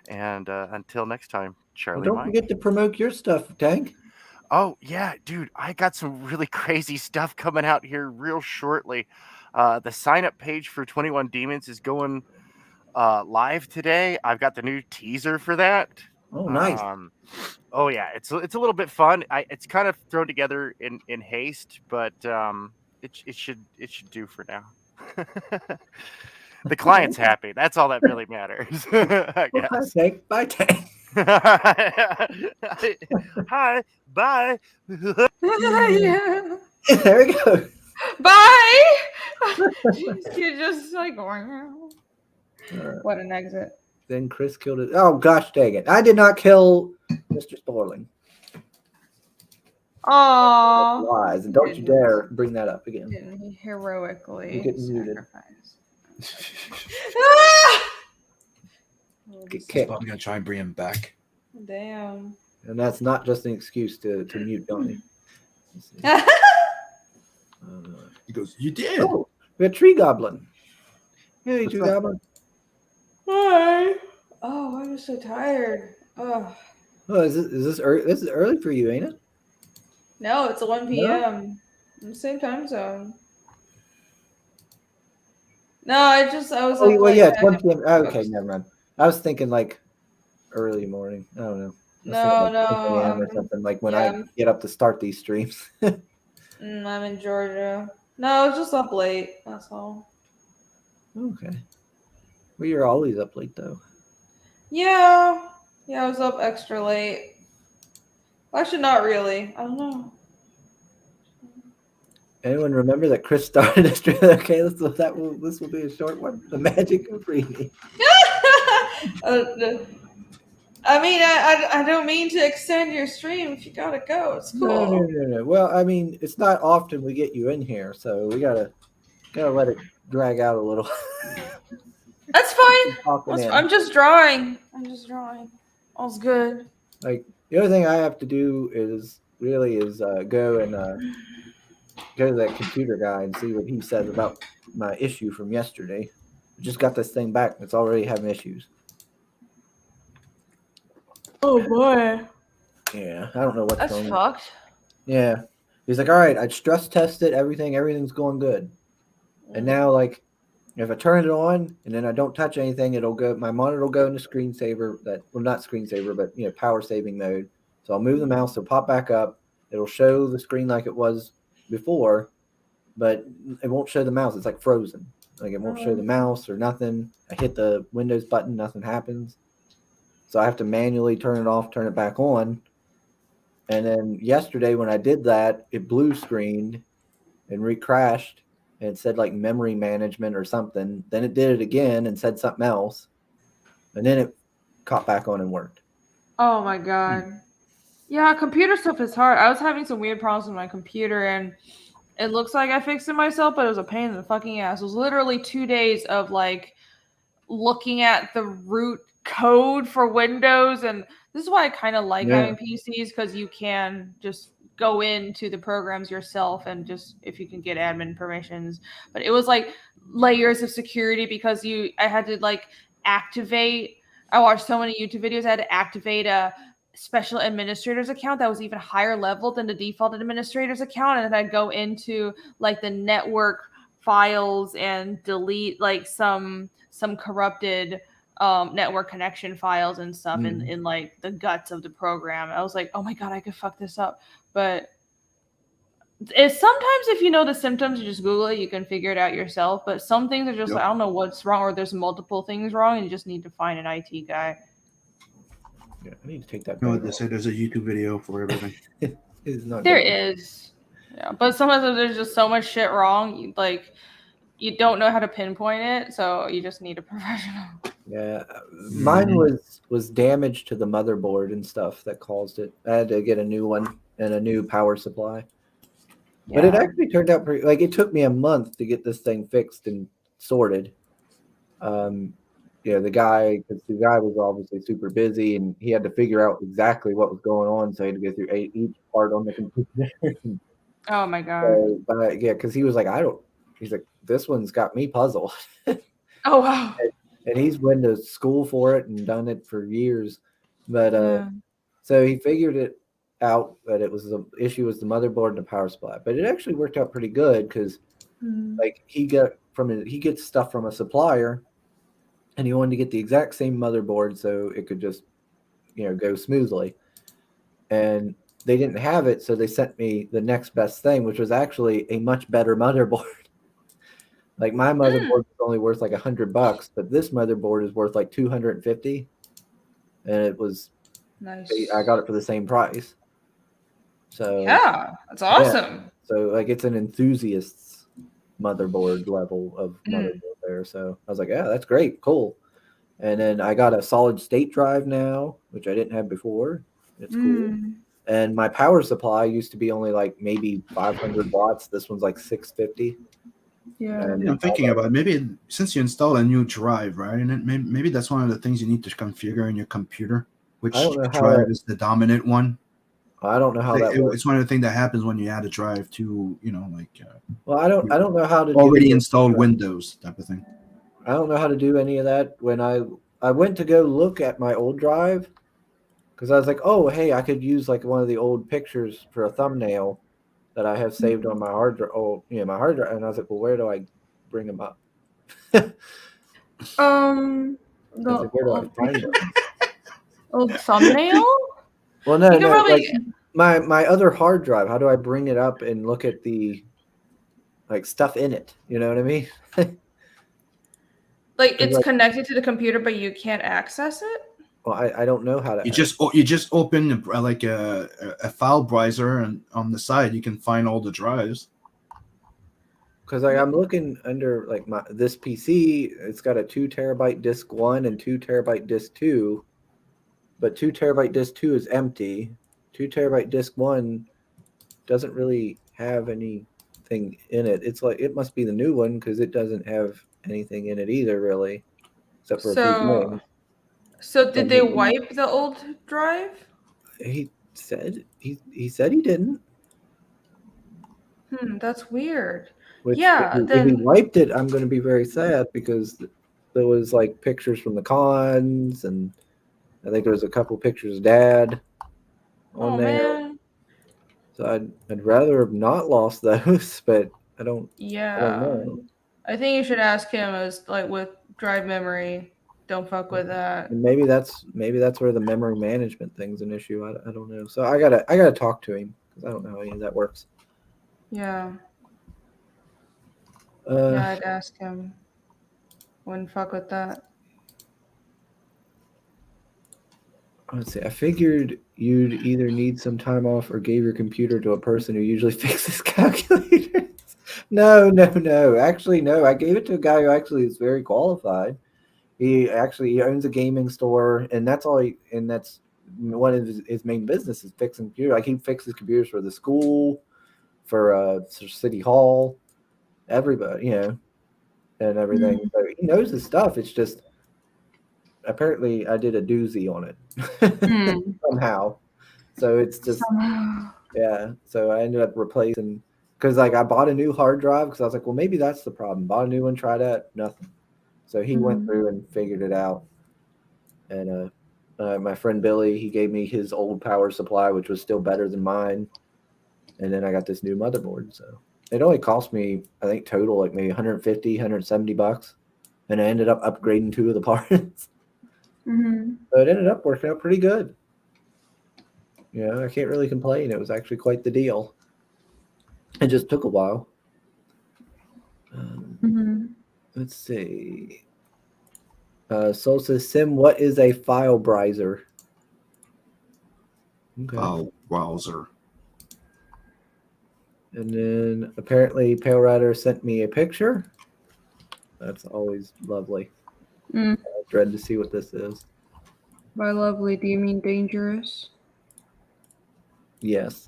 And until next time, Charlie. Don't Mike. forget to promote your stuff, Tank. Oh yeah, dude, I got some really crazy stuff coming out here real shortly. The sign up page for 21 Demons is going live today. I've got the new teaser for that. Oh, nice. Oh yeah, it's a little bit fun. It's kind of thrown together in haste, but it should do for now. The client's happy. That's all that really matters. I guess. Bye, Tank. Hi, bye. Yeah. There we go. Bye. You're just like going. What an exit. Then Chris killed it. Oh gosh, dang it! I did not kill Mr. Sporling. Oh. Lies, and don't you dare bring that up again. Didn't he heroically You get muted. sacrifice? Get He's kicked. probably gonna try and bring him back. Damn. And that's not just an excuse to mute Donnie. He goes, "You did." Oh, we got Tree Goblin. Hey, Tree Goblin. Hi. Oh, I'm so tired. Oh. Oh, is this early? This is early for you, ain't it? No, it's 1 p.m. In the same time zone. No, I was Oh, up well, like yeah, it's 1 p.m. books. Okay, never mind. I was thinking like early morning. I don't know. I was thinking like 10 a.m. or something, like when I get up to start these streams. I'm in Georgia. No, I was just up late. That's all. Okay. Well, you're always up late, though. Yeah. Yeah, I was up extra late. Well, actually, not really. I don't know. Anyone remember that Chris started a stream? Okay, this will be a short one. The magic of reading. I mean, I don't mean to extend your stream. If you gotta go, it's cool. No. Well, I mean, it's not often we get you in here, so we gotta let it drag out a little. That's fine. I'm just drawing. All's good. Like the other thing I have to do is go to that computer guy and see what he says about my issue from yesterday. I just got this thing back. It's already having issues. Oh boy. Yeah, I don't know what's going on. That's fucked. Yeah. He's like, all right, I stress tested everything's going good. And now, like, if I turn it on and then I don't touch anything, my monitor will go into screensaver, not screensaver, but, power saving mode. So I'll move the mouse, it'll pop back up. It'll show the screen like it was before, but it won't show the mouse. It's like frozen. Like it won't show the mouse or nothing. I hit the Windows button, nothing happens. So I have to manually turn it off, turn it back on. And then yesterday when I did that, it blue screened and recrashed and it said like memory management or something. Then it did it again and said something else. And then it caught back on and worked. Oh my God. Yeah, computer stuff is hard. I was having some weird problems with my computer and it looks like I fixed it myself, but it was a pain in the fucking ass. It was literally 2 days of like looking at the root code for Windows, and this is why I kind of like having PCs, because you can just go into the programs yourself and just if you can get admin permissions. But it was like layers of security because I had to like activate. I watched so many YouTube videos. I had to activate a special administrator's account that was even higher level than the default administrator's account, and then I'd go into like the network files and delete like some corrupted network connection files and stuff in like the guts of the program. I was like, oh my God, I could fuck this up. But it's sometimes if you know the symptoms, you just Google it, you can figure it out yourself. But some things are just like, I don't know what's wrong, or there's multiple things wrong and you just need to find an IT guy. Yeah, I need to take that. No, they say there's a YouTube video for everything. There is. Yeah, but sometimes there's just so much shit wrong. You don't know how to pinpoint it, so you just need a professional. Yeah, mine was damage to the motherboard and stuff that caused it. I had to get a new one and a new power supply. Yeah. But it actually turned out pretty. Like it took me a month to get this thing fixed and sorted. The guy was obviously super busy and he had to figure out exactly what was going on, so he had to go through each part on the computer. Oh my God! So, but yeah, because he was like, he's like, this one's got me puzzled. Oh wow! And he's been to school for it and done it for years, but so he figured it out that it was the issue was the motherboard and the power supply. But it actually worked out pretty good because like he gets stuff from a supplier, and he wanted to get the exact same motherboard so it could just go smoothly, and they didn't have it, so they sent me the next best thing, which was actually a much better motherboard. Like my motherboard was only worth like $100, but this motherboard is worth like $250, and it was nice. I got it for the same price. So yeah, that's awesome. Yeah. So like it's an enthusiast's motherboard level of motherboard there. So I was like, yeah, that's great, cool. And then I got a solid state drive now, which I didn't have before. It's cool. And my power supply used to be only like maybe 500 watts. This one's like 650. Yeah. And I'm thinking about maybe since you install a new drive, right? And maybe that's one of the things you need to configure in your computer. Which I don't know how drive that- is the dominant one? I don't know how that works. It's one of the things that happens when you add a drive to, Well, I don't know how to already do installed Windows type of thing. I don't know how to do any of that. When I went to go look at my old drive, because I was like, oh hey, I could use like one of the old pictures for a thumbnail that I have saved on my hard drive. Oh, my hard drive. And I was like, well, where do I bring them up? I was like, where do I find them? old thumbnail. Well, no, You can probably like my other hard drive. How do I bring it up and look at the like stuff in it? You know what I mean? like it's like- connected to the computer, but you can't access it. Well, I don't know how to. You just open like a file browser, and on the side you can find all the drives. Because like I'm looking under like this PC, it's got a 2 terabyte disk 1 and 2 terabyte disk 2, but 2 terabyte disk 2 is empty. 2 terabyte disk 1 doesn't really have anything in it. It's like it must be the new one because it doesn't have anything in it either, really, except for a few games. So did they wipe the old drive? He said he said he didn't. That's weird. Which, Yeah, if he then wiped it, I'm going to be very sad because there was like pictures from the cons, and I think there was a couple pictures of Dad on there. man. So I'd rather have not lost those, but I don't. Yeah. I don't know. I think you should ask him as like with drive memory. Don't fuck with that. And maybe that's where the memory management thing's an issue. I don't know. So I gotta talk to him because I don't know how any of that works. Yeah. Yeah, I'd ask him. Wouldn't fuck with that. Let's see. I figured you'd either need some time off or gave your computer to a person who usually fixes calculators. No. Actually, no. I gave it to a guy who actually is very qualified. He owns a gaming store, and that's all. That's one of his main business is fixing computers. Like he fixes computers for the school, for City Hall, everybody, and everything. So he knows his stuff. It's just apparently I did a doozy on it somehow. So it's just yeah. So I ended up replacing because like I bought a new hard drive because I was like, well, maybe that's the problem. Bought a new one, try that, nothing. So he went through and figured it out. And my friend Billy, he gave me his old power supply, which was still better than mine. And then I got this new motherboard. So it only cost me, I think, total like maybe $150-$170. And I ended up upgrading 2 of the parts. So it ended up working out pretty good. I can't really complain. It was actually quite the deal. It just took a while. Let's see. Soul says, Sim, what is a file browser? Okay. File browser. And then apparently Pale Rider sent me a picture. That's always lovely. I dread to see what this is. By lovely, do you mean dangerous? Yes.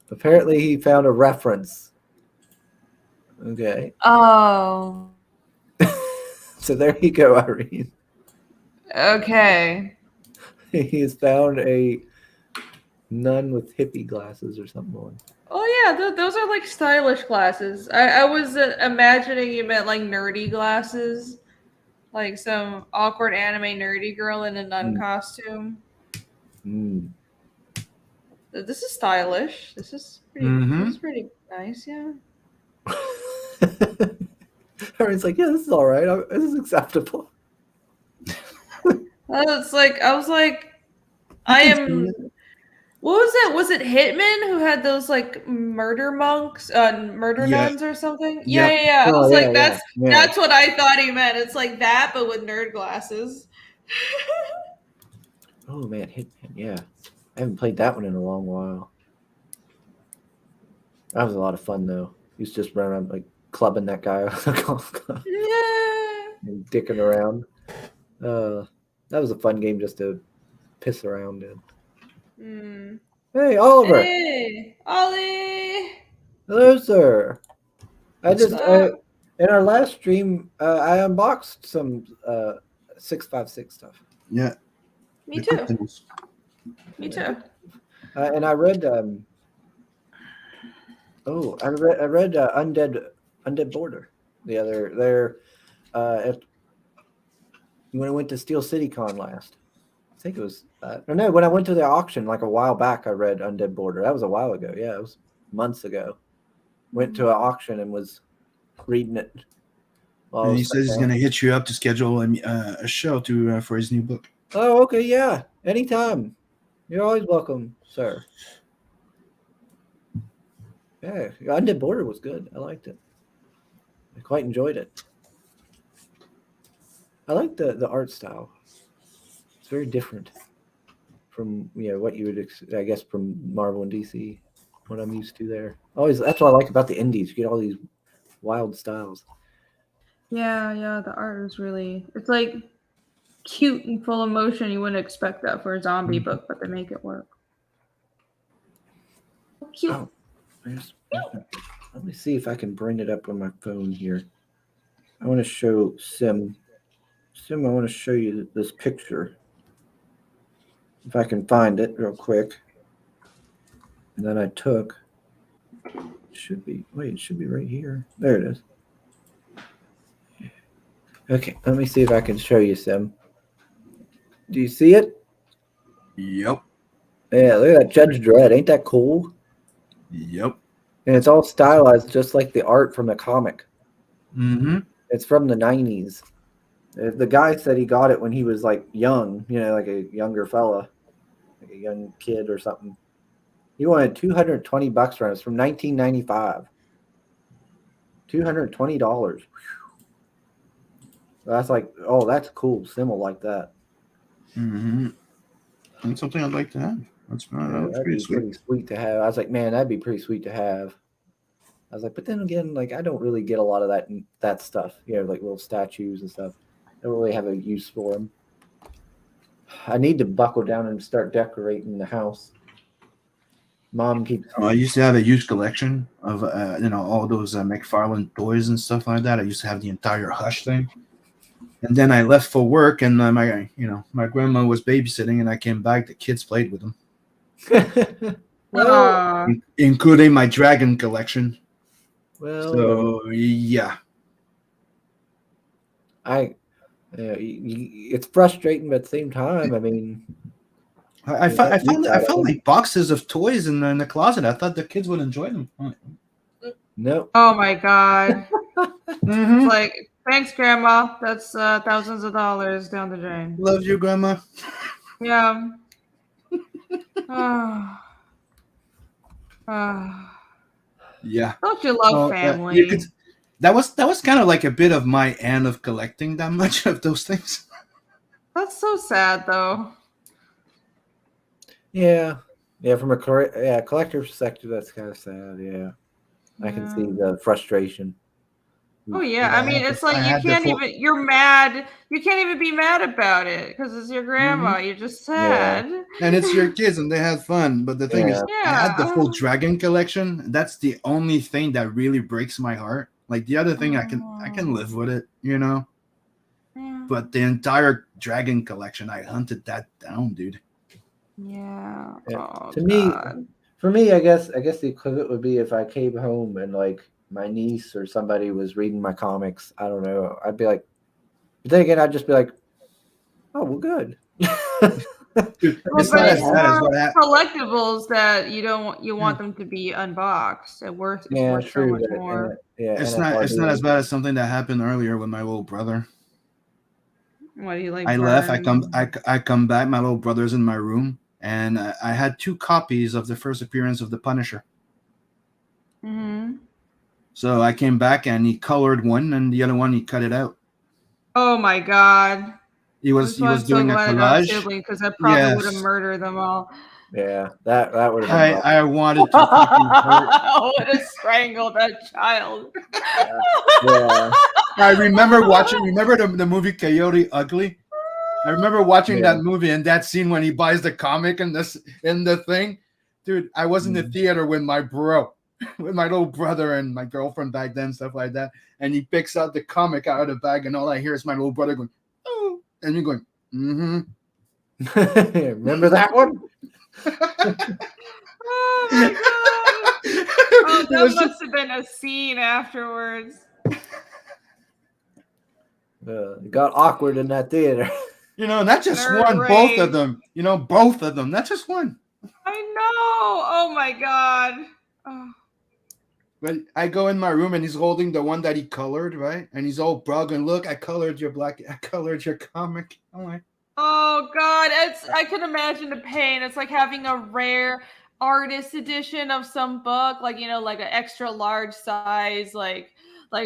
Apparently he found a reference. Okay. Oh. So there you go, Irene. Okay. He has found a nun with hippie glasses or something on. Oh yeah, those are like stylish glasses. I was imagining you meant like nerdy glasses, like some awkward anime nerdy girl in a nun costume. This is stylish. This is pretty nice, yeah. Irene's like, yeah, this is all right. This is acceptable. I was like, I am. What was it? Was it Hitman who had those like murder monks, nuns or something? Yeah. I was like, that's what I thought he meant. It's like that, but with nerd glasses. Oh man, Hitman, yeah. I haven't played that one in a long while. That was a lot of fun though. He was just running around like clubbing that guy on the golf club. Yeah. And dicking around. That was a fun game just to piss around in. Hey, Oliver. Hey, Ollie. Hello, sir. What's In our last stream, I unboxed some 656 stuff. Yeah. Me too. Me too. And I read. I read Undead Border the other there. When I went to Steel City Con last. I think it was. No, when I went to the auction like a while back, I read Undead Border. That was a while ago. Yeah, it was months ago. Went to an auction and was reading it. And he says he's going to hit you up to schedule a show for his new book. Oh, okay, yeah. Anytime. You're always welcome, sir. Yeah, Undead Border was good. I liked it. I quite enjoyed it. I like the art style. It's very different from what you would I guess from Marvel and DC. What I'm used to there. Always that's what I like about the indies. You get all these wild styles. Yeah. The art is really. It's like cute and full of emotion. You wouldn't expect that for a zombie book, but they make it work. Cute. Oh, let me see if I can bring it up on my phone here. I want to show Sim. Sim, I want to show you this picture. If I can find it real quick. And then I took. It should be right here. There it is. Okay, let me see if I can show you, Sim. Do you see it? Yep. Yeah, look at that Judge Dredd. Ain't that cool? Yep. And it's all stylized just like the art from the comic. Mm-hmm. It's from the 90s. The guy said he got it when he was like young, like a younger fella, like a young kid or something. He wanted $220 for it. It's from 1995. $220. That's like, oh, that's cool. Symbol like that. Mm-hmm. That's something I'd like to have. That's pretty sweet to have. I was like, man, that'd be pretty sweet to have. I was like, but then again, like I don't really get a lot of that stuff. Like little statues and stuff. I don't really have a use for them. I need to buckle down and start decorating the house. Mom keeps. I used to have a huge collection of all those McFarlane toys and stuff like that. I used to have the entire Hush thing, and then I left for work, and my grandma was babysitting, and I came back. The kids played with them, including my dragon collection. Well, so yeah, it's frustrating, but at the same time, I mean. I found like boxes of toys in the closet. I thought the kids would enjoy them. No. Oh my god. It's like, thanks, Grandma. That's thousands of dollars down the drain. Love you, Grandma. Yeah. Yeah. Don't you love family? That was kind of like a bit of my end of collecting that much of those things. That's so sad, though. Yeah. From a collector perspective, that's kind of sad. Yeah, I can see the frustration. Oh yeah, I mean, it's like you're mad. You can't even be mad about it because it's your grandma. You're just sad. Yeah. And it's your kids, and they had fun. But the thing is, I had the full dragon collection. That's the only thing that really breaks my heart. Like the other thing, I can live with it, Yeah. But the entire dragon collection, I hunted that down, dude. Yeah. Oh, for me, I guess the equivalent would be if I came home and like my niece or somebody was reading my comics. I don't know. I'd be like, but then again, I'd just be like, oh, well, good. Dude, it's not as bad as what happened. Collectibles that you want them to be unboxed. It's worth so much more. It's not as bad as something that happened earlier with my little brother. What do you like? I left. I come back. My little brother's in my room, and I had 2 copies of the first appearance of the Punisher. Mm-hmm. So I came back, and he colored one, and the other one he cut it out. Oh my god! He was doing a collage because I probably would have murdered them all. Yeah, that would have been I wanted to fucking hurt. I would have strangled that child. Yeah. I remember watching. Remember the movie Coyote Ugly? I remember watching that movie and that scene when he buys the comic and the thing. Dude, I was in the theater with my bro. with my little brother and my girlfriend back then, stuff like that. And he picks out the comic out of the bag, and all I hear is my little brother going, "Oh," and me going, "Mm-hmm." Remember that one? Oh my god! Oh, that must have been a scene afterwards. It got awkward in that theater. Not just one, both of them. Both of them. Not just one. I know. Oh my god. Oh. But I go in my room and he's holding the one that he colored, right? And he's all proud and look, I colored your comic. I'm like, oh god, I can imagine the pain. It's like having a rare artist edition of some book, like like an extra large size, like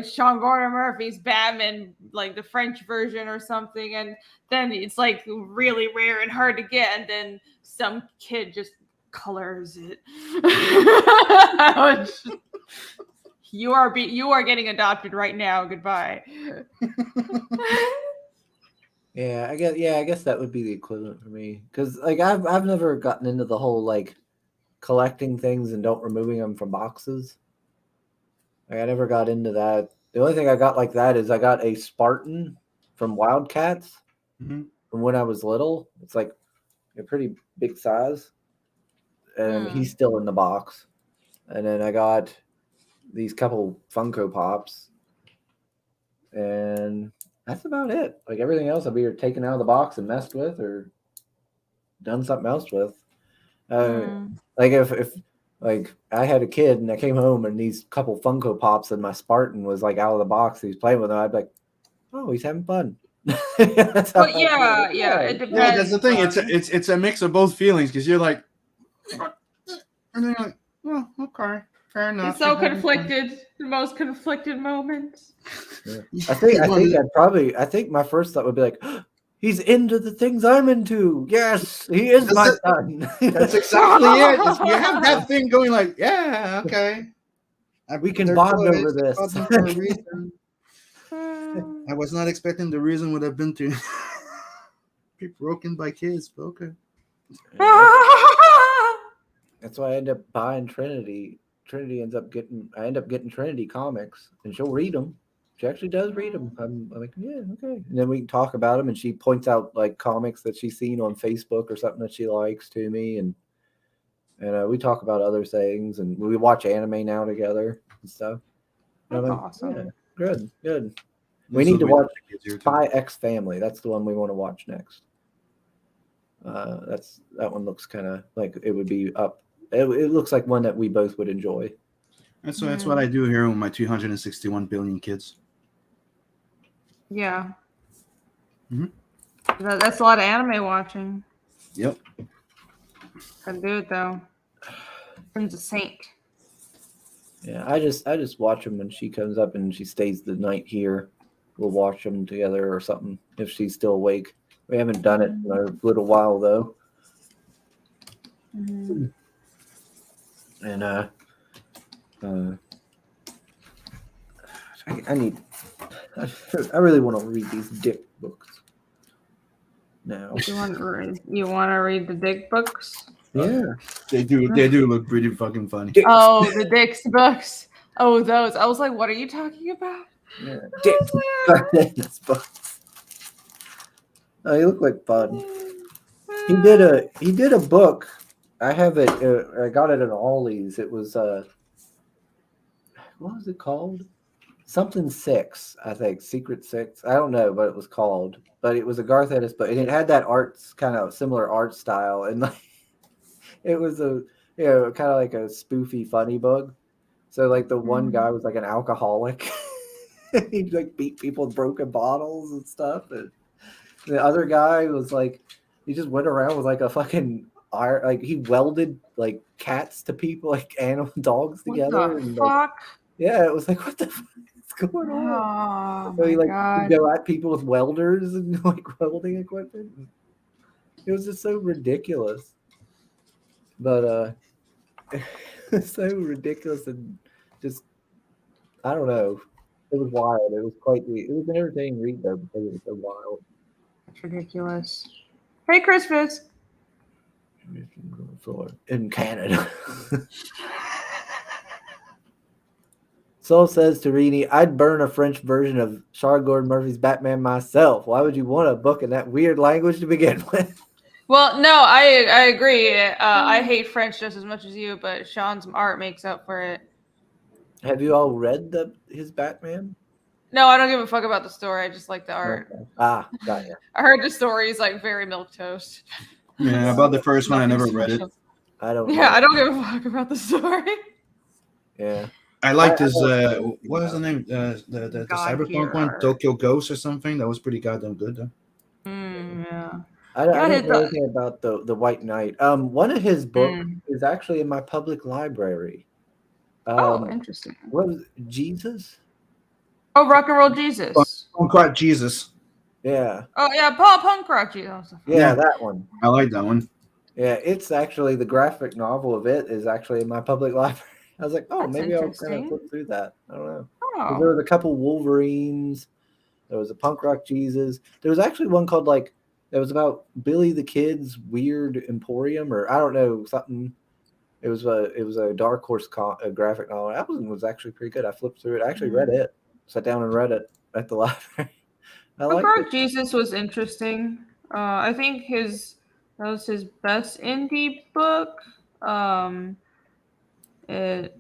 Sean Gordon Murphy's Batman, like the French version or something, and then it's like really rare and hard to get, and then some kid just colors it. You are getting adopted right now. Goodbye. Yeah, I guess that would be the equivalent for me, because like I've never gotten into the whole like collecting things and don't removing them from boxes. Like, I never got into that. The only thing I got like that is I got a Spartan from Wildcats from when I was little. It's like a pretty big size, and he's still in the box. And then I got these couple Funko Pops, and that's about it. Like everything else, I've either taken out of the box and messed with, or done something else with. Like if like I had a kid and I came home and these couple Funko Pops and my Spartan was like out of the box, he's playing with them, I'd be like, oh, he's having fun. But yeah, it depends. Yeah, that's the thing. It's a mix of both feelings, because you're like, and then you're like, well, okay, fair enough. It's so conflicted. The most conflicted moments. Yeah. I think my first thought would be like, he's into the things I'm into. Yes, he is my son. That's exactly it. You have that thing going like, yeah, okay. We can bond over this. I was not expecting the reason would have been to be broken by kids, but okay. That's why I end up buying Trinity. I end up getting Trinity comics, and she'll read them. She actually does read them. I'm like, yeah, okay. And then we can talk about them, and she points out like comics that she's seen on Facebook or something that she likes to me, and we talk about other things, and we watch anime now together and stuff. That's like, awesome. Yeah, good. We need to watch Spy X Family. That's the one we want to watch next. That one looks kind of like it would be up. It looks like one that we both would enjoy. That's what I do here with my 261 billion kids. Yeah. That's a lot of anime watching. Yep. Can do it though. Prince a saint. Yeah, I just watch them when she comes up and she stays the night here. We'll watch them together or something if she's still awake. We haven't done it in a little while though. And I really want to read these dick books now. You want to read the dick books? Yeah, they do look pretty fucking funny. Dicks. Oh, the Dick's books. Oh, those. I was like, what are you talking about? Yeah, Dick's books. Oh, they look like fun. He did a book. I have it. I got it at Ollie's. It was what was it called? Something 6, I think. Secret 6. I don't know what it was called, but it was a Garth Ennis book, and it had that kind of similar art style, and like it was kind of like a spoofy, funny book. So like the one guy was like an alcoholic. He'd like beat people with broken bottles and stuff, and the other guy was like, he just went around with like a fucking iron, like he welded like cats to people, like animal dogs together. What the and, fuck? like, yeah, it was like, what the fuck is going on? Oh, So he my like God. would go at people with welders and like welding equipment. It was just so ridiculous. But it's so ridiculous and just, I don't know. It was wild. It was an entertaining read though because it was so wild. That's ridiculous. Hey, Christmas. In Canada. Soul says to Rini, I'd burn a French version of Sean Gordon Murphy's Batman myself. Why would you want a book in that weird language to begin with? Well, no, I agree. I hate French just as much as you, but Sean's art makes up for it. Have you all read his Batman? No, I don't give a fuck about the story. I just like the art. Okay. Ah, got you. I heard the story is like very milquetoast. Yeah, about the first one, I never read it. I don't. Yeah, I don't give a fuck about the story. Yeah. I liked his what is the name? The cyberpunk one, art. Tokyo Ghost or something. That was pretty goddamn good though. Yeah. I don't know anything about the White Knight. One of his books is actually in my public library. Interesting. What was it? Jesus? Oh, Rock and Roll Jesus. Punk Rock Jesus. Yeah. Oh yeah, Punk Rock Jesus. Yeah, that one. I like that one. Yeah, it's actually the graphic novel of it is actually in my public library. I was like, That's maybe I'll kind of flip through that. I don't know. Oh. There was a couple Wolverines. There was a Punk Rock Jesus. There was actually one called it was about Billy the Kid's Weird Emporium, or I don't know, something. It was a Dark Horse graphic novel. That one was actually pretty good. I flipped through it. I actually read it. Sat down and read it at the library. Punk Rock Jesus was interesting. I think that was his best indie book. It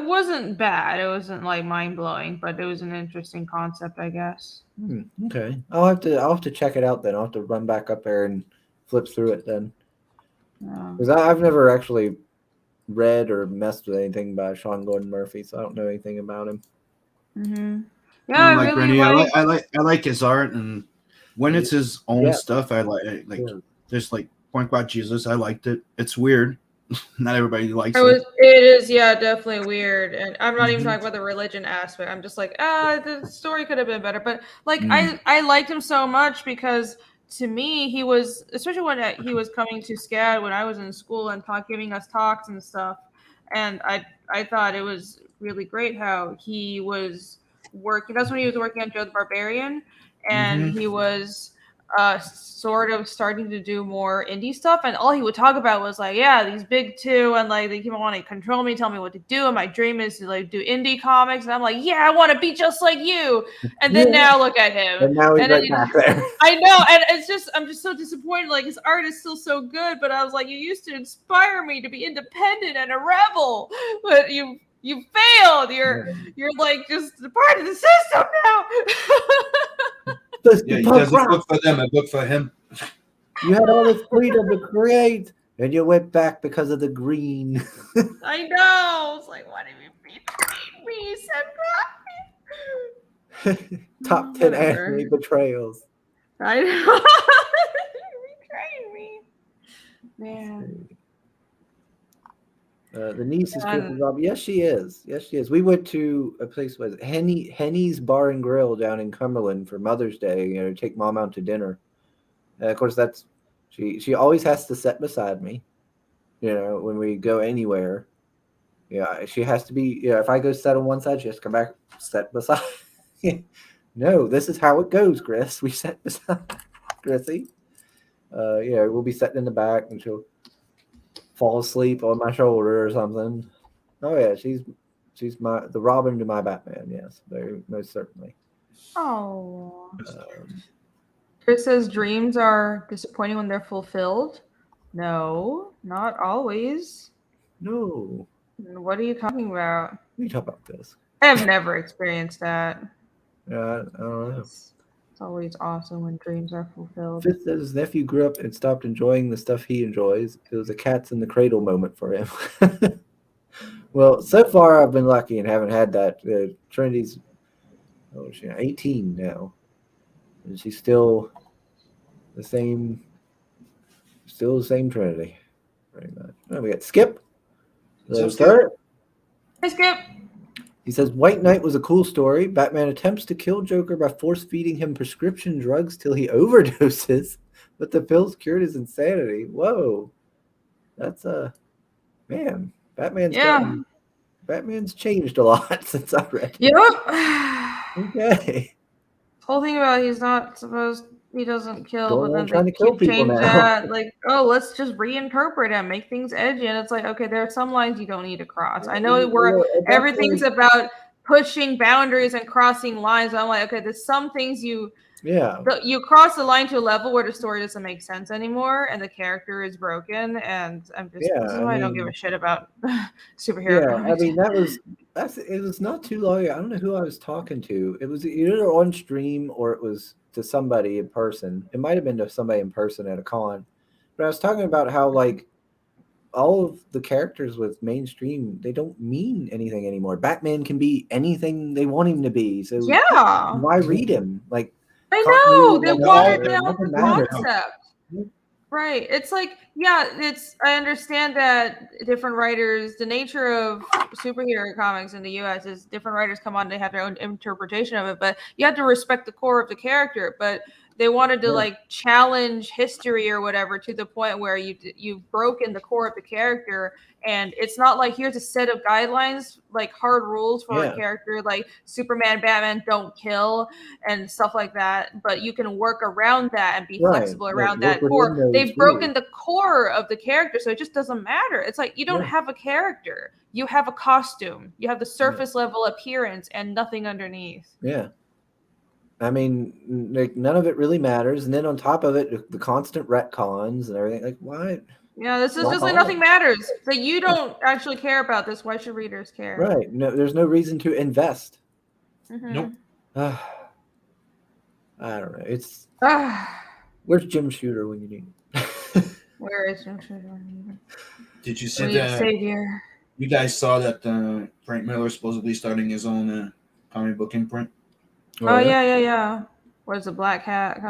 wasn't bad. It wasn't like mind blowing, but it was an interesting concept, I guess. Okay, I'll have to check it out then. I'll have to run back up there and flip through it then. Because I've never actually read or messed with anything by Sean Gordon Murphy, so I don't know anything about him. Mm-hmm. Yeah, I like his art, and when it's his own stuff, I like just like Point Rock Jesus. I liked it. It's weird. Not everybody likes it. It is, definitely weird. And I'm not even talking about the religion aspect. I'm just like, the story could have been better. But like, I liked him so much because to me, he was, especially when he was coming to SCAD when I was in school and giving us talks and stuff. And I thought it was really great how he was working. That's when he was working on Joe the Barbarian, and he was sort of starting to do more indie stuff, and all he would talk about was like, these big two, and like they keep on wanting to control me, tell me what to do, and my dream is to like do indie comics, and I'm like, I want to be just like you. And then now look at him, and now he's right back there. I know, and I'm just so disappointed. Like, his art is still so good, but I was like, you used to inspire me to be independent and a rebel, but you failed. You're like just a part of the system now. He does a book for them, a book for him. You had all this freedom to create, and you went back because of the green. I know. It's like, what have you betrayed me? So Top 10 anime betrayals. I know. You betrayed me. Man. The niece is Kristen Robbie. Yes, she is. We went to a place was Henny's Bar and Grill down in Cumberland for Mother's Day. To take Mom out to dinner. And of course, that's she always has to sit beside me. When we go anywhere. Yeah, she has to be. If I go sit on one side, she has to come back sit beside. No, this is how it goes, Chris. We sit beside Chrissy. We'll be sitting in the back, and she'll fall asleep on my shoulder or something. Oh yeah, she's the Robin to my Batman. Yes, very most certainly. Oh. Chris says dreams are disappointing when they're fulfilled. No, not always. No. What are you talking about? What are you talking about this? I have never experienced that. Yeah, I don't know. It's always awesome when dreams are fulfilled. Fifth says his nephew grew up and stopped enjoying the stuff he enjoys. It was a cats in the cradle moment for him. Well, so far I've been lucky and haven't had that. Trinity's 18 now. And she's still the same Trinity. Pretty much. Oh, we got Skip. So Skip. Hey, Skip. He says, White Knight was a cool story. Batman attempts to kill Joker by force-feeding him prescription drugs till he overdoses, but the pills cured his insanity. Whoa. That's man. Batman's changed a lot since I read it. Yep. Okay. Whole thing about he doesn't kill, but then trying they to kill keep people changing now. that. Like, let's just reinterpret and make things edgy. And it's like, okay, there are some lines you don't need to cross. I know everything's about pushing boundaries and crossing lines. I'm like, okay, there's some things you cross the line to a level where the story doesn't make sense anymore and the character is broken, and this is why I don't give a shit about superhero comics. I mean, it was not too long ago. I don't know who I was talking to. It was either on stream or it was to somebody in person. It might have been to somebody in person at a con. But I was talking about how like all of the characters with mainstream, they don't mean anything anymore. Batman can be anything they want him to be. So why read him? Like, I know they watered down the concept. Right. It's like, I understand that different writers, the nature of superhero comics in the US is different writers come on, they have their own interpretation of it, but you have to respect the core of the character. But they wanted to like challenge history or whatever to the point where you've broken the core of the character. And it's not like here's a set of guidelines, like hard rules for a character, like Superman, Batman don't kill and stuff like that. But you can work around that and be flexible around that core. They've broken the core of the character, so it just doesn't matter. It's like you don't have a character. You have a costume. You have the surface level appearance and nothing underneath. Yeah. I mean, like, none of it really matters. And then on top of it, the constant retcons and everything. Like, why? Yeah, this is just like nothing matters. Like, you don't actually care about this. Why should readers care? Right. No, there's no reason to invest. Nope. I don't know. It's where's Jim Shooter when you need him? Where is Jim Shooter when you need him? Did you see that? Savior. You guys saw that Frank Miller supposedly starting his own comic book imprint? Yeah. Where's the Black Hat?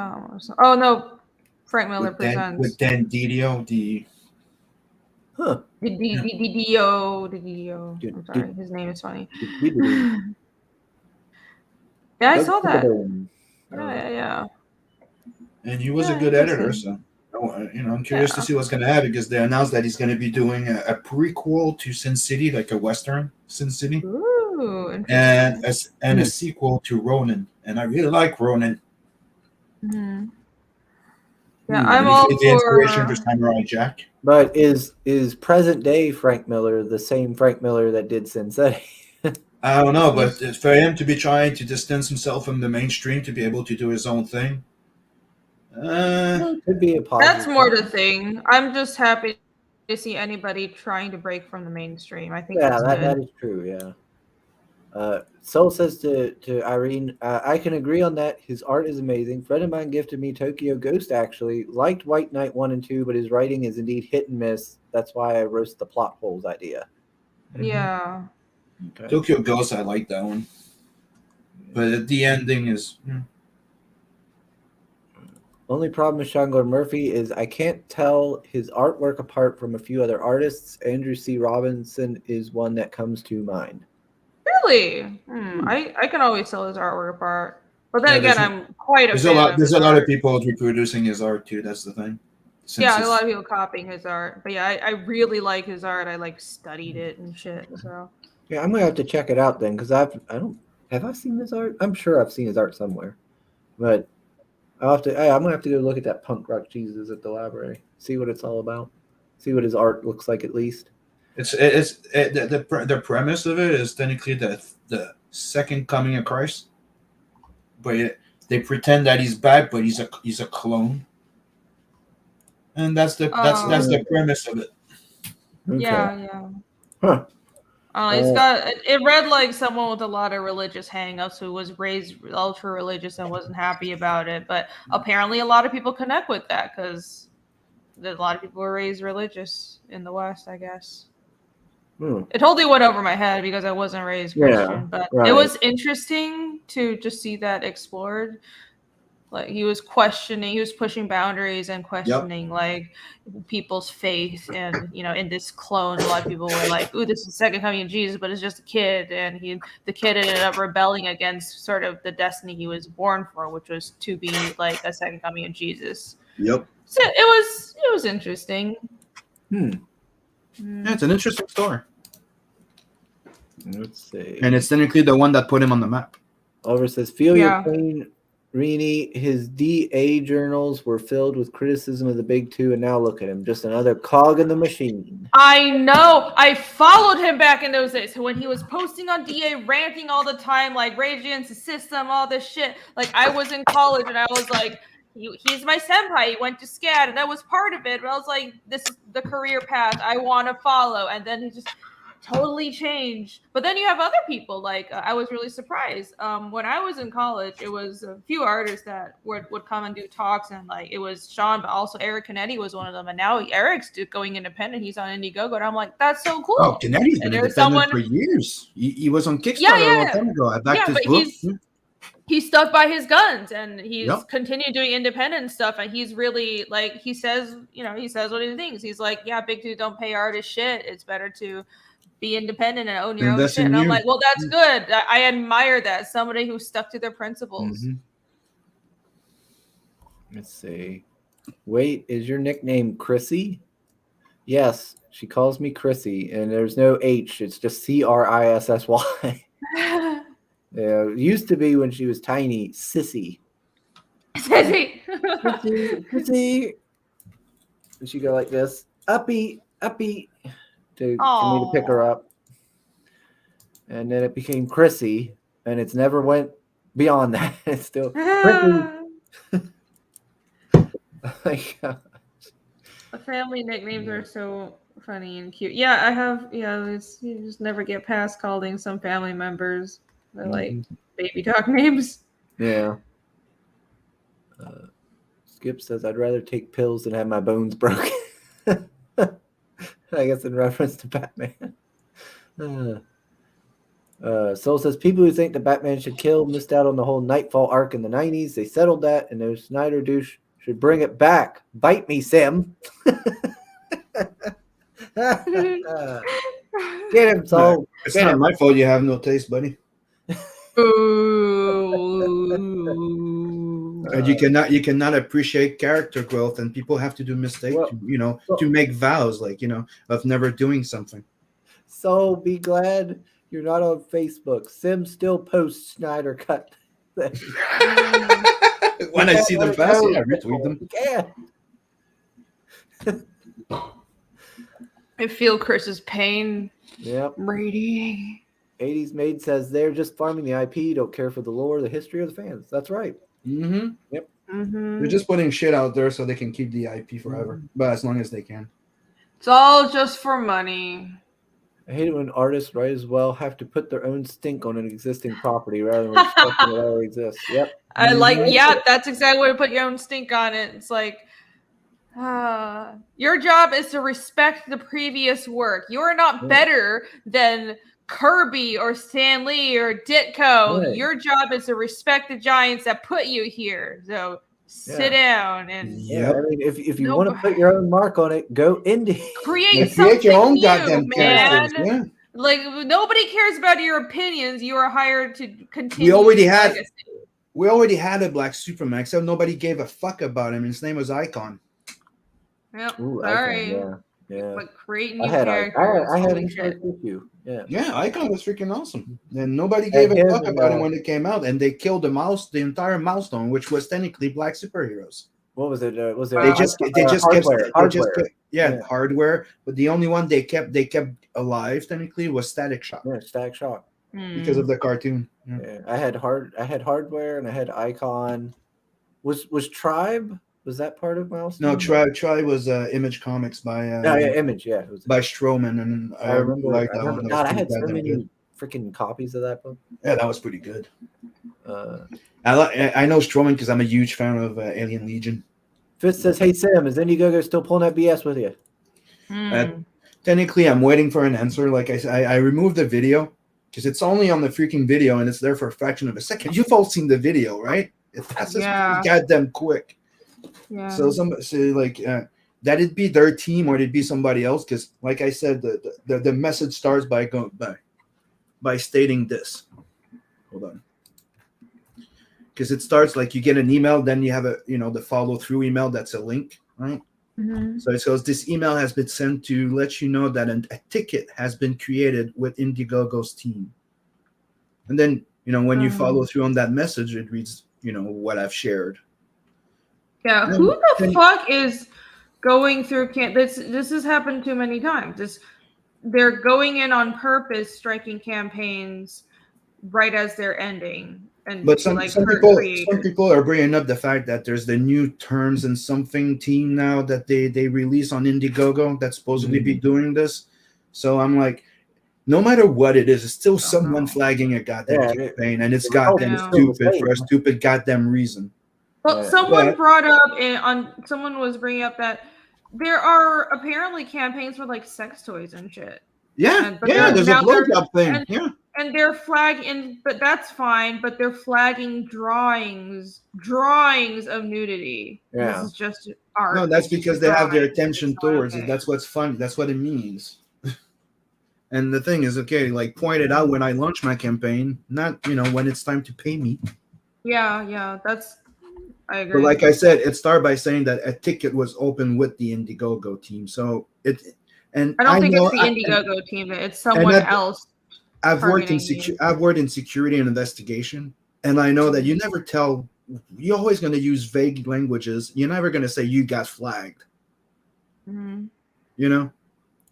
Oh no, Frank Miller presents with Dan Didio. Didio. I'm sorry, his name is funny. Yeah, I saw that. Yeah. And he was a good editor, so I'm curious to see what's going to happen because they announced that he's going to be doing a prequel to Sin City, like a Western Sin City. Ooh, and a sequel to Ronin, and I really like Ronin. Mm-hmm. Yeah, I'm all the inspiration for Samurai Jack. But is present day Frank Miller the same Frank Miller that did Sin City? I don't know, but for him to be trying to distance himself from the mainstream to be able to do his own thing, could be a positive. That's more the thing. I'm just happy to see anybody trying to break from the mainstream. I think that is true. Yeah. Soul says to Irene, I can agree on that. His art is amazing. Friend of mine gifted me Tokyo Ghost, actually. Liked White Knight 1 and 2, but his writing is indeed hit and miss. That's why I roast the plot holes idea. Yeah. Okay. Tokyo Ghost, I like that one. But the ending is... Only problem with Sean Gordon Murphy is I can't tell his artwork apart from a few other artists. Andrew C. Robinson is one that comes to mind. Really? I can always tell his artwork apart. But then again, I'm quite a fan. There's a lot of people reproducing his art too. That's the thing. A lot of people copying his art. But yeah, I really like his art. I like studied it and shit. So yeah, I'm gonna have to check it out then because have I seen his art? I'm sure I've seen his art somewhere, but I'm gonna have to go look at that Punk Rock Jesus at the library, see what it's all about, see what his art looks like at least. The premise of it is technically the second coming of Christ, but they pretend that he's back, but he's a clone, and that's the premise of it. Okay. Yeah. Huh. It read like someone with a lot of religious hang-ups who was raised ultra religious and wasn't happy about it, but apparently a lot of people connect with that because a lot of people were raised religious in the West, I guess. It totally went over my head because I wasn't raised Christian, but it was interesting to just see that explored. Like he was pushing boundaries and questioning like people's faith, and in this clone, a lot of people were like, "Ooh, this is the second coming of Jesus," but it's just a kid, and the kid ended up rebelling against sort of the destiny he was born for, which was to be like a second coming of Jesus. Yep. So it was interesting. Yeah, it's an interesting story. Let's see. And it's technically the one that put him on the map. Oliver says, feel your pain Rini, his DA journals were filled with criticism of the big two, and now look at him, just another cog in the machine. I know. I followed him back in those days. So when he was posting on DA, ranting all the time, like rage against the system, all this shit. Like I was in college and I was like, he's my senpai. He went to SCAD, and that was part of it. But I was like, this is the career path I want to follow. And then he just totally changed. But then you have other people. Like I was really surprised. When I was in college, it was a few artists that would come and do talks, and like it was Sean, but also Eric Canetti was one of them. And now Eric's going independent. He's on Indiegogo, and I'm like, that's so cool. Oh, Canetti's been independent for years. He was on Kickstarter a long time ago. I backed his book. He's stuck by his guns, and he's continued doing independent stuff. And he's really like, he says what he thinks. He's like, yeah, big two don't pay artists shit. It's better to be independent and own your own shit. And I'm like, well, that's good. I admire that. Somebody who stuck to their principles. Mm-hmm. Let's see. Wait, is your nickname Chrissy? Yes, she calls me Chrissy, and there's no H. It's just Crissy. Yeah, it used to be when she was tiny, Sissy. Sissy. Sissy. And she'd go like this, uppy, uppy, for me to pick her up. And then it became Chrissy, and it's never went beyond that. It's still Chrissy. Oh my gosh. The family nicknames are so funny and cute. Yeah, I have. Yeah, you just never get past calling some family members like baby dog names. Yeah. Skip says, I'd rather take pills than have my bones broken. I guess in reference to Batman. Soul says, people who think that Batman should kill missed out on the whole Nightfall arc in the 90s. They settled that, and those Snyder douche should bring it back. Bite me, Sim. Get him, Soul. It's not my fault you have no taste, buddy. And you cannot appreciate character growth, and people have to do mistakes, to make vows, of never doing something. So be glad you're not on Facebook. Sim still posts Snyder Cut. When I see them fast, I retweet them. Yeah. I feel Chris's pain. Yep. Radiating. 80s Maid says they're just farming the IP, don't care for the lore, the history, or the fans. That's right. Mm-hmm. Yep. Mm-hmm. They're just putting shit out there so they can keep the IP forever, but as long as they can. It's all just for money. I hate it when artists write as well have to put their own stink on an existing property rather than respecting what already exists. Yep. I that's exactly what to put your own stink on it. It's like, your job is to respect the previous work. You are not better than Kirby or Stan Lee or Ditko. Right. Your job is to respect the giants that put you here. So sit down and I mean, if you want to put your own mark on it, go indie. Create your own goddamn man. Yeah. Like nobody cares about your opinions. You are hired to continue. We already had a Black Superman, except nobody gave a fuck about him. His name was Icon. Yep. Ooh, sorry. Icon, yeah. But create new characters. I had him with you. Yeah, Icon was freaking awesome. And nobody gave a fuck about it when it came out. And they killed the entire milestone, which was technically Black superheroes. What was it? Was it? They just kept hardware. But the only one they kept alive technically was Static Shock. Yeah, Static Shock. Because of the cartoon. Yeah. I had hardware and I had Icon. Was Tribe? Was that part of Milestone? No, Tribe was Image Comics by Image, by Strowman, and I remember like that one. God, I had so many freaking copies of that book. Yeah, that was pretty good. I know Strowman because I'm a huge fan of Alien Legion. Fitz says, "Hey Sam, is Indiegogo still pulling that BS with you?" Technically, I'm waiting for an answer. Like I said, I removed the video because it's only on the freaking video and it's there for a fraction of a second. You've all seen the video, right? It passes goddamn quick. Yeah. So that it'd be their team or it'd be somebody else, because like I said, the message starts by stating this. Hold on. Because it starts like you get an email, then you have the follow through email that's a link, right? Mm-hmm. So it says this email has been sent to let you know that a ticket has been created with Indiegogo's team. And then when you follow through on that message, it reads what I've shared. Yeah, who the fuck is going through this has happened too many times. They're going in on purpose, striking campaigns right as they're ending. But some people are bringing up the fact that there's the new Terms and Something team now that they release on Indiegogo that's supposedly be doing this. So I'm like, no matter what it is, it's still someone flagging a goddamn campaign, and it's goddamn stupid for a stupid goddamn reason. Well, someone was bringing up that there are apparently campaigns with like sex toys and shit. Yeah, there's a blowjob thing. And they're flagging, but that's fine. But they're flagging drawings of nudity. Yeah. This is just art. No, that's because they have their attention towards it. That's what's funny. That's what it means. And the thing is, like point it out when I launch my campaign, not when it's time to pay me. Yeah, I agree. But like I said, it started by saying that a ticket was open with the Indiegogo team. So and I don't think it's the Indiegogo team. It's someone else. I've worked in security and investigation, and I know that you never tell. You're always going to use vague languages. You're never going to say you got flagged. Mm-hmm.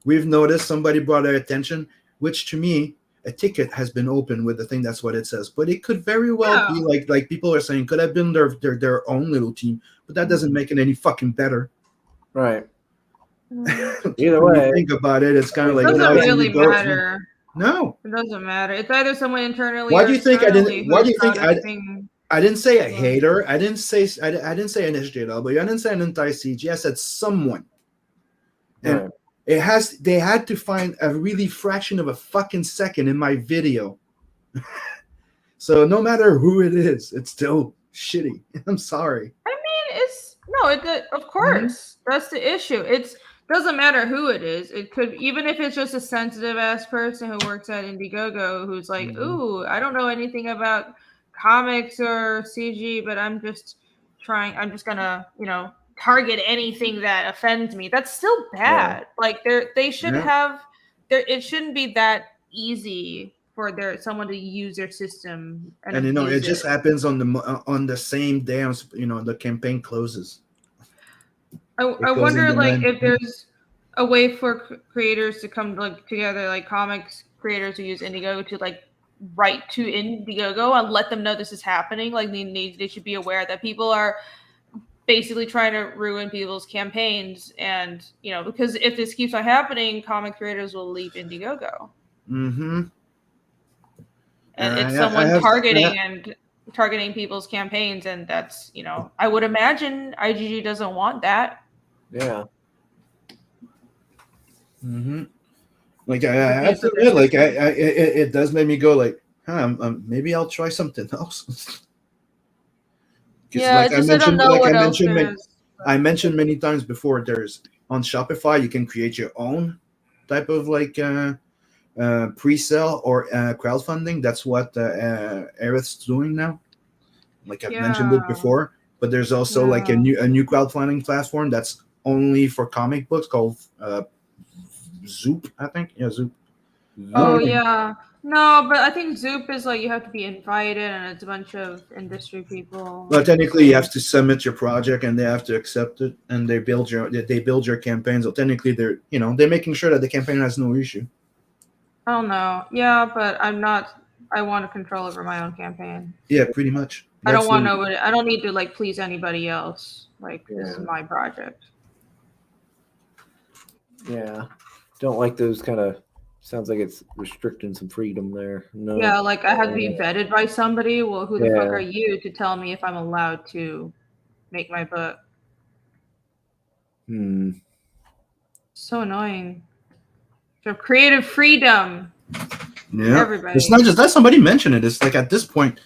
We've noticed somebody brought our attention, which to me, a ticket has been open with the thing. That's what it says. But it could very well be like people are saying, could have been their own little team. But that doesn't make it any fucking better. Right. Either way, think about it. It's kind of like it doesn't really matter. No, it doesn't matter. It's either someone internally. Why do you think I didn't? Why do you think I didn't say a hater? I didn't say an SJW. I didn't say an anti-CG. I said someone. And they had to find a really fraction of a fucking second in my video. So no matter who it is, it's still shitty. I'm sorry. I mean, of course, that's the issue. Doesn't matter who it is. It could, even if it's just a sensitive ass person who works at Indiegogo who's like, ooh, I don't know anything about comics or CG, but I'm just gonna, target anything that offends me. That's still bad. Yeah. Like they should have it shouldn't be that easy for someone to use their system. And it just happens on the same day the campaign closes. I wonder if there's a way for creators to come together, like comics creators who use Indiegogo to write to Indiegogo and let them know this is happening. Like they should be aware that people are basically trying to ruin people's campaigns, and because if this keeps on happening, comic creators will leave Indiegogo. Mm-hmm. And it's someone targeting people's campaigns, and that's I would imagine IGG doesn't want that. Yeah. Mm-hmm. Like I have to admit, it does make me go maybe I'll try something else. Yeah, I don't know what else there is. I mentioned many times before, there's on Shopify you can create your own type of pre-sale or crowdfunding. That's what Aerith's doing now. Like I've mentioned it before, but there's also a new crowdfunding platform that's only for comic books called Zoop, I think. Yeah, Zoop. Oh yeah. No, but I think Zoop is you have to be invited, and it's a bunch of industry people. Well, technically, you have to submit your project, and they have to accept it, and they build your campaign. So technically, they're making sure that the campaign has no issue. Oh no, yeah, but I'm not. I want control over my own campaign. Yeah, pretty much. I don't want nobody. I don't need to please anybody else. This is my project. Yeah, don't like those kind of. Sounds like it's restricting some freedom there. No. Yeah, I have to be vetted by somebody. Well, who the fuck are you to tell me if I'm allowed to make my book? So annoying. So creative freedom. Yeah, everybody. It's not just that. Somebody mentioned it. It's at this point,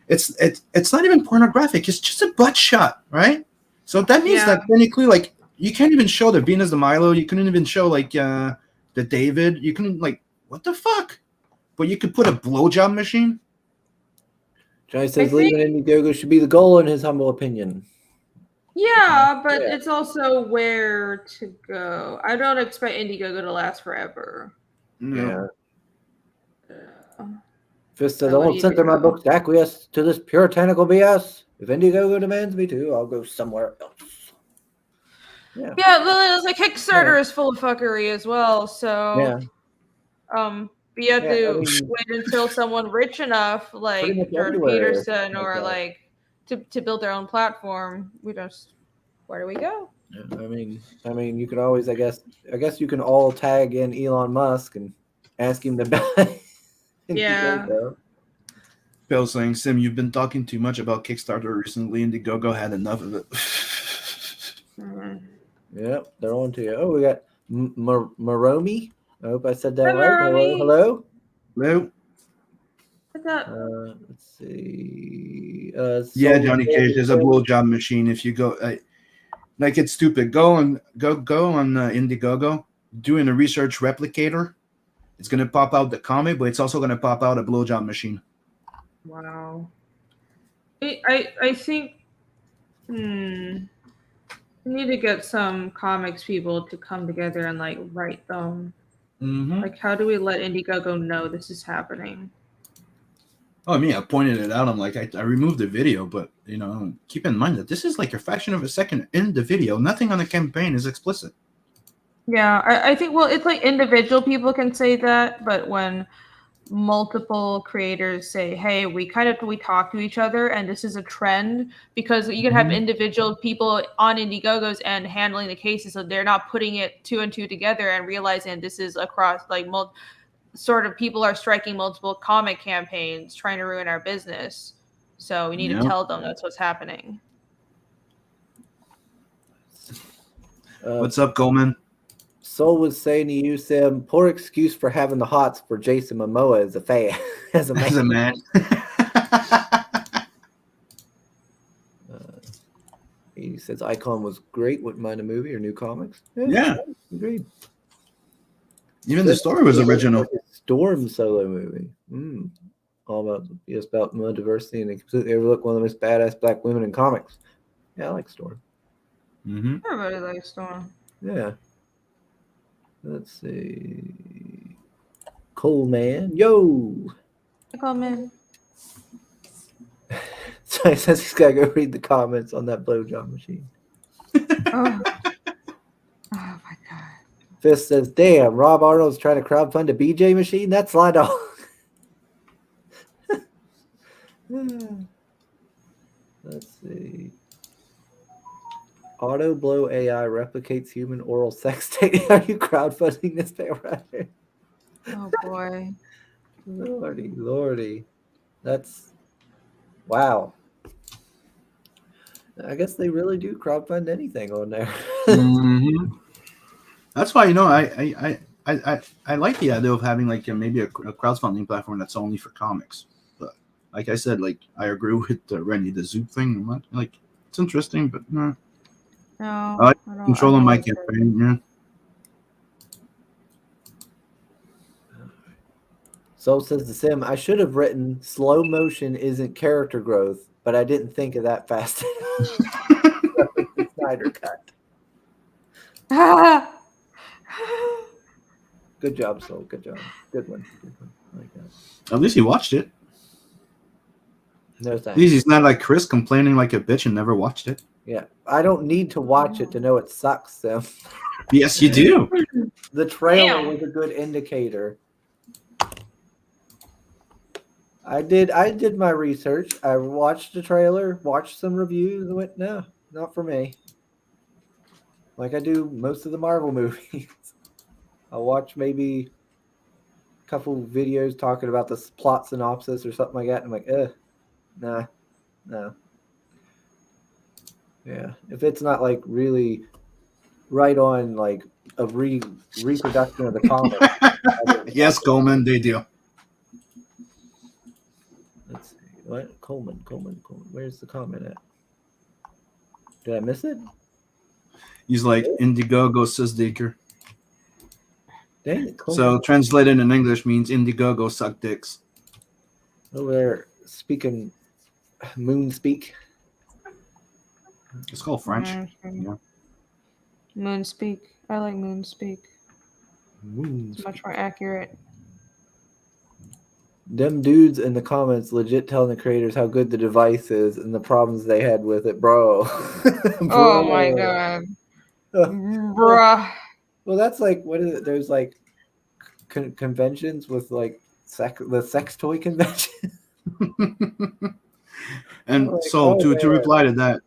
it's not even pornographic. It's just a butt shot, right? So that means that technically, you can't even show the Venus de Milo. You couldn't even show the David. You couldn't what the fuck? But you could put a blowjob machine. Johnny says leaving Indiegogo should be the goal in his humble opinion. Yeah, but it's also where to go. I don't expect Indiegogo to last forever. No. Yeah. Fist says, I What do won't you censor my do? books to acquiesce to this puritanical BS. If Indiegogo demands me to, I'll go somewhere else. Yeah. Yeah, well, it's like Kickstarter is full of fuckery as well. So, but you have to wait until someone rich enough, like Jordan Peterson, or like to build their own platform. Where do we go? Yeah, I mean, you can always, I guess you can all tag in Elon Musk and ask him to buy. Yeah. Bill saying, Sim, you've been talking too much about Kickstarter recently. Indiegogo had enough of it. Yep, they're on to you. Oh, we got Maromi. I hope I said that Hi, right. Maromi. Hello. What's up? Let's see. Yeah, Johnny Cage. There's a blowjob machine. If you go, like, it's stupid. Go on Indiegogo. Doing a research replicator. It's gonna pop out the comic, but it's also gonna pop out a blowjob machine. Wow. I think. We need to get some comics people to come together and like write them. Mm-hmm. Like, how do we let Indiegogo know this is happening? Oh, I mean, I pointed it out. I'm like, I removed the video, but keep in mind that this is like a fraction of a second in the video. Nothing on the campaign is explicit. Yeah, I think. Well, it's like individual people can say that, but when multiple creators say, hey, we talk to each other and this is a trend, because you can have individual people on Indiegogos and handling the cases, so they're not putting it two and two together and realizing this is across like sort of people are striking multiple comic campaigns trying to ruin our business. So we need to tell them that's what's happening. What's up, Coleman? Soul was saying to you, Sam, poor excuse for having the hots for Jason Momoa as a fan. as a man. He says Icon was great. Wouldn't mind a movie or new comics. Yeah. Agreed. Even the story was original. Like a Storm solo movie. All about more diversity and they completely overlook one of the most badass black women in comics. Yeah, I like Storm. Everybody likes Storm. Yeah. Let's see. Coleman. Yo. Coleman. So he says he's got to go read the comments on that blowjob machine. Oh my God. Fist says, damn, Rob Arnold's trying to crowdfund a BJ machine? That's Sly Dog. Let's see. Auto blow AI replicates human oral sex tape. Are you crowdfunding this right? Oh boy. Lordy. That's wow. I guess they really do crowdfund anything on there. That's why I like the idea of having like maybe a crowdfunding platform that's only for comics. But like I said, like I agree with Rennie, the Zoop thing. Like it's interesting, but no. I like controlling my campaign. Yeah. Soul says to Sim, I should have written slow motion isn't character growth, but I didn't think of that fast enough. Snyder cut. Good job, Soul. Good job. Good one. I like that. At least he watched it. No thanks. At least he's not like Chris complaining like a bitch and never watched it. Yeah. I don't need to watch it to know it sucks, Sim. Yes, you do. The trailer was a good indicator. I did my research. I watched the trailer, watched some reviews, and went, no, not for me. Like I do most of the Marvel movies. I'll watch maybe a couple videos talking about the plot synopsis or something like that. And I'm like, no. Yeah. If it's not like really right on like a reproduction of the comic. Yes, Coleman, they do. Let's see. What? Coleman. Where's the comment at? Did I miss it? He's like, Indiegogo says Dicker. Dang it, Coleman. So translated in English means Indiegogo suck dicks. Over there speaking moon speak. It's called French. Yeah. Moonspeak. I like Moonspeak. It's much more accurate. Them dudes in the comments legit telling the creators how good the device is and the problems they had with it, bro. Oh my god, bruh. Well, that's like what is it? There's like conventions with like the sex toy convention. And like, so to reply to that,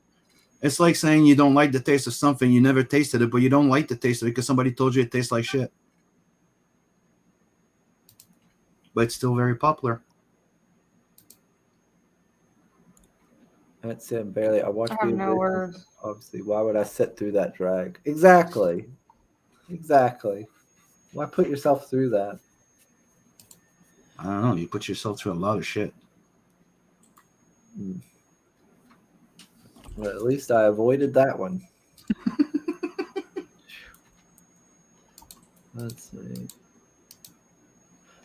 it's like saying you don't like the taste of something, you never tasted it, but you don't like the taste of it because somebody told you it tastes like shit. But it's still very popular. That's it. Barely. I watched. I have no words. Obviously, why would I sit through that drag? Exactly. Why put yourself through that? I don't know. You put yourself through a lot of shit. Well, at least I avoided that one. Let's see.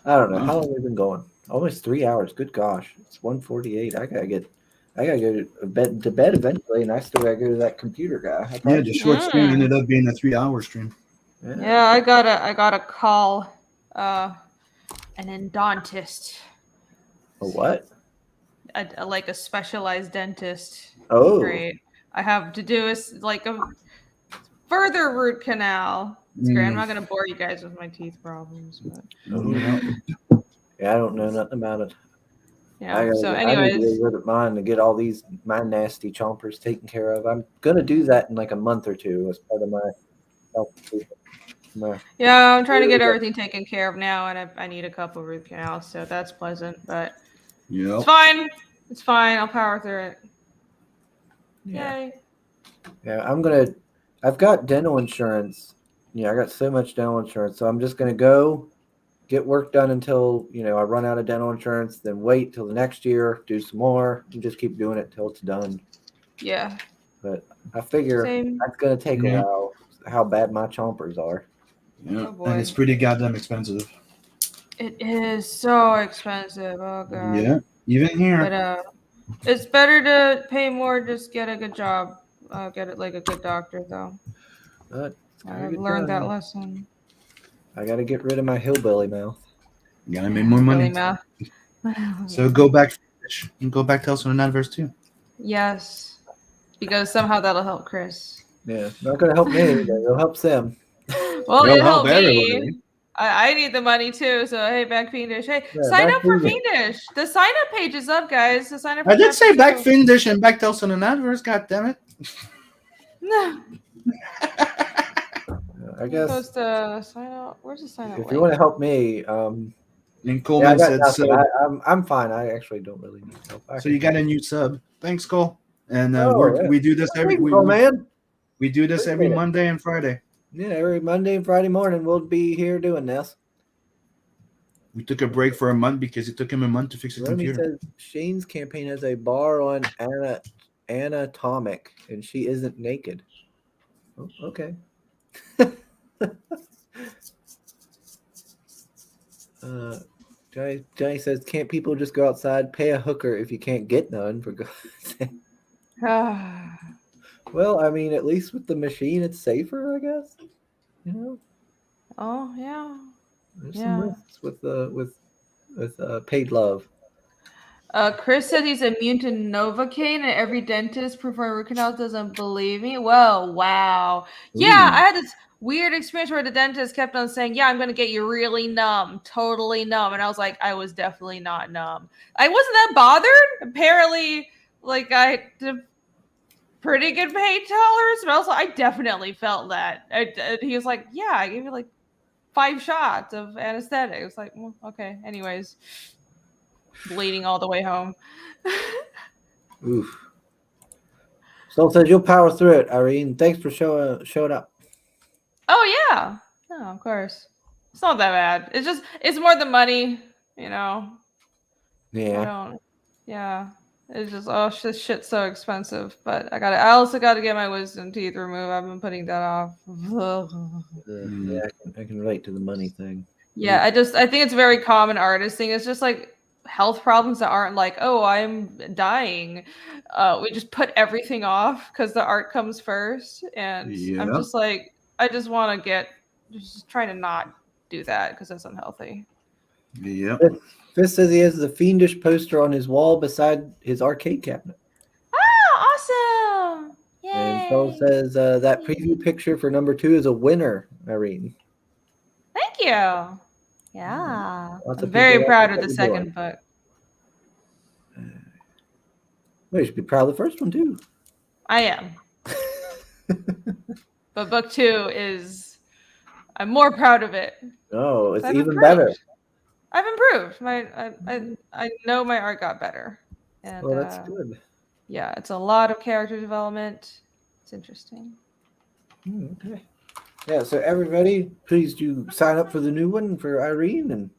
I don't know. How long have we been going? Almost 3 hours. Good gosh. It's 1:48. I gotta go to bed eventually, and I still gotta go to that computer guy. Yeah, the short stream ended up being a 3-hour stream. Yeah, I gotta call an endodontist. A what? Like a specialized dentist. Oh, great. I have to do like a further root canal. It's great. I'm not gonna bore you guys with my teeth problems, but yeah, I don't know nothing about it. Yeah. So, anyways, I need to get rid of mine to get all these my nasty chompers taken care of. I'm gonna do that in like a month or two as part of my health. Yeah, I'm trying to get everything taken care of now, and I need a couple root canals, so that's pleasant. But it's fine. It's fine. I'll power through it. Yeah. Yay. Yeah, I've got dental insurance. Yeah, I got so much dental insurance, so I'm just gonna go get work done until I run out of dental insurance. Then wait till the next year, do some more, and just keep doing it till it's done. Yeah. But I figure that's gonna take a while. How bad my chompers are. Yeah, oh boy. and it's pretty goddamn expensive. It is so expensive. Oh god. Yeah, even here. But it's better to pay more. Just get a good job. Get it like a good doctor, though. But I've learned that lesson. I gotta get rid of my hillbilly mouth. You gotta make more money. So go back to Tales from the Naniverse too. Yes, because somehow that'll help Chris. Yeah, not gonna help me. But it'll help Sam. Well, it'll help me. I need the money too. So hey, back Fiendish. Hey, sign up for Fiendish. The sign up page is up, guys. The sign up. I did say back Fiendish and back Tales from the Naniverse. God damn it. No. I guess. Supposed to sign up. Where's the sign up? If you want to help me, and Coleman said so. I'm fine. I actually don't really need help. So you got a new sub. Thanks, Cole. And we do this every we do this every Monday and Friday. Yeah, every Monday and Friday morning we'll be here doing this. We took a break for a month because it took him a month to fix his computer. Says Shane's campaign has a bar on anatomic, and she isn't naked. Oh, okay. Johnny says, can't people just go outside, pay a hooker if you can't get none? For God's sake. Well, I mean, at least with the machine, it's safer, I guess. Oh yeah. There's some risks with paid love. Chris said he's immune to Novocaine, and every dentist performing root canals doesn't believe me. Well, wow. Yeah, I had this weird experience where the dentist kept on saying, yeah, I'm going to get you really numb, totally numb. And I was like, I was definitely not numb. I wasn't that bothered. Apparently, like, I did pretty good pain tolerance, but also I definitely felt that. He was like, yeah, I gave you like 5 shots of anesthetic. It was like, well, okay, anyways. Bleeding all the way home. Oof. Soul says you'll power through it, Irene. Thanks for showing up. Oh yeah. No, of course. It's not that bad. It's more the money, Yeah. It's just this shit's so expensive. But I also gotta get my wisdom teeth removed. I've been putting that off. Yeah, I can relate to the money thing. Yeah, I think it's a very common artist thing. It's just like health problems that aren't like, oh, I'm dying. We just put everything off because the art comes first. And I'm just like, I just want to just try to not do that because that's unhealthy. Yeah. Fist says he has the Fiendish poster on his wall beside his arcade cabinet. Oh, awesome! Yay! And Phil says that preview picture for number 2 is a winner, Irene. Thank you. Yeah. Lots I'm of very people proud like of the what you're doing. second book. Well, you should be proud of the first one too. I am. But book 2 is, I'm more proud of it. Oh, it's I've even improved. better. I've improved. I know my art got better. And Well, that's good. yeah, it's a lot of character development. It's interesting. Okay. Yeah, so everybody, please do sign up for the new one for Irene. And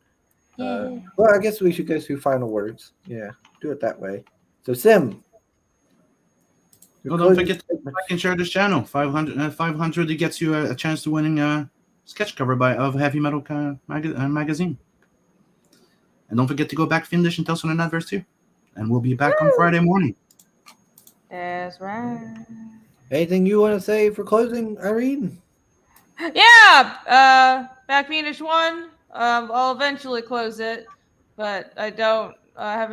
well, I guess we should go through final words. Yeah, do it that way. So, Sim. Well, don't forget to like and share this channel. 500 it gets you a chance to winning a sketch cover of Heavy Metal magazine. And don't forget to go back Fiendish and tell us on an adverse too. And we'll be back on Friday morning. That's right. Anything you want to say for closing, Irene? Yeah, Back Fiendish 1. I'll eventually close it, but I don't. I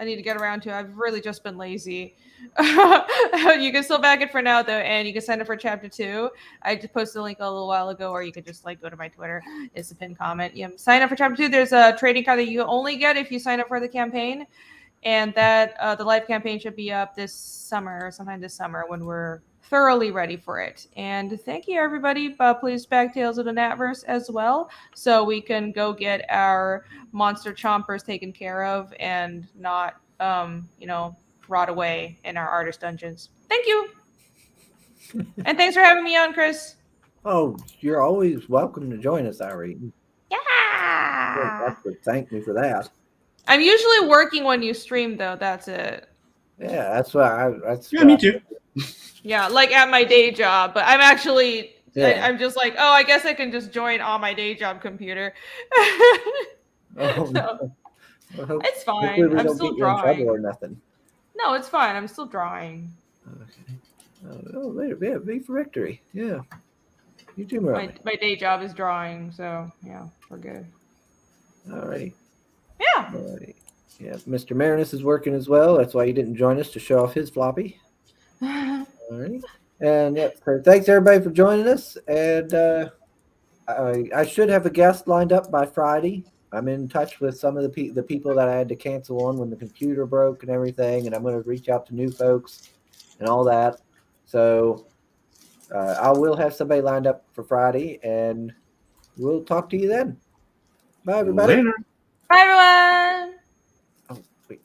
need to get around to it. I've really just been lazy. You can still back it for now though, and you can sign up for chapter 2. I just posted a link a little while ago, or you could just go to my Twitter. It's a pinned comment. Yeah, sign up for chapter 2. There's a trading card that you only get if you sign up for the campaign, and that the live campaign should be up this summer or sometime this summer when we're thoroughly ready for it. And thank you, everybody. Please back Tales of the Natverse as well, so we can go get our monster chompers taken care of and not, rot away in our artist dungeons. Thank you. And thanks for having me on, Chris. Oh, you're always welcome to join us, Irene. Yeah. Thank me for that. I'm usually working when you stream, though. That's it. Yeah, that's why me too. Yeah, like at my day job, but I'm actually, Yeah. I'm just like, oh, I guess I can just join on my day job computer. It's fine. I'm still drawing. Or nothing. No, it's fine. I'm still drawing. Okay. Oh, yeah, V for victory. Yeah. You too, Merlin. My day job is drawing, so yeah, we're good. Alrighty. Yeah. Alrighty. Yeah, Mr. Marinus is working as well. That's why he didn't join us to show off his floppy. Alrighty. And yeah, so thanks everybody for joining us. And I should have a guest lined up by Friday. I'm in touch with some of the people that I had to cancel on when the computer broke and everything, and I'm going to reach out to new folks and all that. So I will have somebody lined up for Friday, and we'll talk to you then. Bye, everybody. Later. Bye, everyone.